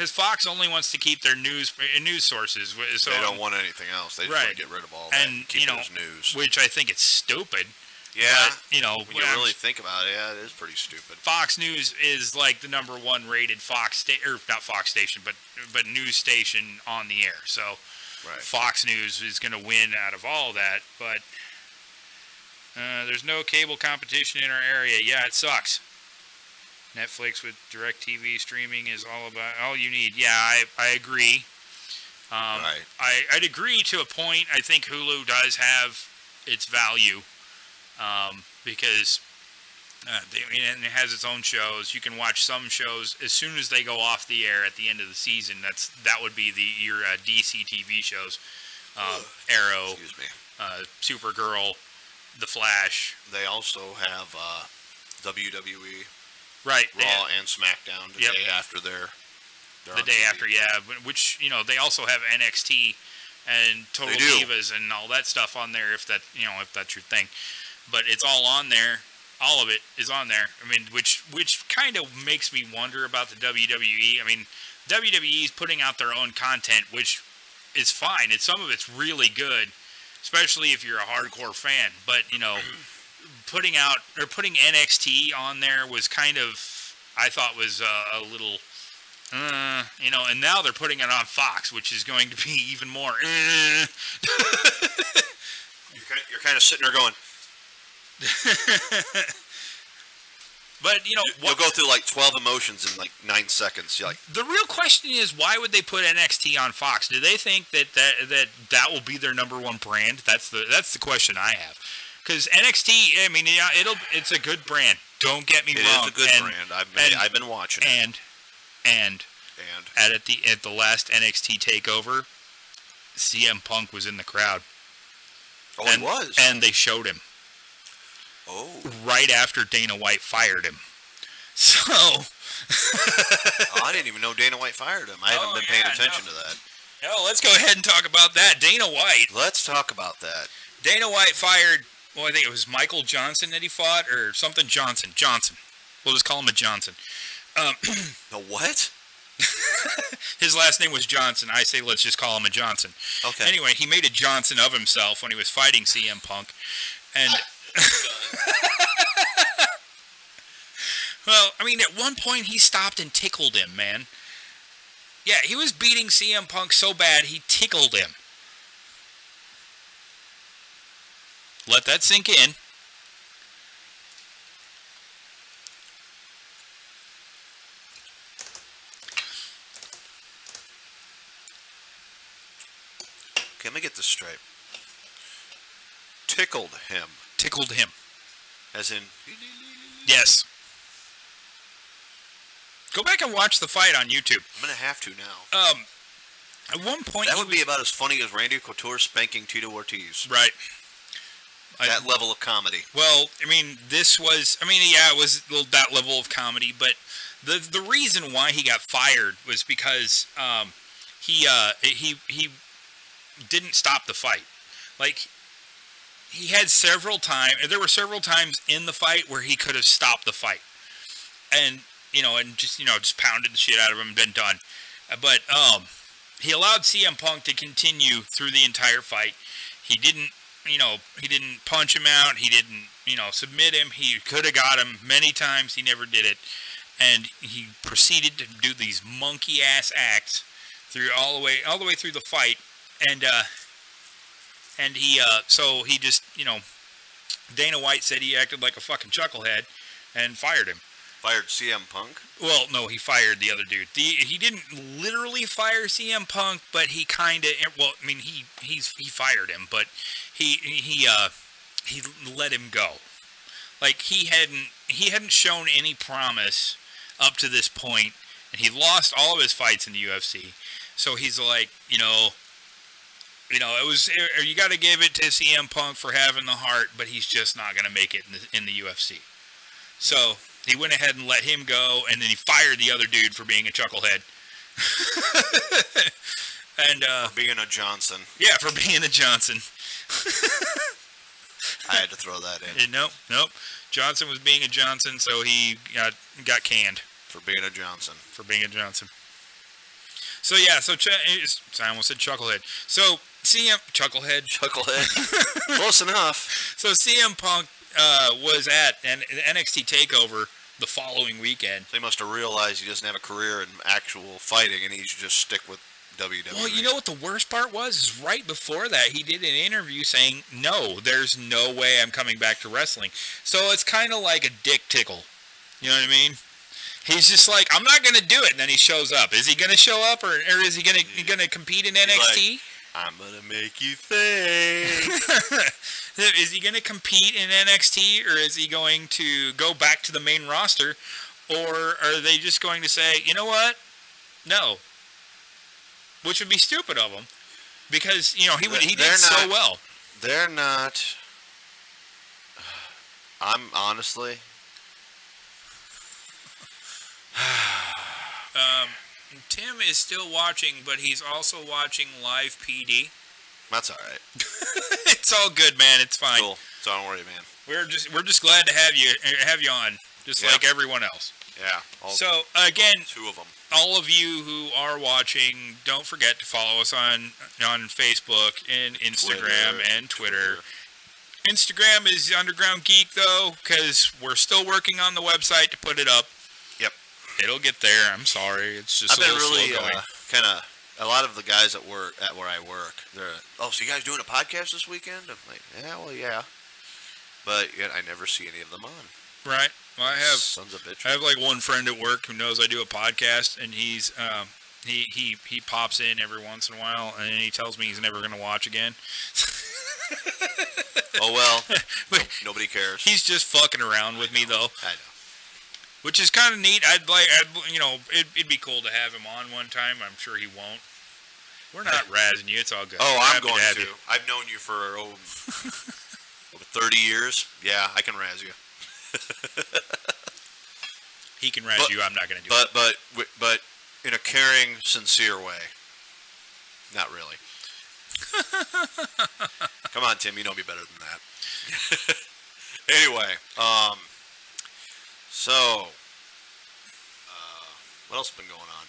S3: Fox only wants to keep their news sources. So
S6: they don't want anything else. They just want to get rid of all that and keep those news.
S3: Which I think is stupid.
S6: Yeah.
S3: But,
S6: when you really think about it, yeah, it is pretty stupid.
S3: Fox News is like the #1 rated not Fox station, but news station on the air. So Fox News is going to win out of all that. But there's no cable competition in our area. Yeah, it sucks. Netflix with DirecTV streaming is all you need. Yeah, I agree. I'd agree to a point. I think Hulu does have its value because it has its own shows. You can watch some shows as soon as they go off the air at the end of the season. That would be your DC TV shows, Arrow, Supergirl, The Flash.
S6: They also have WWE.
S3: Right,
S6: Raw and SmackDown the day after the
S3: day after, yeah. Which they also have NXT and Total Divas and all that stuff on there. If that's your thing, but it's all on there. All of it is on there. I mean, which kind of makes me wonder about the WWE. I mean, WWE is putting out their own content, which is fine. Some of it's really good, especially if you're a hardcore fan. But putting NXT on there was kind of, I thought was a little, and now they're putting it on Fox, which is going to be even more.
S6: You're kind of sitting there going.
S3: But
S6: you'll go through like 12 emotions in like 9 seconds. You're like,
S3: the real question is, why would they put NXT on Fox? Do they think that will be their number one brand? That's the question I have. Because NXT, I mean, yeah, it's a good brand. Don't get me wrong.
S6: It is a good brand. I've been watching it.
S3: And at the last NXT takeover, CM Punk was in the crowd.
S6: Oh, he was.
S3: And they showed him.
S6: Oh.
S3: Right after Dana White fired him. So.
S6: I didn't even know Dana White fired him. I haven't been paying attention to that.
S3: No, let's go ahead and talk about that. Dana White.
S6: Let's talk about that.
S3: Dana White fired, well, I think it was Michael Johnson that he fought, or something Johnson. We'll just call him a Johnson.
S6: The what?
S3: His last name was Johnson. I say let's just call him a Johnson.
S6: Okay.
S3: Anyway, he made a Johnson of himself when he was fighting CM Punk. And well, I mean, at one point he stopped and tickled him, man. Yeah, he was beating CM Punk so bad he tickled him. Let that sink in.
S6: Okay, let me get this straight. Tickled him.
S3: Tickled him.
S6: As in...
S3: Yes. Go back and watch the fight on YouTube.
S6: I'm going to have to now.
S3: At one point...
S6: That would be about as funny as Randy Couture spanking Tito Ortiz.
S3: Right.
S6: That level of comedy.
S3: Well, I mean, it was that level of comedy, but the reason why he got fired was because he didn't stop the fight. Like, there were several times in the fight where he could have stopped the fight. And, just pounded the shit out of him and been done. But he allowed CM Punk to continue through the entire fight. He didn't punch him out. He didn't, submit him. He could have got him many times. He never did it. And he proceeded to do these monkey-ass acts all the way through the fight. And he just, Dana White said he acted like a fucking chucklehead and fired him.
S6: Fired CM Punk?
S3: Well, no, he fired the other dude. He didn't literally fire CM Punk, but he kind of, he fired him, but he let him go. Like, he hadn't shown any promise up to this point, and he lost all of his fights in the UFC. So he's like, it was, you got to give it to CM Punk for having the heart, but he's just not going to make it in the UFC. So he went ahead and let him go, and then he fired the other dude for being a chucklehead. And
S6: for being a Johnson.
S3: Yeah, for being a Johnson.
S6: I had to throw that in.
S3: Nope. Johnson was being a Johnson, so he got canned.
S6: For being a Johnson.
S3: So yeah, I almost said chucklehead. So chucklehead.
S6: Close enough.
S3: So CM Punk was at an NXT TakeOver the following weekend.
S6: They must have realized he doesn't have a career in actual fighting, and he should just stick with WWE.
S3: Well, you know what the worst part was? Is right before that, he did an interview saying, no, there's no way I'm coming back to wrestling. So it's kind of like a dick tickle. You know what I mean? He's just like, I'm not going to do it. And then he shows up. Is he going to show up, or is he going to compete in NXT?
S6: Like, I'm going to make you think.
S3: Is he going to compete in NXT, or is he going to go back to the main roster? Or are they just going to say, you know what? No. Which would be stupid of him. Because, he did so well.
S6: They're not. I'm honestly.
S3: Tim is still watching, but he's also watching live PD.
S6: That's all right.
S3: It's all good, man. It's fine.
S6: Cool. So don't worry, man.
S3: We're just glad to have you on, just like everyone else.
S6: Yeah.
S3: So, again,
S6: 2 of them.
S3: all of you who are watching, don't forget to follow us on Facebook and Instagram and Twitter. Instagram is Underground Geek, though, because we're still working on the website to put it up.
S6: Yep.
S3: It'll get there. I'm sorry. It's just
S6: I've been
S3: slow
S6: really
S3: going.
S6: kind of, a lot of the guys at where I work, they're, oh, so you guys doing a podcast this weekend? I'm like, yeah, well, yeah. But yet I never see any of them on.
S3: Right. Well, I have
S6: Sons of bitches.
S3: I have like one friend at work who knows I do a podcast, and he's he pops in every once in a while, and he tells me he's never going to watch again.
S6: Oh well, nobody cares.
S3: He's just fucking around with me though.
S6: I know.
S3: Which is kind of neat. It'd be cool to have him on one time. I'm sure he won't. We're not razzing you. It's all good.
S6: Oh,
S3: We're
S6: I'm
S3: happy
S6: going
S3: have
S6: to.
S3: you.
S6: I've known you for over 30 years. Yeah, I can razz you.
S3: He can razz you. I'm not going to do it.
S6: But in a caring, sincere way. Not really. Come on, Tim. You know me better than that. Anyway, so what else has been going on?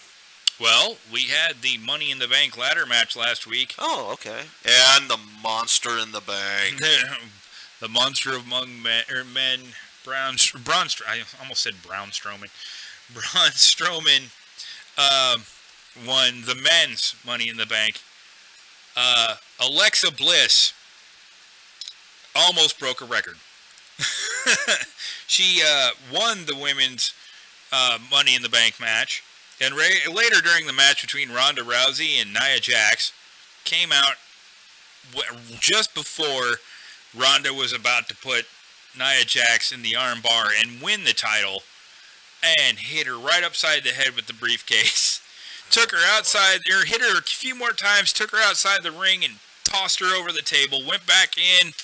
S3: Well, we had the Money in the Bank ladder match last week.
S6: Oh, okay. And the Monster in the Bank.
S3: The monster among men, I almost said Braun Strowman. Braun Strowman won the men's Money in the Bank. Alexa Bliss almost broke a record. She won the women's Money in the Bank match. And later during the match between Ronda Rousey and Nia Jax, came out just before Ronda was about to put Nia Jax in the armbar and win the title, and hit her right upside the head with the briefcase. Took her outside, or hit her a few more times, took her outside the ring and tossed her over the table, went back in,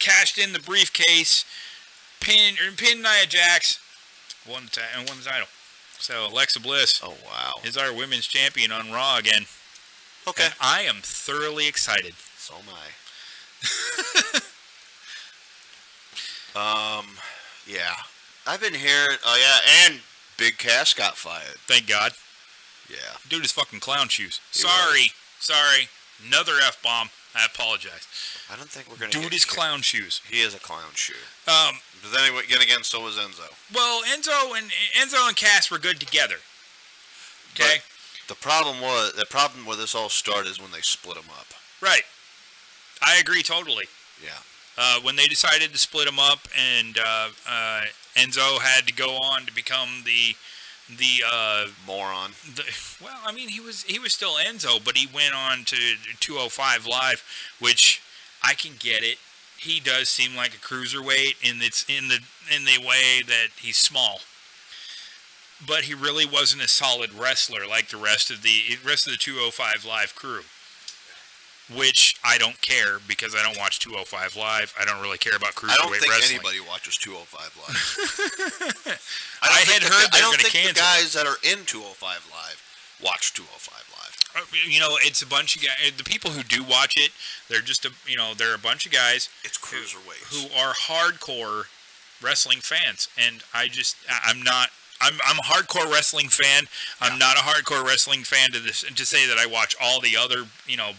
S3: cashed in the briefcase, pinned Nia Jax, won the title. So Alexa Bliss is our women's champion on Raw again.
S6: Okay.
S3: And I am thoroughly excited.
S6: So am I. Yeah. I've been hearing, and Big Cass got fired.
S3: Thank God.
S6: Yeah.
S3: Dude is fucking clown shoes. Sorry. Another F-bomb. I apologize.
S6: I don't think we're going
S3: to Dude is clown shoes.
S6: He is a clown shoe. But then again, so was Enzo.
S3: Well, Enzo and Cass were good together. Okay?
S6: But the problem where this all started is when they split them up.
S3: Right. I agree totally.
S6: Yeah.
S3: When they decided to split them up, and Enzo had to go on to become the
S6: moron.
S3: Well, I mean, he was still Enzo, but he went on to 205 Live, which I can get it. He does seem like a cruiserweight, and it's in the way that he's small. But he really wasn't a solid wrestler like the rest of the 205 Live crew. Which I don't care, because I don't watch 205 Live. I don't really care about cruiserweight wrestling.
S6: I don't think anybody watches 205 Live.
S3: I had heard they're going to cancel.
S6: I don't think the guys that are in 205 Live watch 205 Live.
S3: You know, it's a bunch of guys. The people who do watch it, they're just they're a bunch of guys.
S6: It's cruiserweights
S3: who are hardcore wrestling fans, and I'm not. I'm a hardcore wrestling fan. I'm not a hardcore wrestling fan to say that I watch all the other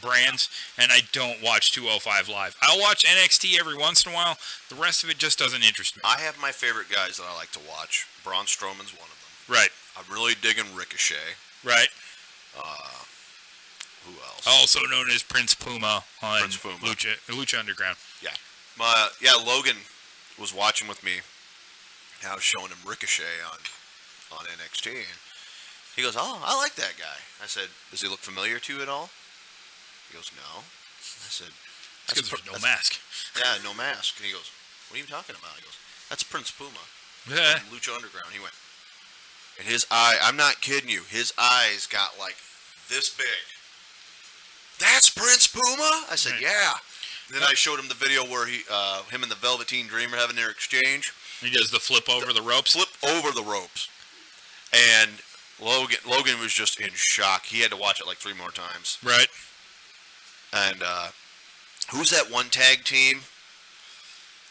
S3: brands, and I don't watch 205 Live. I'll watch NXT every once in a while. The rest of it just doesn't interest me.
S6: I have my favorite guys that I like to watch. Braun Strowman's one of them.
S3: Right.
S6: I'm really digging Ricochet.
S3: Right.
S6: Who else?
S3: Also known as Prince Puma on
S6: Prince Puma.
S3: Lucha Underground.
S6: Yeah. Logan was watching with me. I was showing him Ricochet on NXT, and he goes, "Oh, I like that guy." I said, "Does he look familiar to you at all?" He goes, "No." I said,
S3: "Because there's no mask."
S6: Yeah, no mask. And he goes, "What are you talking about?" He goes, "That's Prince Puma from Lucha Underground." He went, and his eye, I'm not kidding you, his eyes got like this big. "That's Prince Puma?" I said, "Yeah." And then I showed him the video where him and the Velveteen Dream are having their exchange.
S3: He does the flip over the ropes?
S6: Flip over the ropes. And Logan was just in shock. He had to watch it like 3 more times.
S3: Right.
S6: And who's that one tag team?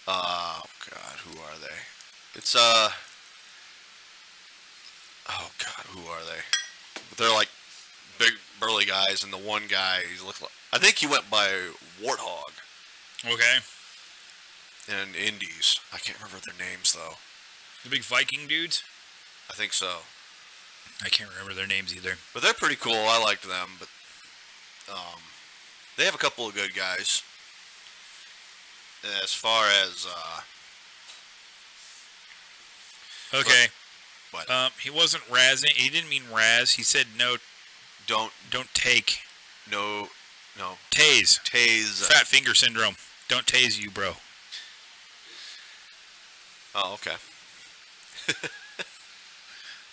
S6: Oh God, who are they? It's they're like big burly guys, and the one guy he looked like, I think he went by Warthog.
S3: Okay.
S6: And Indies. I can't remember their names though.
S3: The big Viking dudes?
S6: I think so.
S3: I can't remember their names either.
S6: But they're pretty cool. I liked them. But they have a couple of good guys. As far as
S3: okay.
S6: But
S3: he wasn't razzing. He didn't mean razz. He said no. Don't take.
S6: No.
S3: Tase.
S6: Tase.
S3: Fat finger syndrome. Don't tase you, bro.
S6: Oh, okay.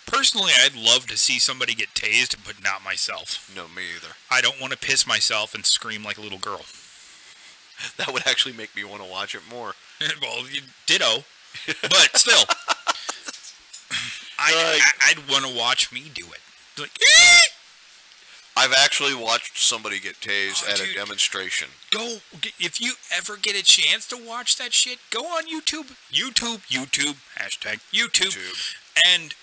S3: Personally, I'd love to see somebody get tased, but not myself.
S6: No, me either.
S3: I don't want to piss myself and scream like a little girl.
S6: That would actually make me want to watch it more.
S3: Well, ditto. But still, I'd want to watch me do it. Like,
S6: I've actually watched somebody get tased at a demonstration.
S3: If you ever get a chance to watch that shit, go on YouTube, hashtag YouTube, and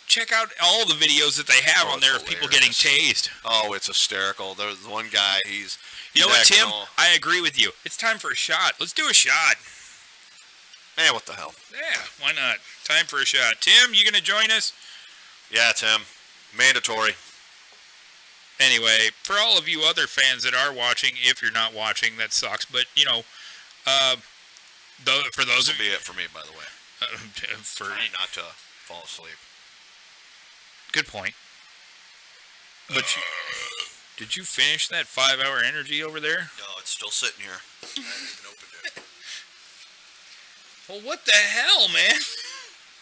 S3: check out all the videos that they have on there of people getting tased.
S6: Oh, it's hysterical. There's one guy, he's
S3: you know what, Tim? I agree with you. It's time for a shot. Let's do a shot.
S6: Man, what the hell?
S3: Yeah, why not? Time for a shot. Tim, you gonna join us?
S6: Yeah, Tim. Mandatory.
S3: Anyway, for all of you other fans that are watching, if you're not watching, that sucks. But, you know, for those
S6: of you... This will be it for me, by the way. Trying not to fall asleep.
S3: Good point. But did you finish that 5-hour energy over there?
S6: No, it's still sitting here. I haven't even opened it.
S3: Well, what the hell, man?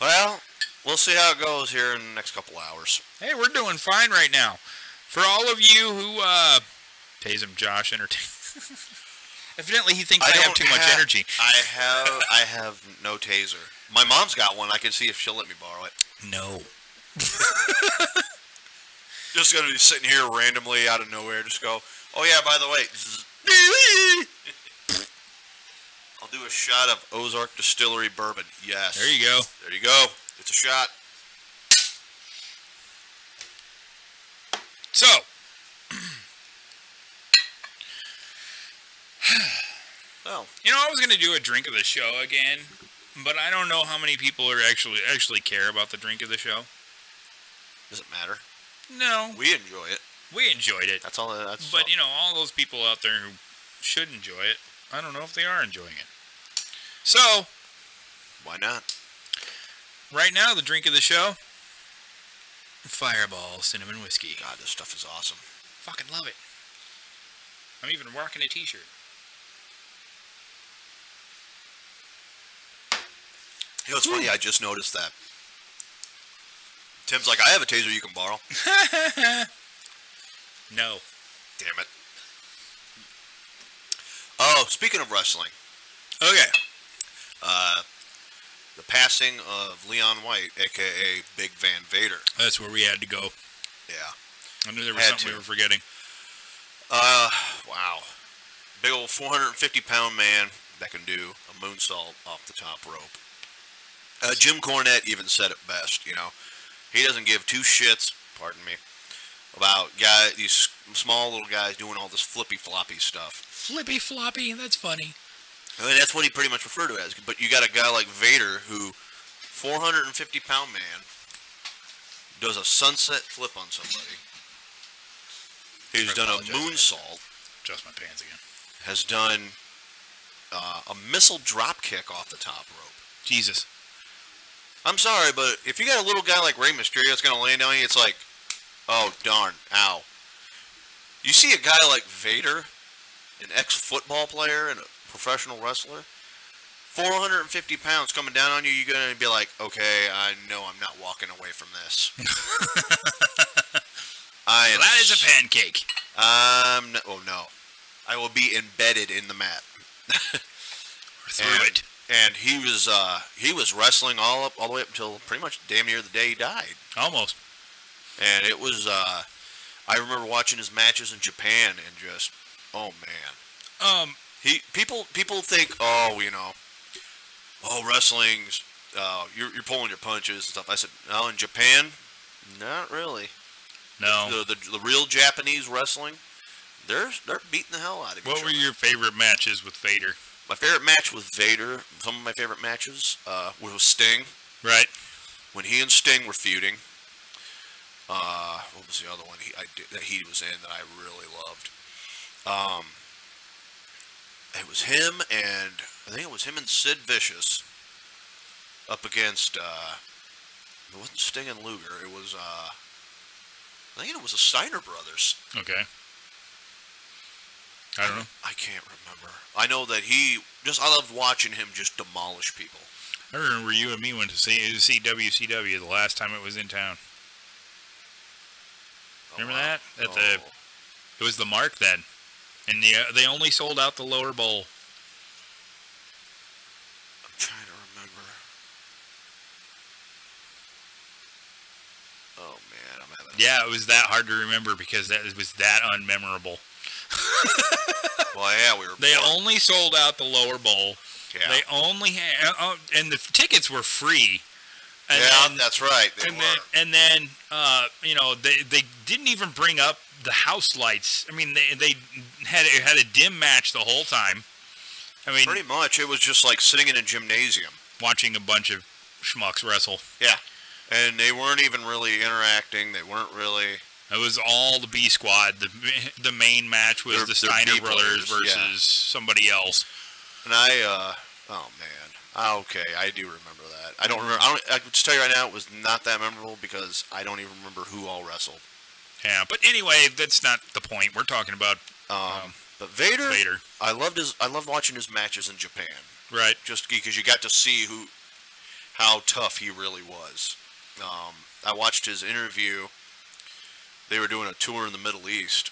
S6: Well, we'll see how it goes here in the next couple hours.
S3: Hey, we're doing fine right now. For all of you who, tase him, Josh, entertain. Evidently, he thinks I have too much energy.
S6: I have no taser. My mom's got one. I can see if she'll let me borrow it.
S3: No.
S6: Just gonna be sitting here randomly out of nowhere. Just go, oh yeah, by the way. I'll do a shot of Ozark Distillery bourbon. Yes.
S3: There you go.
S6: There you go. It's a shot.
S3: So,
S6: well,
S3: you know, I was going to do a drink of the show again, but I don't know how many people are actually care about the drink of the show.
S6: Does it matter?
S3: No.
S6: We enjoy it.
S3: We enjoyed it.
S6: That's all.
S3: But, you know, all those people out there who should enjoy it, I don't know if they are enjoying it. So,
S6: why not?
S3: Right now, the drink of the show, Fireball Cinnamon Whiskey.
S6: God, this stuff is awesome.
S3: Fucking love it. I'm even rocking a t-shirt.
S6: You know, it's funny, I just noticed that. Tim's like, I have a taser you can borrow.
S3: No.
S6: Damn it. Oh, speaking of wrestling.
S3: Okay.
S6: The passing of Leon White, a.k.a. Big Van Vader.
S3: That's where we had to go.
S6: Yeah.
S3: I knew there was something we were forgetting.
S6: Wow. Big old 450-pound man that can do a moonsault off the top rope. Jim Cornette even said it best, you know. He doesn't give two shits, pardon me, about these small little guys doing all this flippy-floppy stuff.
S3: Flippy-floppy? That's funny.
S6: I mean, that's what he pretty much referred to it as. But you got a guy like Vader who, 450-pound man, does a sunset flip on somebody. He's done a moonsault.
S3: Adjust my pants again.
S6: Has done a missile drop kick off the top rope.
S3: Jesus.
S6: I'm sorry, but if you got a little guy like Rey Mysterio that's going to land on you, it's like, oh, darn, ow. You see a guy like Vader, an ex-football player and a professional wrestler, 450 pounds coming down on you, you're going to be like, okay, I know I'm not walking away from this.
S3: That is a pancake.
S6: Oh, no. I will be embedded in the mat.
S3: Through it.
S6: And he was wrestling all the way up until pretty much damn near the day he died.
S3: Almost.
S6: And it was, I remember watching his matches in Japan and just, oh man. People think, oh, you know, oh, wrestling's, you're pulling your punches and stuff. I said, no, in Japan, not really.
S3: No.
S6: The real Japanese wrestling, they're beating the hell out of each other.
S3: What were your favorite matches with Vader?
S6: My favorite match with Vader, some of my favorite matches, was with Sting.
S3: Right.
S6: When he and Sting were feuding. What was the other one that he was in that I really loved? It was him and I think it was him and Sid Vicious up against. It wasn't Sting and Luger. It was. I think it was the Steiner brothers.
S3: Okay. I don't know.
S6: I can't remember. I know that I loved watching him just demolish people.
S3: I remember you and me went to see WCW the last time it was in town. Remember that? It was the Mark then, and they only sold out the lower bowl.
S6: I'm trying to remember. Oh man, I'm having.
S3: Yeah, it was that hard to remember because it was that unmemorable.
S6: Well, yeah, we were.
S3: They only sold out the lower bowl.
S6: Yeah.
S3: They only had, and the tickets were free. And
S6: yeah,
S3: then,
S6: that's right. They were.
S3: And then, they didn't even bring up the house lights. I mean, they had a dim match the whole time. I mean,
S6: pretty much, it was just like sitting in a gymnasium
S3: watching a bunch of schmucks wrestle.
S6: Yeah, and they weren't even really interacting. They weren't really.
S3: It was all the B Squad. The main match was the Steiner brothers versus somebody else.
S6: And oh man, okay, I do remember that. I don't remember. I can just tell you right now, it was not that memorable because I don't even remember who all wrestled.
S3: Yeah, but anyway, that's not the point. We're talking about.
S6: But Vader. I loved watching his matches in Japan.
S3: Right.
S6: Just because you got to see how tough he really was. I watched his interview. They were doing a tour in the Middle East,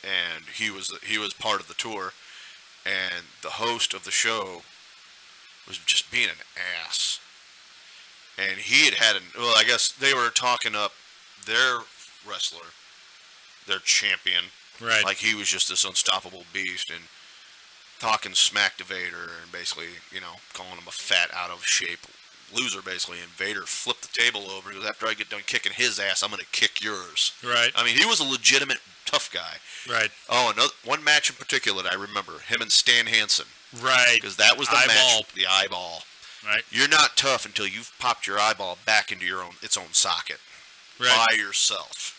S6: and he was part of the tour, and the host of the show was just being an ass. And he had I guess they were talking up their wrestler, their champion,
S3: right?
S6: Like he was just this unstoppable beast, and talking smack to Vader, and basically, calling him a fat, out of shape loser, basically. And Vader flipped the table over. He goes, "After I get done kicking his ass, I'm going to kick yours."
S3: Right.
S6: I mean, he was a legitimate tough guy.
S3: Right.
S6: Oh, one match in particular that I remember, him and Stan Hansen.
S3: Right.
S6: Because that was the match, the eyeball.
S3: Right.
S6: You're not tough until you've popped your eyeball back into its own socket.
S3: Right.
S6: By yourself.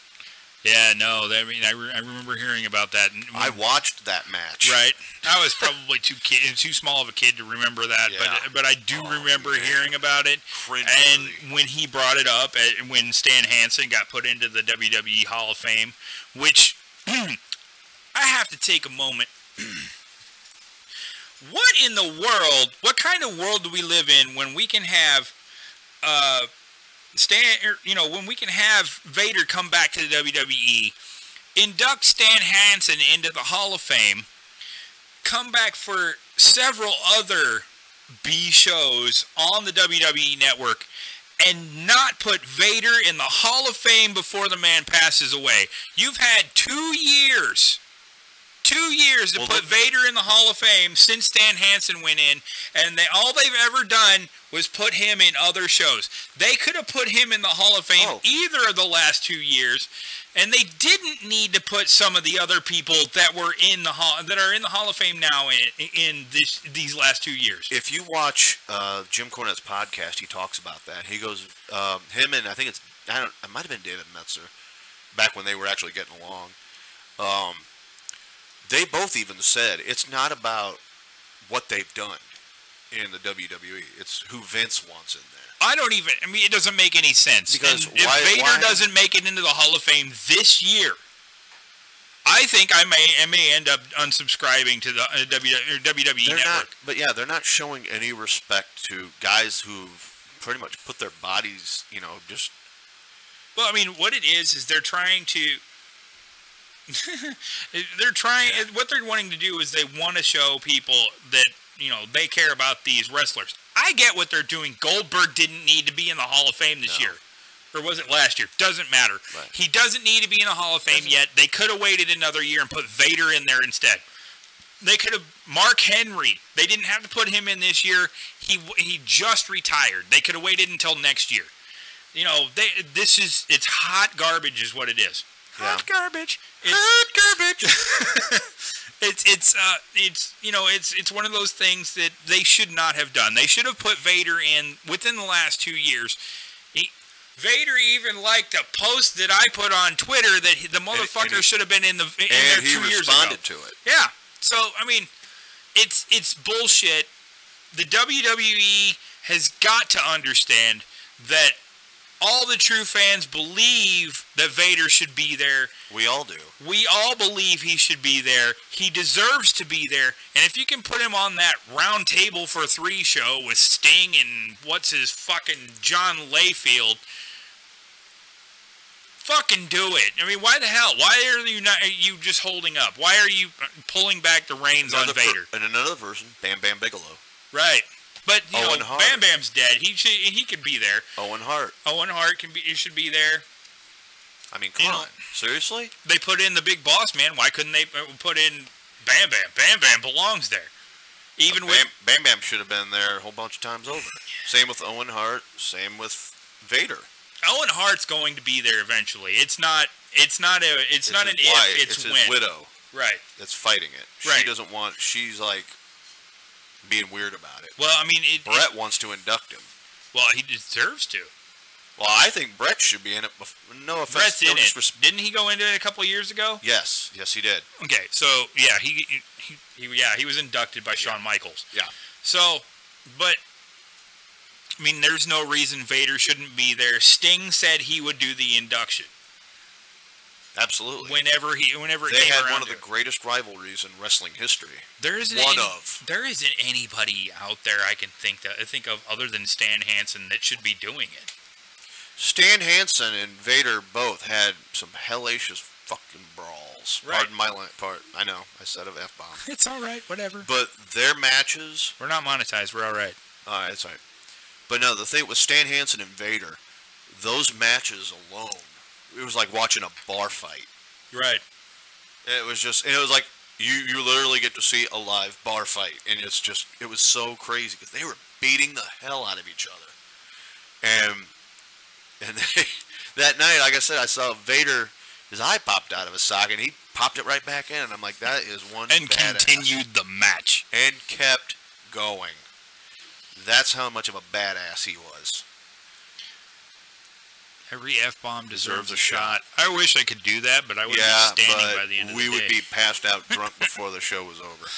S3: Yeah, no, I mean, I remember hearing about that.
S6: I watched that match.
S3: Right. I was probably too small of a kid to remember that,
S6: yeah.
S3: but I do remember hearing about it. And when he brought it up, when Stan Hansen got put into the WWE Hall of Fame, which I have to take a moment. What kind of world do we live in when we can have when we can have Vader come back to the WWE, induct Stan Hansen into the Hall of Fame, come back for several other B shows on the WWE network, and not put Vader in the Hall of Fame before the man passes away? You've had 2 years. 2 years to put Vader in the Hall of Fame since Stan Hansen went in, and all they've ever done was put him in other shows. They could have put him in the Hall of Fame either of the last 2 years, and they didn't need to put some of the other people that are in the Hall of Fame now in these last 2 years.
S6: If you watch Jim Cornette's podcast, he talks about that. He goes, him and it might have been David Metzer, back when they were actually getting along. They both even said it's not about what they've done in the WWE. It's who Vince wants in there.
S3: It doesn't make any sense.
S6: Because
S3: if Vader doesn't make it into the Hall of Fame this year, I think I may end up unsubscribing to the WWE network.
S6: But yeah, they're not showing any respect to guys who've pretty much put their bodies, just...
S3: Well, I mean, what it is they're trying to... what they're wanting to do is they want to show people that, they care about these wrestlers. I get what they're doing. Goldberg didn't need to be in the Hall of Fame this year. Or was it last year? Doesn't matter. Right. He doesn't need to be in the Hall of Fame yet. They could have waited another year and put Vader in there instead. They could have... Mark Henry. They didn't have to put him in this year. He just retired. They could have waited until next year. You know, it's hot garbage is what it is.
S6: Yeah.
S3: Hot garbage.
S6: Hot garbage.
S3: It's one of those things that they should not have done. They should have put Vader in within the last 2 years. Vader even liked a post that I put on Twitter that the motherfucker should have been in there 2 years ago.
S6: And he responded to it.
S3: Yeah. So, I mean, it's bullshit. The WWE has got to understand that all the true fans believe that Vader should be there.
S6: We all do.
S3: We all believe he should be there. He deserves to be there. And if you can put him on that Round Table for 3 show with Sting and what's his fucking John Layfield, fucking do it. I mean, why the hell? Why are you just holding up? Why are you pulling back the reins on Vader?
S6: And another version, Bam Bam Bigelow.
S3: Right. But you
S6: Owen
S3: know,
S6: Hart.
S3: Bam Bam's dead. He could be there.
S6: Owen Hart.
S3: Owen Hart should be there.
S6: I mean, come on. Seriously?
S3: They put in the Big Boss Man. Why couldn't they put in Bam Bam? Bam Bam belongs there. Even
S6: Bam Bam should have been there a whole bunch of times over. Same with Owen Hart. Same with Vader.
S3: Owen Hart's going to be there eventually. It's not an if, it's when.
S6: It's his widow.
S3: Right.
S6: That's fighting it.
S3: Right.
S6: She doesn't want. She's like being weird about it.
S3: Well, I mean,
S6: Brett wants to induct him.
S3: Well, he deserves to.
S6: Well, I think Brett should be in it. No offense.
S3: Brett's in it. Didn't he go into it a couple of years ago?
S6: Yes, he did.
S3: Okay, so yeah, he was inducted by Shawn Michaels.
S6: Yeah.
S3: So, but I mean, there's no reason Vader shouldn't be there. Sting said he would do the induction.
S6: Absolutely.
S3: Whenever it
S6: they
S3: came
S6: had
S3: around
S6: one of the greatest rivalries in wrestling history.
S3: There isn't anybody out there I can think of other than Stan Hansen that should be doing it.
S6: Stan Hansen and Vader both had some hellacious fucking brawls.
S3: Right.
S6: Pardon my part. I know. I said an F-bomb.
S3: It's all right. Whatever.
S6: But their matches...
S3: We're not monetized. We're all right.
S6: All right. That's all right. But no, the thing with Stan Hansen and Vader, those matches alone, it was like watching a bar fight.
S3: Right.
S6: It was like you literally get to see a live bar fight. And it was so crazy because they were beating the hell out of each other. And that night, like I said, I saw Vader, his eye popped out of his socket, and he popped it right back in. And I'm like, that is one
S3: and
S6: badass.
S3: Continued the match.
S6: And kept going. That's how much of a badass he was.
S3: Every F-bomb deserves a shot. I wish I could do that, but I wouldn't be standing by the end of the day.
S6: We would be passed out drunk before the show was over.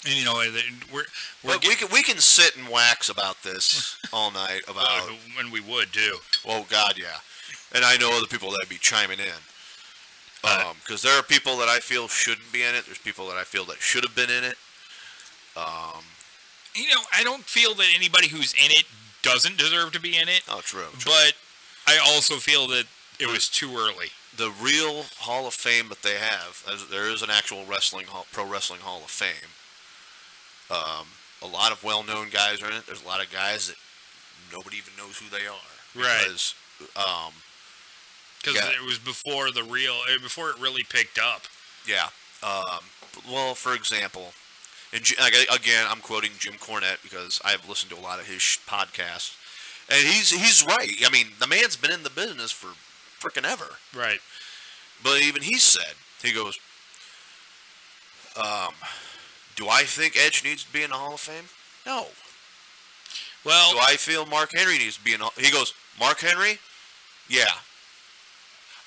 S3: And you know,
S6: we can sit and wax about this all night about,
S3: and we would too.
S6: Oh God, yeah. And I know other people that'd be chiming in, because there are people that I feel shouldn't be in it. There's people that I feel that should have been in it.
S3: You know, I don't feel that anybody who's in it doesn't deserve to be in it.
S6: Oh, true.
S3: But I also feel that it was too early.
S6: The real Hall of Fame that they have, there is an actual pro wrestling Hall of Fame. A lot of well-known guys are in it. There's a lot of guys that nobody even knows who they are.
S3: Because it was before before it really picked up.
S6: Yeah. Well, for example, and again, I'm quoting Jim Cornette because I've listened to a lot of his podcasts, and he's right. I mean, the man's been in the business for frickin' ever.
S3: Right.
S6: But even he said, he goes, do I think Edge needs to be in the Hall of Fame? No.
S3: Well,
S6: do I feel Mark Henry needs to be in the Hall? He goes, Mark Henry? Yeah.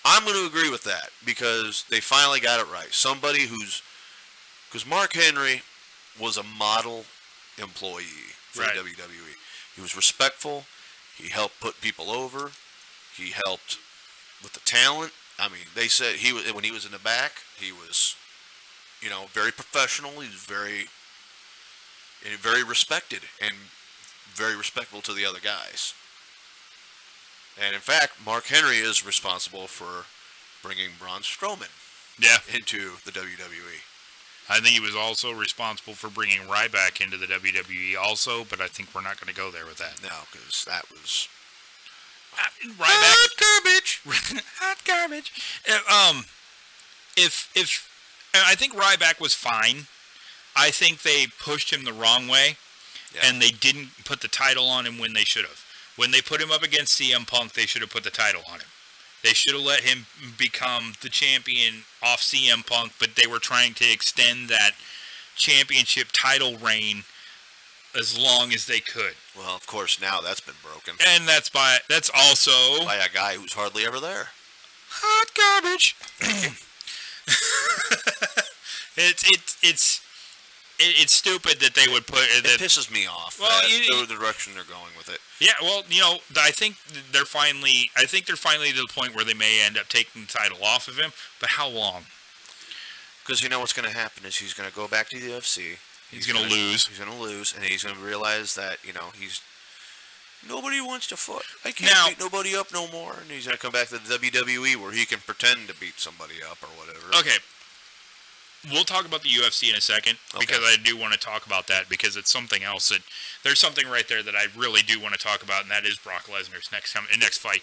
S6: I'm going to agree with that because they finally got it right. Somebody because Mark Henry was a model employee for the WWE. He was respectful. He helped put people over. He helped with the talent. I mean, they said when he was in the back, he was, very professional. He was very respected and very respectful to the other guys. And in fact, Mark Henry is responsible for bringing Braun Strowman into the WWE.
S3: I think he was also responsible for bringing Ryback into the WWE also, but I think we're not going to go there with that.
S6: No, because that was...
S3: Ryback,
S6: hot garbage!
S3: Hot garbage! If I think Ryback was fine. I think they pushed him the wrong way, and they didn't put the title on him when they should have. When they put him up against CM Punk, they should have put the title on him. They should have let him become the champion off CM Punk, but they were trying to extend that championship title reign as long as they could.
S6: Well, of course, now that's been broken.
S3: And that's also
S6: by a guy who's hardly ever there.
S3: Hot garbage. It's stupid that they would put it.
S6: It pisses me off. Well, the direction they're going with it.
S3: Yeah, well, I think they're finally to the point where they may end up taking the title off of him. But how long?
S6: Because what's going to happen is he's going to go back to the UFC.
S3: He's going to lose.
S6: He's going to lose, and he's going to realize that he's nobody wants to fight. I can't beat nobody up no more, and he's going to come back to the WWE where he can pretend to beat somebody up or whatever.
S3: Okay. We'll talk about the UFC in a second, because I do want to talk about that, because it's something else that there's something right there that I really do want to talk about, and that is Brock Lesnar's next fight.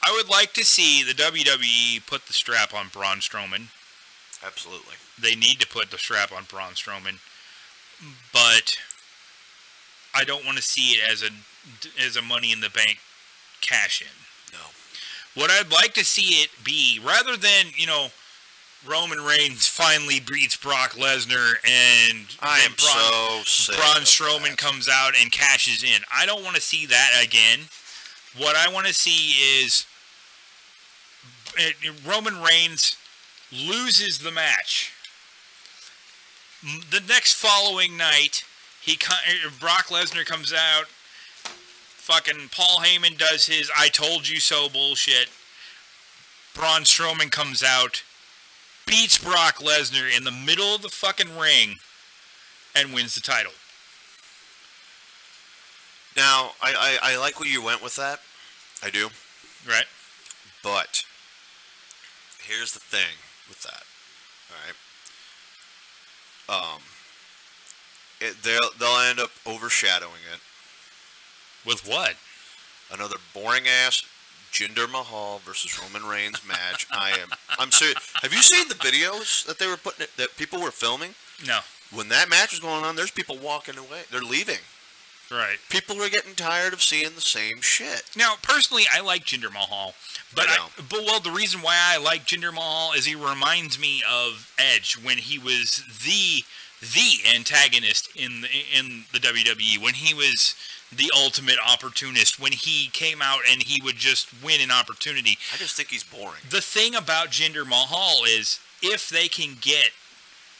S3: I would like to see the WWE put the strap on Braun Strowman.
S6: Absolutely.
S3: They need to put the strap on Braun Strowman, but I don't want to see it as a Money in the Bank cash in.
S6: No.
S3: What I'd like to see it be, rather than, Roman Reigns finally beats Brock Lesnar and Braun Strowman comes out and cashes in. I don't want to see that again. What I want to see is Roman Reigns loses the match. The next following night, Brock Lesnar comes out. Fucking Paul Heyman does his "I told you so" bullshit. Braun Strowman comes out, beats Brock Lesnar in the middle of the fucking ring, and wins the title.
S6: Now, I like where you went with that. I do.
S3: Right.
S6: But here's the thing with that. All right. They'll end up overshadowing it.
S3: With what?
S6: Another boring ass Jinder Mahal versus Roman Reigns match. I'm serious. Have you seen the videos that they were that people were filming?
S3: No.
S6: When that match was going on, there's people walking away. They're leaving.
S3: Right.
S6: People are getting tired of seeing the same shit.
S3: Now, personally, I like Jinder Mahal, but the reason why I like Jinder Mahal is he reminds me of Edge when he was the antagonist in the WWE, when he was the ultimate opportunist, when he came out and he would just win an opportunity.
S6: I just think he's boring.
S3: The thing about Jinder Mahal is if they can get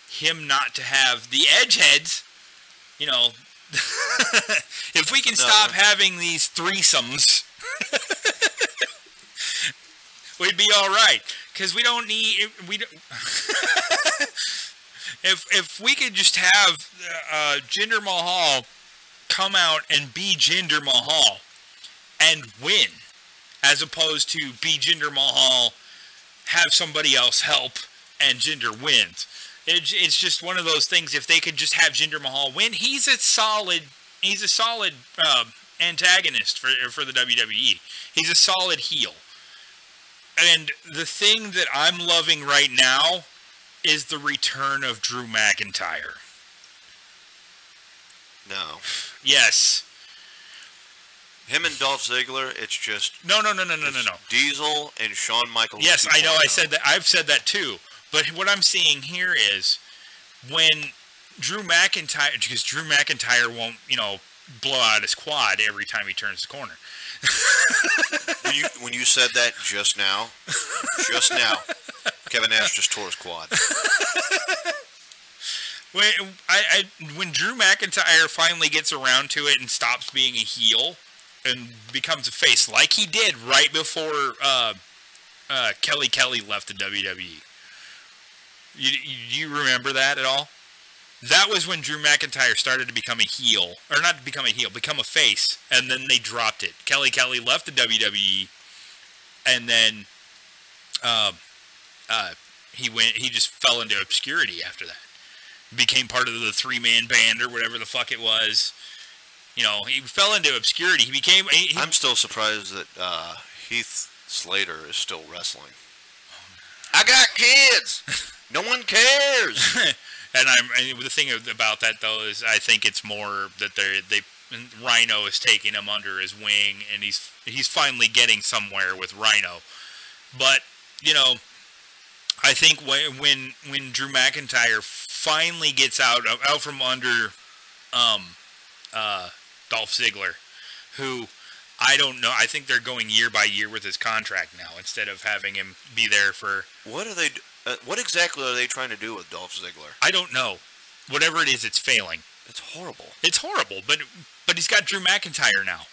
S3: him not to have the edgeheads, if we can stop having these threesomes, we'd be all right. Because we don't need... If we could just have Jinder Mahal come out and be Jinder Mahal and win, as opposed to be Jinder Mahal, have somebody else help, and Jinder wins. It's just one of those things. If they could just have Jinder Mahal win, he's a solid antagonist for the WWE. He's a solid heel. And the thing that I'm loving right now is the return of Drew McIntyre.
S6: No.
S3: Yes.
S6: Him and Dolph Ziggler, it's just...
S3: No.
S6: Diesel and Shawn Michaels.
S3: Yes, I know, I said that. I've said that too. But what I'm seeing here is when Drew McIntyre... Because Drew McIntyre won't, blow out his quad every time he turns the corner.
S6: when you said that just now, Kevin Nash just tore his quad.
S3: When Drew McIntyre finally gets around to it and stops being a heel and becomes a face, like he did right before Kelly left the WWE. You remember that at all? That was when Drew McIntyre started to become a heel, or not to become a heel, become a face, and then they dropped it. Kelly left the WWE, and then he just fell into obscurity after that. Became part of the three-man band or whatever the fuck it was. He fell into obscurity. He became...
S6: I'm still surprised that Heath Slater is still wrestling. I got kids! No one cares.
S3: And the thing about that though is I think it's more that Rhino is taking him under his wing, and he's finally getting somewhere with Rhino. But you know, I think when Drew McIntyre finally gets out from under Dolph Ziggler, who I don't know. I think they're going year by year with his contract now instead of having him be there for.
S6: What are they? What exactly are they trying to do with Dolph Ziggler?
S3: I don't know. Whatever it is, it's failing.
S6: It's horrible.
S3: It's horrible, but he's got Drew McIntyre now.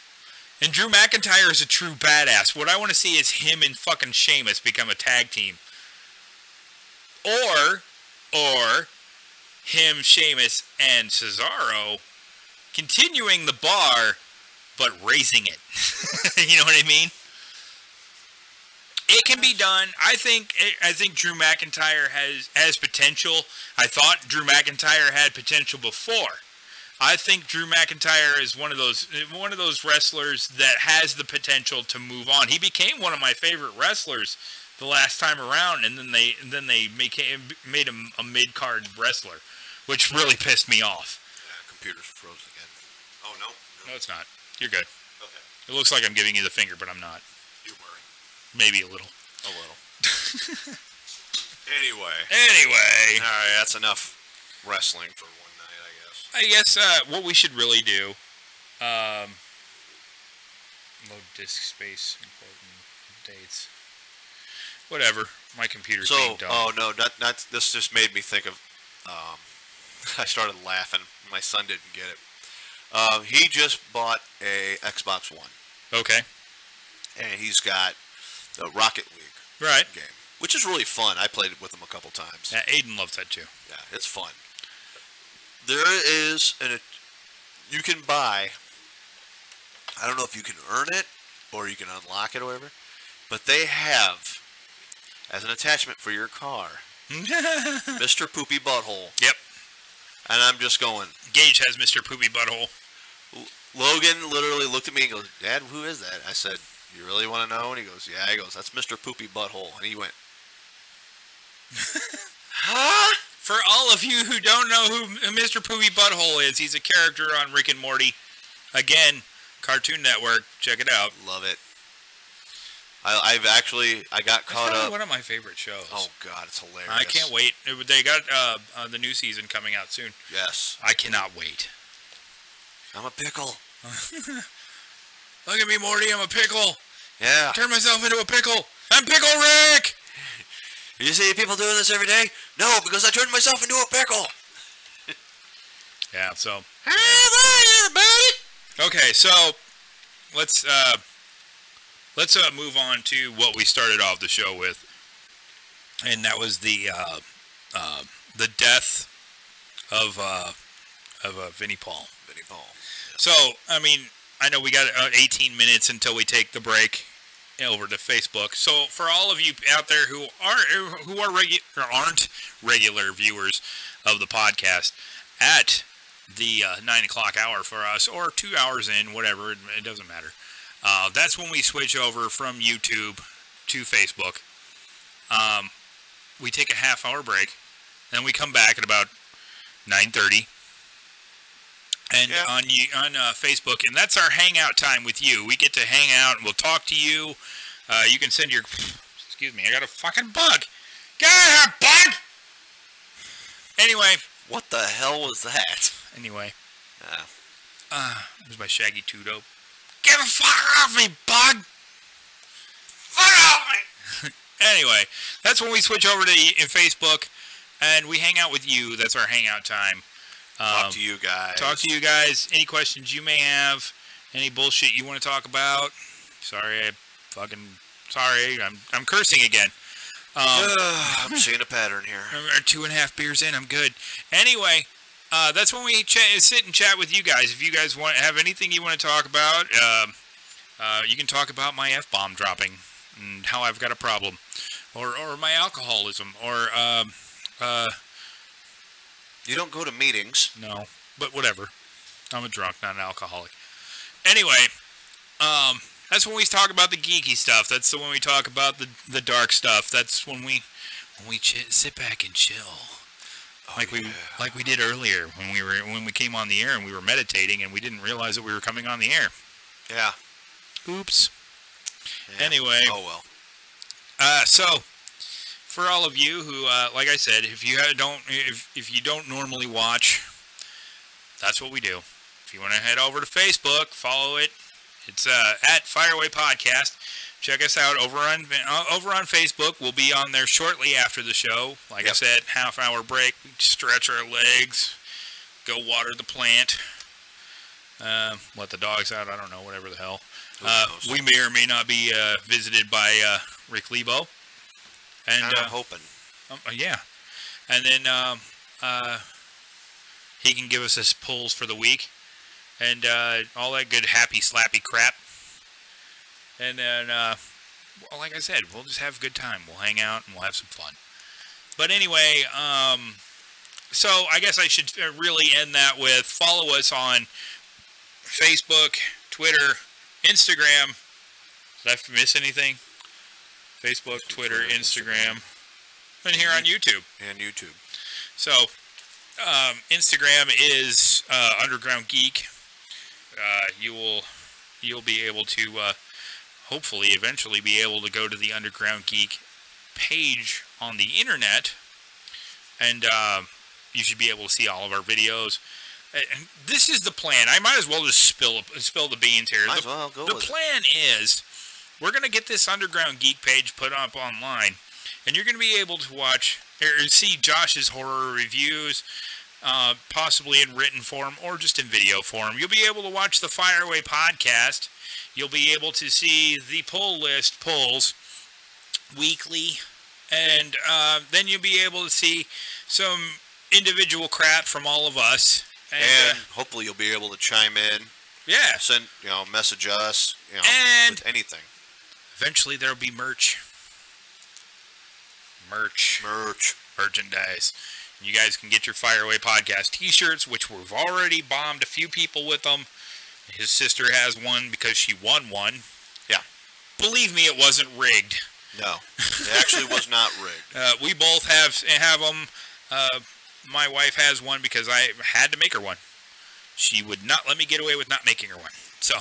S3: And Drew McIntyre is a true badass. What I want to see is him and fucking Sheamus become a tag team. Or him, Sheamus, and Cesaro continuing the bar, but raising it. You know what I mean? It can be done. I think Drew McIntyre has potential. I thought Drew McIntyre had potential before. I think Drew McIntyre is one of those wrestlers that has the potential to move on. He became one of my favorite wrestlers the last time around, and then they made him a mid-card wrestler, which really pissed me off.
S6: Yeah, computer's froze again. Oh no.
S3: No, it's not. You're good.
S6: Okay.
S3: It looks like I'm giving you the finger, but I'm not.
S6: You were.
S3: Maybe a little.
S6: A little. Anyway.
S3: Anyway.
S6: All right, that's enough wrestling for one night, I
S3: I
S6: guess.
S3: guess what we should really do, load disk space, important updates. Whatever. My computer's being dumb.
S6: Oh no, not this just made me think of. I started laughing. My son didn't get it. He just bought a Xbox One.
S3: Okay.
S6: And he's got the Rocket League game, which is really fun. I played it with him a couple times.
S3: Yeah, Aiden loves that too.
S6: Yeah, it's fun. There is you can buy. I don't know if you can earn it or you can unlock it or whatever, but they have as an attachment for your car, Mr. Poopy Butthole.
S3: Yep.
S6: And I'm just going.
S3: Gage has Mr. Poopy Butthole.
S6: Logan literally looked at me and goes, "Dad, who is that?" I said, "You really want to know?" And he goes, "Yeah." He goes, "That's Mr. Poopy Butthole." And he went, "Huh?"
S3: For all of you who don't know who Mr. Poopy Butthole is, he's a character on Rick and Morty. Again, Cartoon Network. Check it out.
S6: Love it. I got caught up.
S3: One of my favorite shows.
S6: Oh God, it's hilarious.
S3: I can't wait. They got the new season coming out soon.
S6: Yes.
S3: I cannot wait.
S6: I'm a pickle.
S3: Look at me, Morty. I'm a pickle.
S6: Yeah.
S3: Turn myself into a pickle. I'm Pickle Rick.
S6: You see people doing this every day? No, because I turned myself into a pickle.
S3: Yeah. So.
S6: Hey, everybody.
S3: Okay, so let's move on to what we started off the show with, and that was the death of Vinnie Paul.
S6: Vinnie Paul. Yeah.
S3: So, I mean, I know we got 18 minutes until we take the break over to Facebook. So, for all of you out there who aren't regular viewers of the podcast, at the 9 o'clock hour for us, or 2 hours in, whatever, it doesn't matter. That's when we switch over from YouTube to Facebook. We take a half-hour break, and we come back at about 9:30. And on Facebook, and that's our hangout time with you. We get to hang out, and we'll talk to you. You can send your... Excuse me, I got a fucking bug. Got a bug! Anyway.
S6: What the hell was that?
S3: Anyway.
S6: Yeah.
S3: There's my Shaggy Two-Dope. Get the fuck off me, bug! Fuck off me! Anyway, that's when we switch over to Facebook, and we hang out with you. That's our hangout time.
S6: Talk to you guys.
S3: Talk to you guys. Any questions you may have, any bullshit you want to talk about. Sorry, I'm cursing again.
S6: I'm seeing a pattern here.
S3: 2.5 beers in, I'm good. Anyway, that's when we sit and chat with you guys. If you guys have anything you want to talk about, you can talk about my F-bomb dropping and how I've got a problem, or my alcoholism, or
S6: you don't go to meetings.
S3: No, but whatever. I'm a drunk, not an alcoholic. Anyway, that's when we talk about the geeky stuff. That's when we talk about the dark stuff. That's when we when we sit back and chill. Like we did earlier when we came on the air and we were meditating and we didn't realize that we were coming on the air.
S6: Yeah.
S3: Oops.
S6: Yeah.
S3: Anyway.
S6: Oh well.
S3: So for all of you who, like I said, if you don't normally watch, that's what we do. If you want to head over to Facebook, follow it. It's at Fireway Podcast. Check us out over on Facebook. We'll be on there shortly after the show. Like I said, half-hour break. We stretch our legs, go water the plant, let the dogs out. I don't know, whatever the hell. We may or may not be visited by Rick Lebo. And
S6: I'm hoping.
S3: Yeah. And then he can give us his pulls for the week and all that good happy slappy crap. And then, well, like I said, we'll just have a good time. We'll hang out and we'll have some fun. But anyway, so I guess I should really end that with follow us on Facebook, Twitter, Instagram. Did I miss anything? Facebook, Twitter, Instagram, and here on YouTube.
S6: And YouTube.
S3: So, Instagram is Underground Geek. You'll be able to hopefully eventually be able to go to the Underground Geek page on the internet, and you should be able to see all of our videos. And this is the plan. I might as well just spill the beans here.
S6: Might as well go with it.
S3: The plan is we're going to get this Underground Geek page put up online, and you're going to be able to watch or see Josh's horror reviews, possibly in written form or just in video form. You'll be able to watch the Fireway Podcast. You'll be able to see the pull list pulls weekly, and then you'll be able to see some individual crap from all of us.
S6: And hopefully you'll be able to chime in.
S3: Yeah.
S6: Send, message us,
S3: and
S6: with anything.
S3: Eventually there'll be merch. Merchandise. You guys can get your Fireway Podcast t-shirts, which we've already bombed a few people with them. His sister has one because she won one.
S6: Yeah.
S3: Believe me, it wasn't rigged.
S6: No, it actually was not rigged.
S3: We both have them. My wife has one because I had to make her one. She would not let me get away with not making her one. So,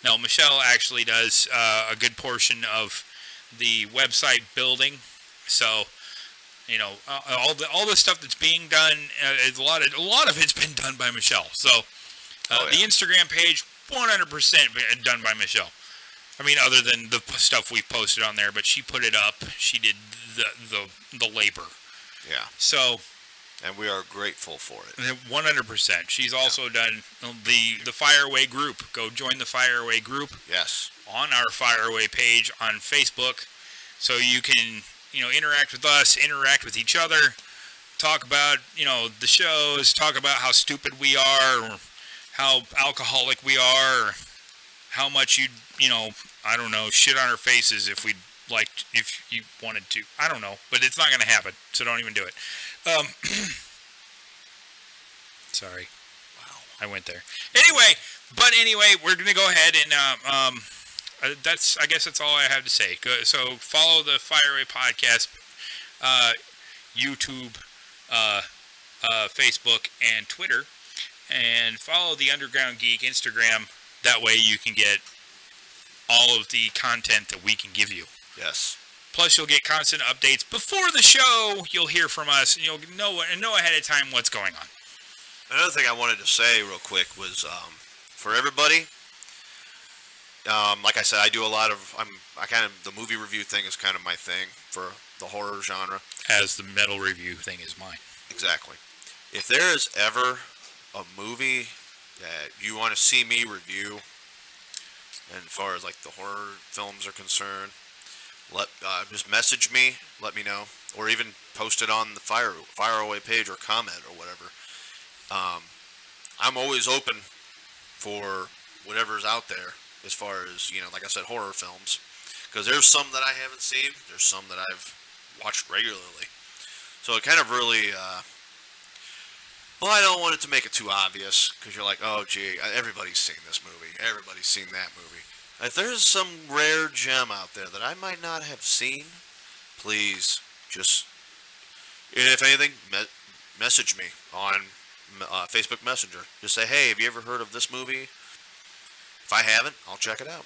S3: no, Michelle actually does a good portion of the website building. So, all the stuff that's being done, a lot of it's been done by Michelle. So, the Instagram page, 100% done by Michelle. I mean, other than the stuff we posted on there, but she put it up. She did the labor.
S6: Yeah.
S3: So.
S6: And we are grateful for it.
S3: 100%. She's also done the Fireway group. Go join the Fireway group.
S6: Yes.
S3: On our Fireway page on Facebook, so you can interact with us, interact with each other, talk about the shows, talk about how stupid we are, or how alcoholic we are, or how much I don't know, shit on our faces if you wanted to. I don't know, but it's not going to happen, so don't even do it. Sorry. Wow. I went there. Anyway, we're going to go ahead and I guess that's all I have to say. So follow the Fireway Podcast, YouTube, Facebook, and Twitter, and follow the Underground Geek Instagram. That way you can get all of the content that we can give you.
S6: Yes.
S3: Plus, you'll get constant updates before the show. You'll hear from us, and you'll know ahead of time what's going on.
S6: Another thing I wanted to say real quick was, for everybody, like I said, I do a lot of, the movie review thing is kind of my thing for the horror genre.
S3: As the metal review thing is mine.
S6: Exactly. If there is ever a movie that you want to see me review, and as far as like the horror films are concerned, just message me, let me know, or even post it on the Fireway page or comment or whatever. I'm always open for whatever's out there as far as, like I said, horror films, because there's some that I haven't seen, there's some that I've watched regularly. So it kind of really, I don't want it to make it too obvious, because you're like, oh gee, everybody's seen this movie, everybody's seen that movie. If there's some rare gem out there that I might not have seen, please just And if anything, message me on Facebook Messenger. Just say, hey, have you ever heard of this movie? If I haven't, I'll check it out.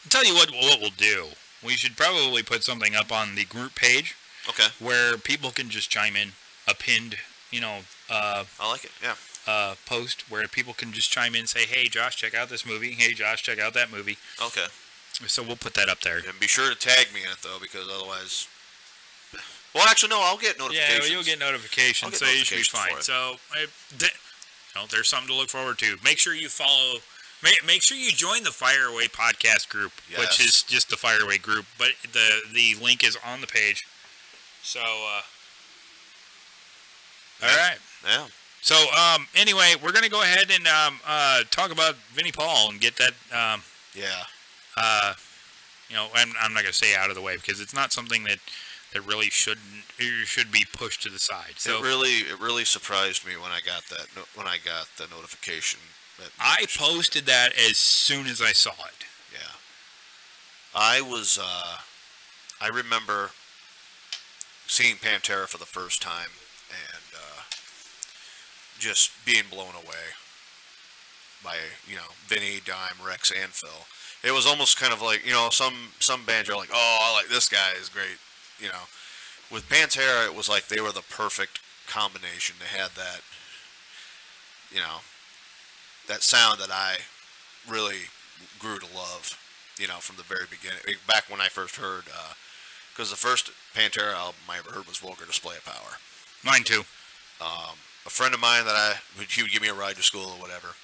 S3: I'll tell you what we'll do. We should probably put something up on the group page.
S6: Okay.
S3: Where people can just chime in, a pinned,
S6: I like it, yeah.
S3: Post where people can just chime in and say, hey, Josh, check out this movie. Hey, Josh, check out that movie.
S6: Okay.
S3: So we'll put that up there.
S6: And be sure to tag me in it, though, because otherwise... Well, actually, no, I'll get notifications.
S3: Yeah, you'll get notifications, so you should be fine. So, there's something to look forward to. Make sure you follow... Make sure you join the Fire Away podcast group, which is just the Fire Away group, but the link is on the page. So, all right.
S6: Yeah.
S3: So, anyway, we're going to go ahead and talk about Vinnie Paul and get that, I'm not going to say out of the way because it's not something that really should be pushed to the side. So
S6: it really surprised me when I got the notification.
S3: I posted that as soon as I saw it.
S6: Yeah. I remember seeing Pantera for the first time and just being blown away by, Vinny, Dime, Rex, and Phil. It was almost kind of like, some bands are like, oh, I like this guy is great. With Pantera, it was like they were the perfect combination. They had that, that sound that I really grew to love, from the very beginning. Back when I first heard, because the first Pantera album I ever heard was Vulgar Display of Power.
S3: Mine too.
S6: A friend of mine he would give me a ride to school or whatever.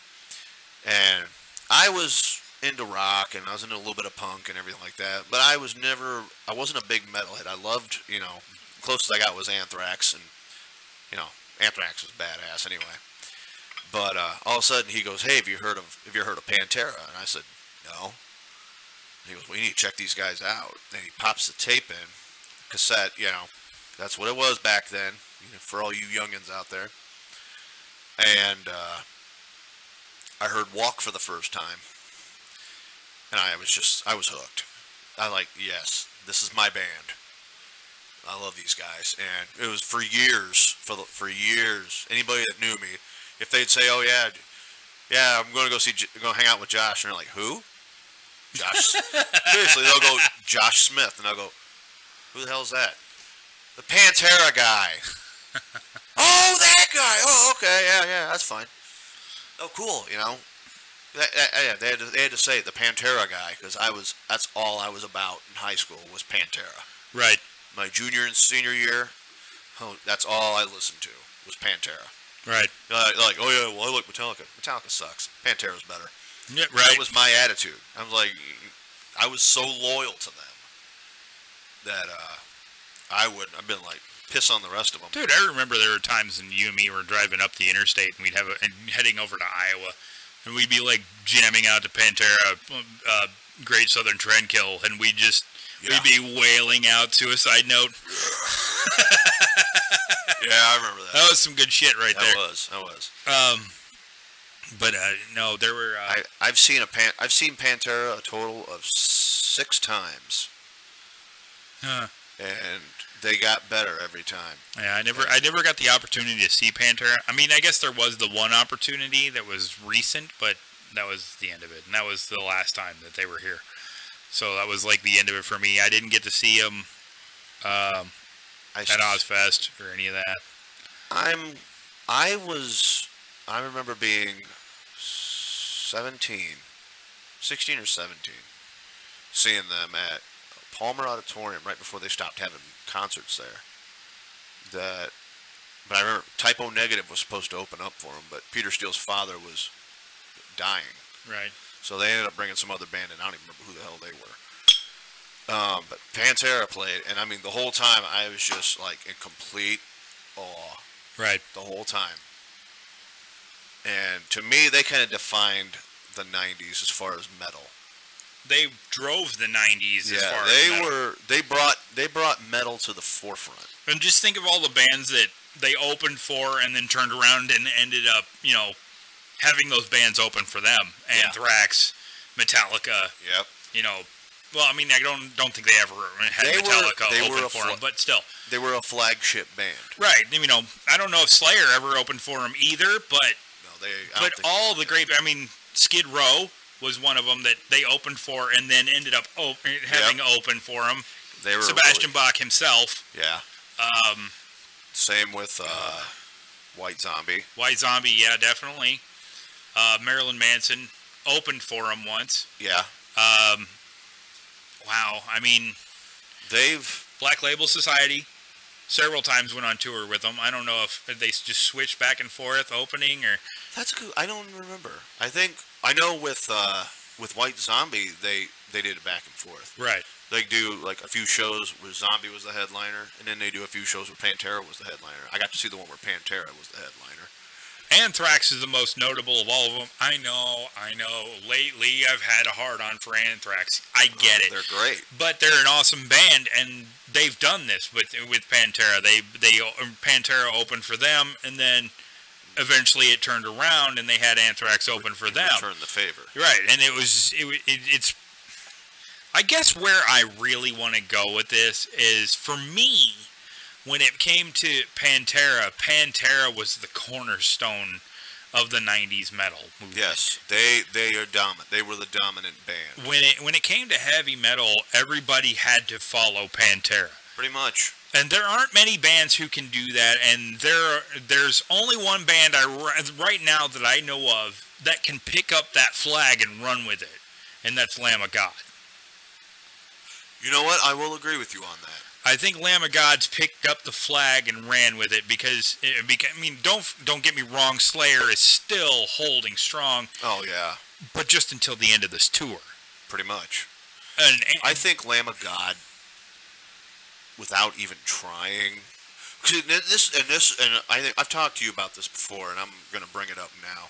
S6: And I was into rock and I was into a little bit of punk and everything like that. But I wasn't a big metalhead. I loved, closest I got was Anthrax, and, Anthrax was badass anyway. But all of a sudden he goes, hey, have you heard of Pantera? And I said, no. He goes, well, you need to check these guys out. And he pops the tape in, cassette, that's what it was back then, for all you youngins out there. And I heard Walk for the first time. And I was hooked. Yes, this is my band. I love these guys. And it was for years, anybody that knew me, if they'd say, oh, yeah, I'm going to hang out with Josh. And they're like, who? Josh. Seriously, they'll go, Josh Smith. And I'll go, who the hell's that? The Pantera guy. Oh, that guy. Oh, okay. Yeah, that's fine. Oh, cool, They had to say the Pantera guy, because that's all I was about in high school was Pantera.
S3: Right.
S6: My junior and senior year, that's all I listened to was Pantera.
S3: Right.
S6: Like, oh yeah, well I like Metallica. Metallica sucks. Pantera's better.
S3: Yeah, right.
S6: That was my attitude. I was so loyal to them that I've been like piss on the rest of them.
S3: Dude, I remember there were times when you and me were driving up the interstate and and heading over to Iowa, and we'd be like jamming out to Pantera, Great Southern Trendkill, and we'd be wailing out Suicide Note.
S6: Yeah, I remember that.
S3: That was some good shit right there.
S6: That was.
S3: But no, there were.
S6: I've seen Pantera a total of 6 times.
S3: Huh.
S6: And they got better every time.
S3: Yeah, I never got the opportunity to see Pantera. I mean, I guess there was the one opportunity that was recent, but that was the end of it, and that was the last time that they were here. So that was like the end of it for me. I didn't get to see them at Ozfest or any of that. I remember being 16 or 17, seeing them at Palmer Auditorium right before they stopped having concerts there. But I remember Typo Negative was supposed to open up for them, but Peter Steele's father was dying. Right.
S6: So they ended up bringing some other band in. I don't even remember who the hell they were. But Pantera played, and I mean, the whole time I was just like in complete awe.
S3: Right.
S6: The whole time. And to me, they kind of defined the 90s as far as metal.
S3: They drove the 90s as far
S6: as
S3: metal.
S6: They brought metal to the forefront.
S3: And just think of all the bands that they opened for and then turned around and ended up, having those bands open for them. Anthrax, Metallica.
S6: Yep.
S3: Well, I mean, I don't think they ever had Metallica open for them, but still.
S6: They were a flagship band.
S3: Right. You know, I don't know if Slayer ever opened for them either, but all the great, I mean, Skid Row was one of them that they opened for and then ended up having open for them.
S6: They were
S3: Sebastian Bach himself.
S6: Yeah. Same with White Zombie.
S3: White Zombie, yeah, definitely. Marilyn Manson opened for them once.
S6: Yeah.
S3: Wow. I mean, Black Label Society several times went on tour with them. I don't know if they just switched back and forth opening or.
S6: That's good. I don't remember. I know with White Zombie they did it back and forth.
S3: Right.
S6: They do like a few shows where Zombie was the headliner, and then they do a few shows where Pantera was the headliner. I got to see the one where Pantera was the headliner.
S3: Anthrax is the most notable of all of them. I know. Lately, I've had a hard-on for Anthrax. I get it.
S6: They're great.
S3: But they're an awesome band, and they've done this with Pantera. Pantera opened for them, and then eventually it turned around, and they had Anthrax open for them.
S6: Returned the favor.
S3: Right, and it's. I guess where I really want to go with this is, for me, when it came to Pantera was the cornerstone of the 90s metal movement.
S6: Yes, they are dominant. They were the dominant band.
S3: When it came to heavy metal, everybody had to follow Pantera.
S6: Pretty much.
S3: And there aren't many bands who can do that, and there's only one band right now that I know of that can pick up that flag and run with it, and that's Lamb of God.
S6: You know what? I will agree with you on that.
S3: I think Lamb of God's picked up the flag and ran with it because I mean, don't get me wrong, Slayer is still holding strong.
S6: Oh yeah.
S3: But just until the end of this tour.
S6: Pretty much.
S3: And
S6: I think Lamb of God, without even trying, and I think I've talked to you about this before, and I'm going to bring it up now.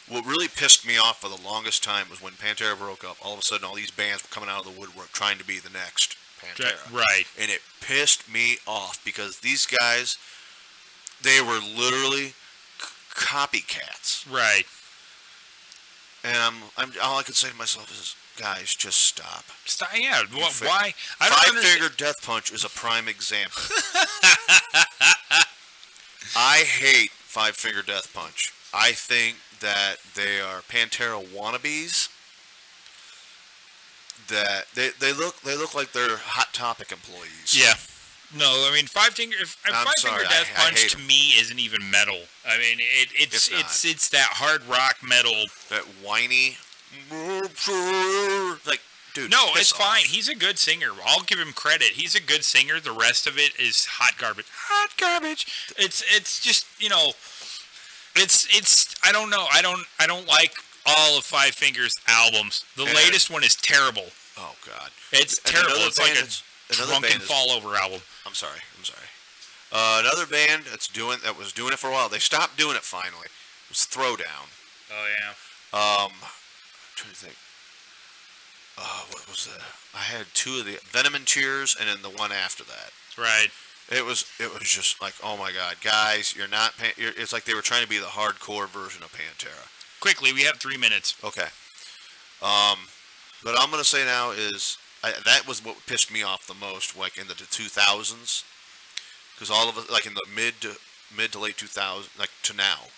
S6: What really pissed me off for the longest time was when Pantera broke up. All of a sudden, all these bands were coming out of the woodwork trying to be the next Pantera.
S3: Right.
S6: And it pissed me off because these guys, they were literally copycats.
S3: Right.
S6: And all I could say to myself is, guys, just stop.
S3: Stop. Yeah. Why? I don't
S6: Five Finger Death Punch is a prime example. I hate Five Finger Death Punch. I think that they are Pantera wannabes. That they look like they're Hot Topic employees.
S3: Yeah. No, I mean Five Finger Death Punch to me isn't even metal. I mean it's that hard rock metal.
S6: That whiny, like, dude.
S3: No, it's fine. He's a good singer. I'll give him credit. He's a good singer. The rest of it is hot garbage. Hot garbage. It's just, you know, it's I don't know. I don't like all of Five Fingers albums. The latest one is terrible.
S6: Oh God,
S3: it's terrible. It's like a drunken fall over album.
S6: I'm sorry. Another band that was doing it for a while. They stopped doing it finally. It was Throwdown.
S3: Oh yeah.
S6: I'm trying to think. What was that? I had two of the Venom and Tears, and then the one after that.
S3: Right.
S6: It was just like, oh my God, guys, you're not. It's like they were trying to be the hardcore version of Pantera.
S3: Quickly, we have 3 minutes.
S6: Okay. What I'm gonna say now is that was what pissed me off the most, like in the 2000s, because all of us, like in the mid to late 2000s, like to now,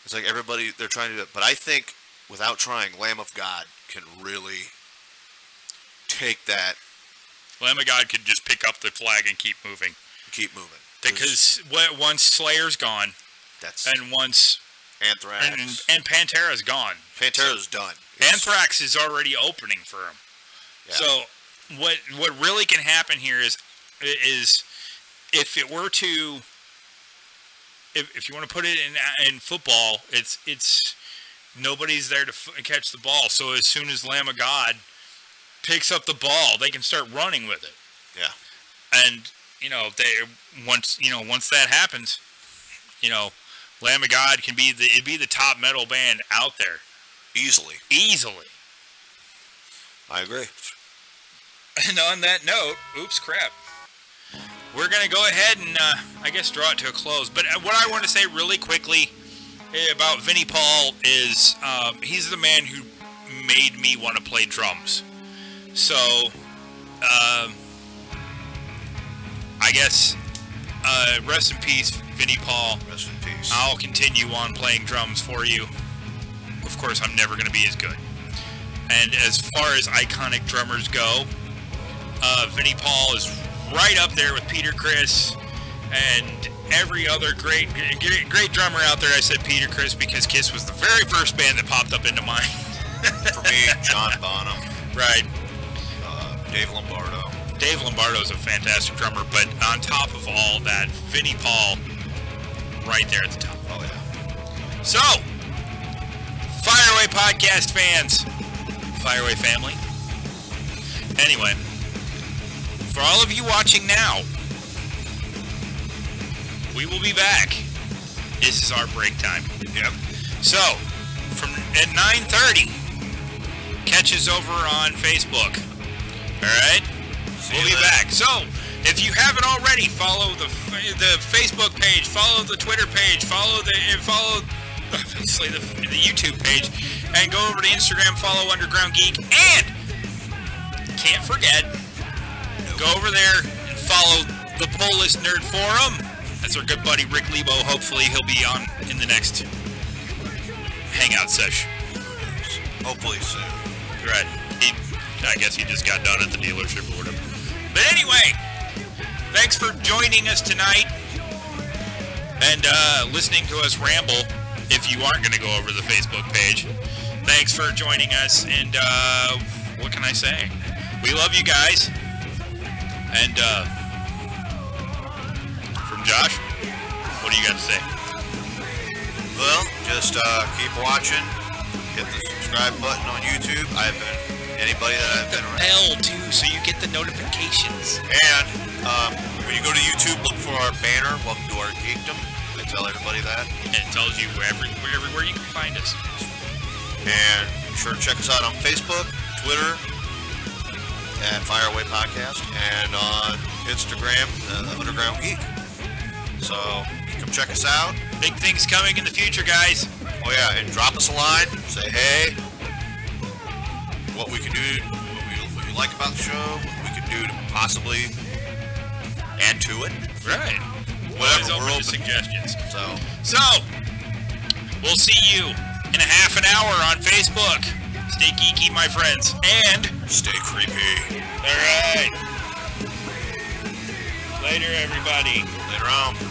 S6: it's like everybody they're trying to do it. But I think without trying, Lamb of God can really take that.
S3: Lamb of God could just pick up the flag and keep moving.
S6: Keep moving.
S3: Because once Slayer's gone, and once
S6: Anthrax
S3: and Pantera's gone.
S6: Pantera's done.
S3: Anthrax is already opening for him. Yeah. So what really can happen here is if it were to if you want to put it in football, it's nobody's there to catch the ball. So as soon as Lamb of God picks up the ball, they can start running with it.
S6: Yeah.
S3: And once that happens, Lamb of God can be the top metal band out there.
S6: Easily. I agree.
S3: And on that note, oops, crap. We're going to go ahead and, I guess, draw it to a close. But what I want to say really quickly about Vinnie Paul is he's the man who made me want to play drums. So, I guess, rest in peace, Vinnie Paul.
S6: Rest in peace.
S3: I'll continue on playing drums for you. Of course, I'm never going to be as good. And as far as iconic drummers go, Vinnie Paul is right up there with Peter Criss and every other great drummer out there. I said Peter Criss because Kiss was the very first band that popped up into mind.
S6: For me, John Bonham.
S3: Right.
S6: Dave Lombardo.
S3: Dave Lombardo is a fantastic drummer, but on top of all that, Vinnie Paul, right there at the top.
S6: Oh, yeah.
S3: So, Fireway Podcast fans, Fireway family. Anyway, for all of you watching now, we will be back. This is our break time.
S6: Yep.
S3: So, from at 9:30, catch us over on Facebook. All right? We'll be back. So, if you haven't already, follow the Facebook page, follow the Twitter page, follow obviously the YouTube page, and go over to Instagram, follow Underground Geek, and can't forget, go over there and follow the Polish Nerd Forum. That's our good buddy Rick Lebo. Hopefully he'll be on in the next hangout session.
S6: Hopefully soon.
S3: Right. I guess he just got done at the dealership or whatever. But anyway, thanks for joining us tonight and listening to us ramble. If you aren't going to go over the Facebook page, thanks for joining us. And what can I say? We love you guys. And from Josh, what do you got to say?
S6: Well, just keep watching. Hit the subscribe button on YouTube. Anybody that I've been around.
S3: Bell too, so you get the notifications.
S6: And when you go to YouTube, look for our banner. Welcome to our geekdom. I tell everybody that.
S3: And it tells you everywhere you can find us.
S6: And be sure to check us out on Facebook, Twitter, at Fireway Podcast, and on Instagram, Underground Geek. So come check us out.
S3: Big things coming in the future, guys.
S6: Oh yeah, and drop us a line. Say hey. What we can do, what you like about the show, what we can do to possibly add to it.
S3: Right.
S6: Whatever,
S3: we're open to suggestions. So, we'll see you in a half an hour on Facebook. Stay geeky, my friends, and
S6: stay creepy.
S3: All right. Later, everybody.
S6: Later on.